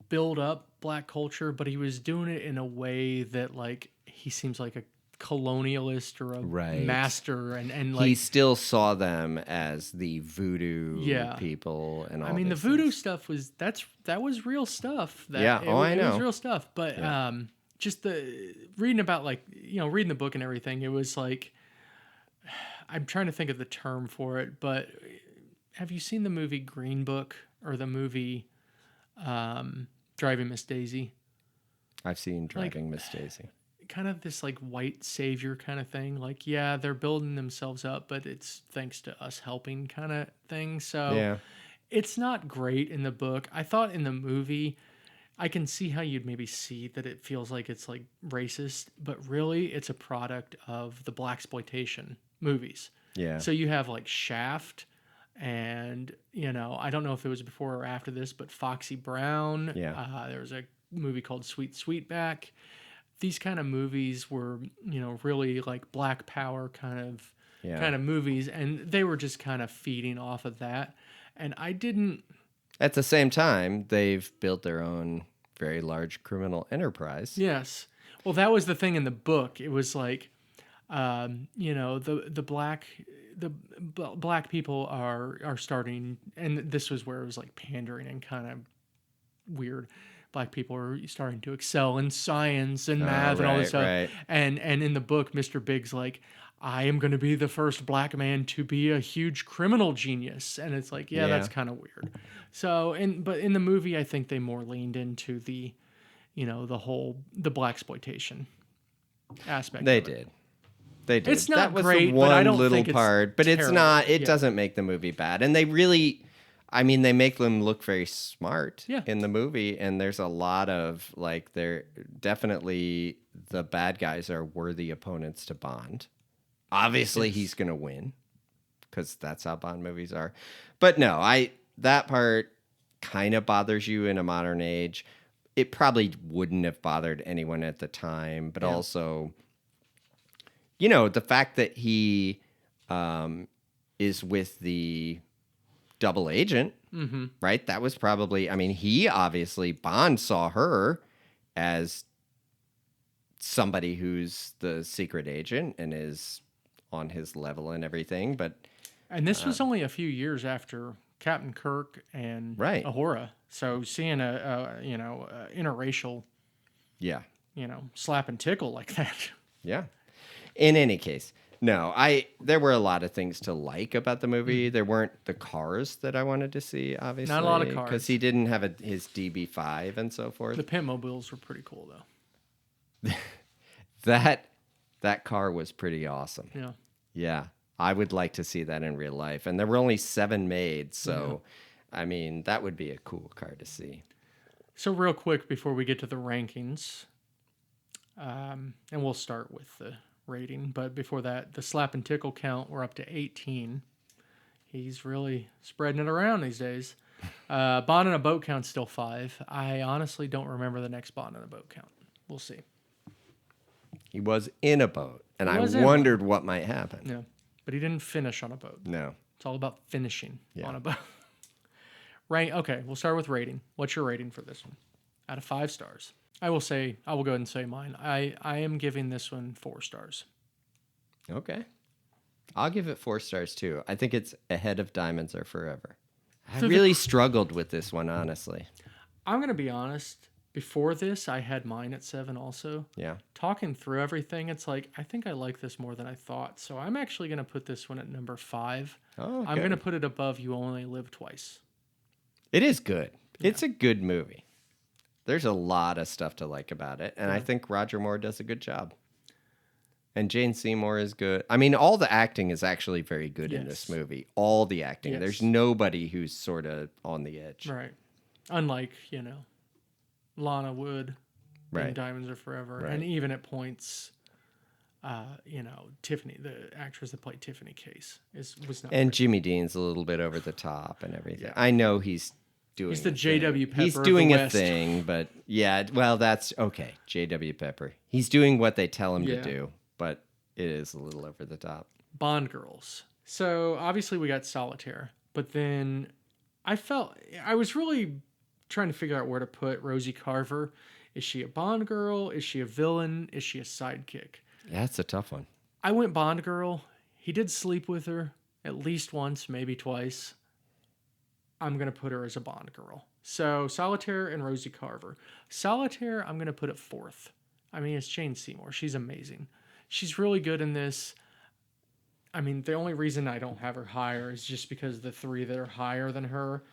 build up black culture, but he was doing it in a way that, like, he seems like a colonialist or a master, and like he still saw them as the voodoo people and all. I mean, the voodoo stuff that was real stuff. I know. It was real stuff, but just the reading about, like, reading the book and everything, it was like, I'm trying to think of the term for it, but have you seen the movie Green Book or the movie Driving Miss Daisy? I've seen Driving Miss Daisy. Kind of this like white savior kind of thing. Like, yeah, they're building themselves up, but it's thanks to us helping kind of thing. So it's not great in the book. I thought in the movie, I can see how you'd maybe see that it feels like it's like racist, but really it's a product of the blaxploitation movies. Yeah. So you have like Shaft and, I don't know if it was before or after this, but Foxy Brown. Yeah. There was a movie called Sweet Sweetback. These kind of movies were, really like Black Power kind of movies, and they were just kind of feeding off of that. And I didn't... At the same time, they've built their own very large criminal enterprise. Yes. Well, that was the thing in the book. It was like, the black people are starting, and this was where it was like pandering and kind of weird. Black people are starting to excel in science and math and all this stuff. Right. And in the book, Mr. Big's like, I am going to be the first black man to be a huge criminal genius. And it's like, that's kind of weird. So, but in the movie, I think they more leaned into the, the blaxploitation aspect. They did. It's not that was great, the one but I don't little think it's part, but terrible. it's not. It doesn't make the movie bad, and they really, I mean, they make them look very smart in the movie, and there's a lot of like, they're definitely the bad guys are worthy opponents to Bond. Obviously, he's gonna win because that's how Bond movies are. But no, that part kind of bothers you in a modern age. It probably wouldn't have bothered anyone at the time, but also, the fact that he is with the double agent, right? That was probably, I mean, he obviously, Bond saw her as somebody who's the secret agent and is on his level and everything, and this was only a few years after Captain Kirk and Uhura, so seeing a interracial, slap and tickle like that, In any case, no, there were a lot of things to like about the movie. There weren't the cars that I wanted to see, obviously. Not a lot of cars. Because he didn't have his DB5 and so forth. The Pimp Mobiles were pretty cool, though. That car was pretty awesome. Yeah. I would like to see that in real life. And there were only 7 made, so I mean, that would be a cool car to see. So real quick before we get to the rankings, and we'll start with the rating. But before that, the slap and tickle count, we're up to 18. He's really spreading it around these days. Bond in a boat count's still 5. I honestly don't remember the next Bond in a boat count. We'll see. He was in a boat, and He I was in wondered what might happen. Yeah, but he didn't finish on a boat. No. It's all about finishing Yeah. on a boat. Okay, we'll start with rating. What's your rating for this one? Out of 5 stars. I will go ahead and say mine. I am giving this one 4 stars. Okay. I'll give it 4 stars too. I think it's ahead of Diamonds Are Forever. I So really struggled with this one, honestly. I'm going to be honest. Before this, I had mine at 7 also. Yeah. Talking through everything, it's like, I think I like this more than I thought. So I'm actually going to put this one at number 5. Oh, I'm good. going to put it above You Only Live Twice. It is good. It's a good movie. There's a lot of stuff to like about it, and I think Roger Moore does a good job. And Jane Seymour is good. I mean, all the acting is actually very good in this movie. All the acting. Yes. There's nobody who's sort of on the edge. Right. Unlike, Lana Wood in Right. Diamonds Are Forever. Right. And even at points, Tiffany, the actress that played Tiffany Case, was not. And great. Jimmy Dean's a little bit over the top and everything. Yeah. I know he's doing He's the a thing. J.W. Pepper He's of doing the a West. thing, but yeah, well, that's okay. J.W. Pepper. He's doing what they tell him to Yeah. do, but it is a little over the top. Bond girls. So obviously we got Solitaire, but then I was really trying to figure out where to put Rosie Carver. Is she a Bond girl? Is she a villain? Is she a sidekick? Yeah, that's a tough one. I went Bond girl. He did sleep with her at least once, maybe twice. I'm going to put her as a Bond girl. So Solitaire and Rosie Carver. Solitaire, I'm going to put it 4th. I mean, it's Jane Seymour. She's amazing. She's really good in this. I mean, the only reason I don't have her higher is just because the 3 that are higher than her,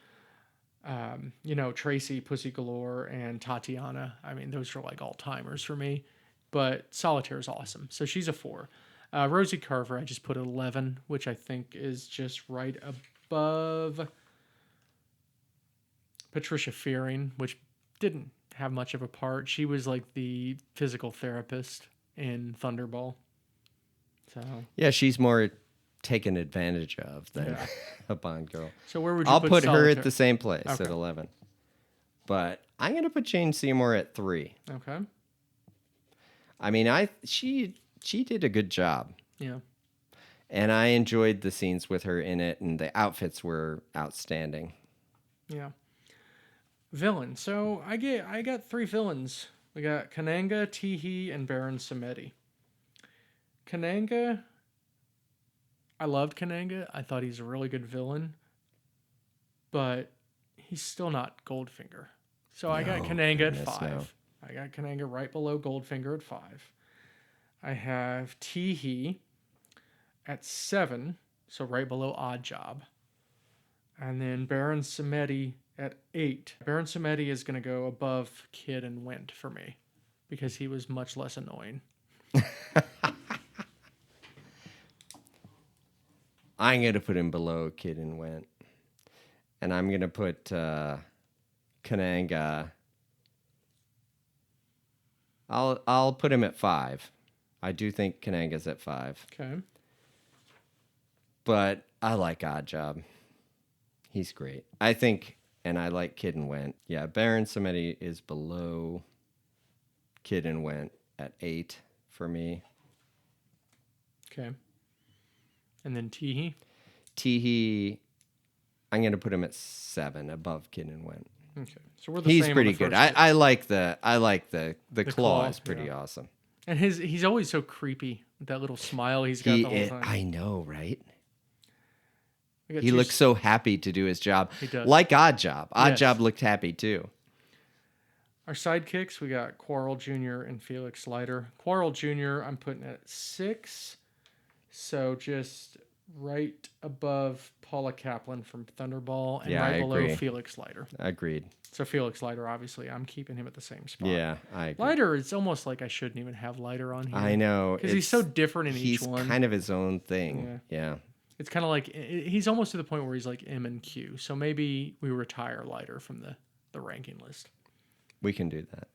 Tracy, Pussy Galore, and Tatiana. I mean, those are like all-timers for me. But Solitaire is awesome. So she's a 4. Rosie Carver, I just put at 11, which I think is just right above Patricia Fearing, which didn't have much of a part. She was like the physical therapist in Thunderball. So Yeah, she's more taken advantage of than Yeah. a Bond girl. So where would you I'll put her Solitaire? at the same place Okay. at 11. But I'm going to put Jane Seymour at 3. Okay. I mean, she did a good job. Yeah. And I enjoyed the scenes with her in it, and the outfits were outstanding. Yeah. Villain. So I got 3 villains. We got Kananga, Teehee, and Baron Samedi. Kananga, I loved Kananga. I thought he's a really good villain, but he's still not Goldfinger. So I got No, Kananga at goodness, 5. no. I got Kananga right below Goldfinger at 5. I have Teehee at 7, so right below Odd Job. And then Baron Samedi at 8. Baron Samedi is going to go above Kid and Wint for me because he was much less annoying. I'm going to put him below Kid and Went. And I'm going to put Kananga. I'll put him at 5. I do think Kananga's at 5. Okay. But I like Odd Job. He's great. I think, and I like Kid and Went. Yeah, Baron Samedi is below Kid and Went at 8 for me. Okay. And then Teehee. Teehee, I'm going to put him at 7 above Kid and Went. Okay. So we're the He's same on pretty the good. first two. I like the claw claw, is pretty yeah. awesome. And he's always so creepy with that little smile he's got the whole time. I know, right? We got He two looks so happy to do his job. He does. Like Odd Job. Odd Yes. Job looked happy too. Our sidekicks, we got Quarrel Jr. and Felix Leiter. Quarrel Jr. I'm putting at 6. So just right above Paula Kaplan from Thunderball and Yeah, right I below agree. Felix Leiter. Agreed. So Felix Leiter, obviously, I'm keeping him at the same spot. Yeah, I agree. Leiter, it's almost like I shouldn't even have Leiter on here. I know. Because he's so different in each He's one. kind of his own thing. Yeah. It's kind of like he's almost to the point where he's like M and Q. So maybe we retire Lighter from the ranking list. We can do that.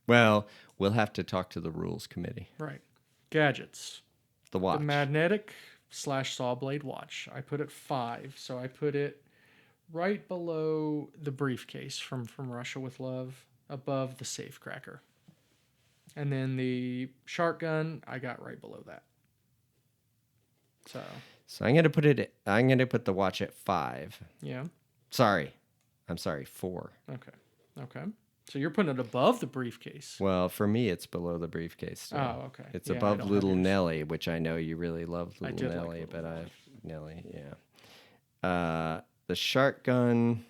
Well, we'll have to talk to the rules committee. Right. Gadgets. The watch. The magnetic / saw blade watch. I put it 5. So I put it right below the briefcase from Russia with Love, above the safecracker. And then the shark gun, I got right below that. So I'm gonna put the watch at 5. yeah. I'm sorry, 4. Okay. So you're putting it above the briefcase. Well, for me, it's below the briefcase. Still. Oh, okay. It's Yeah, I above don't Little have yours. Nelly, which I know you really love I Little did like Nelly, Little but Nelly. Nelly, yeah. The shark gun.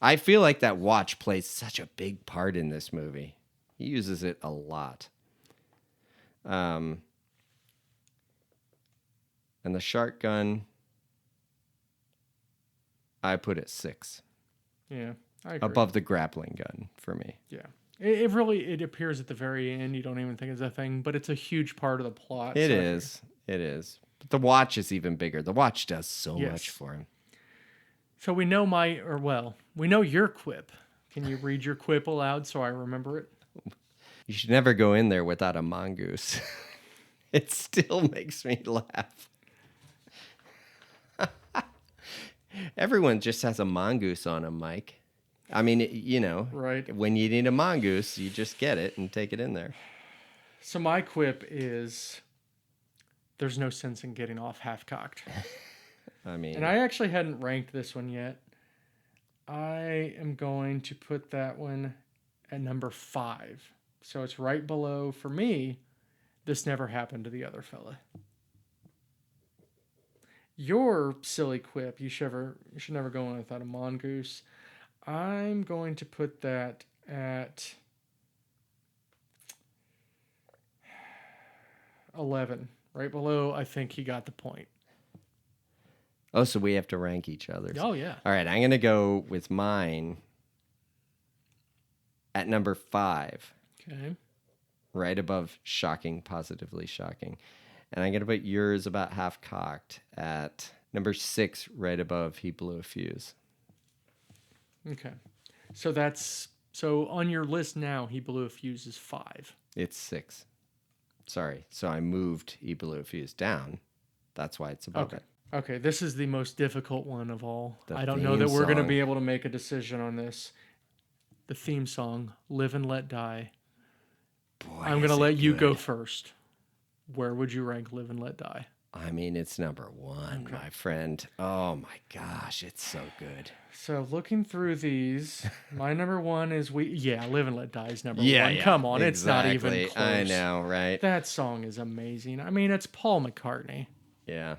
I feel like that watch plays such a big part in this movie. He uses it a lot. And the shark gun, I put it 6. Yeah, I agree. Above the grappling gun for me. Yeah. It really appears at the very end. You don't even think it's a thing, but it's a huge part of the plot. It so is. It is. But the watch is even bigger. The watch does so Yes. much for him. So we know we know your quip. Can you read your quip aloud so I remember it? You should never go in there without a mongoose. It still makes me laugh. Everyone just has a mongoose on them, Mike. I mean, Right. when you need a mongoose, you just get it and take it in there. So my quip is there's no sense in getting off half-cocked. I mean, And I actually hadn't ranked this one yet. I am going to put that one at number 5. So it's right below, for me, This Never Happened to the Other Fella. Your silly quip, you should never go in without a mongoose. I'm going to put that at 11. Right below, I think he got the point. oh, so we have to rank each other's. Oh, yeah. All right, I'm going to go with mine at number 5. Okay. Right above Shocking, Positively Shocking. And I'm going to put yours about half cocked at number 6, right above He Blew a Fuse. Okay. So on your list now, He Blew a Fuse is 5. It's 6. Sorry. So I moved He Blew a Fuse down. That's why it's above Okay. it. Okay, this is the most difficult one of all. The I don't know that theme we're going to song. be able to make a decision on this. The theme song, Live and Let Die. Boy, I'm going to is it let you go good. first. Where would you rank Live and Let Die? I mean, it's number 1, my friend. Oh my gosh, it's so good. So looking through these, my number 1 is Live and Let Die is number 1. Yeah. Come on, it's not even exactly. close. I know, right? That song is amazing. I mean, it's Paul McCartney. Yeah.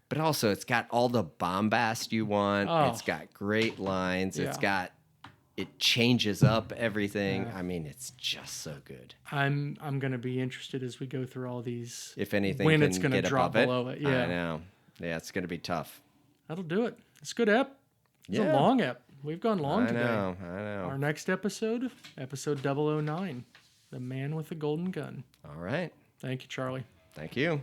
But also, it's got all the bombast you want. Oh. It's got great lines. Yeah. It changes up everything. I mean, it's just so good. I'm gonna be interested as we go through all these. If anything, when can it's gonna get drop above below it. Yeah, I know. Yeah, it's going to be tough. that'll do it. It's a good ep. It's a Yeah. long ep. We've gone long I today. know. Our next episode 009, The Man with the Golden Gun. All right. Thank you, Charlie. Thank you.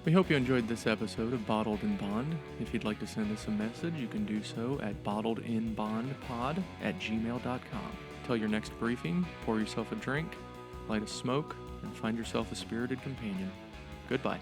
We hope you enjoyed this episode of Bottled in Bond. If you'd like to send us a message, you can do so at bottledinbondpod@gmail.com. Till your next briefing, pour yourself a drink, light a smoke, and find yourself a spirited companion. Goodbye.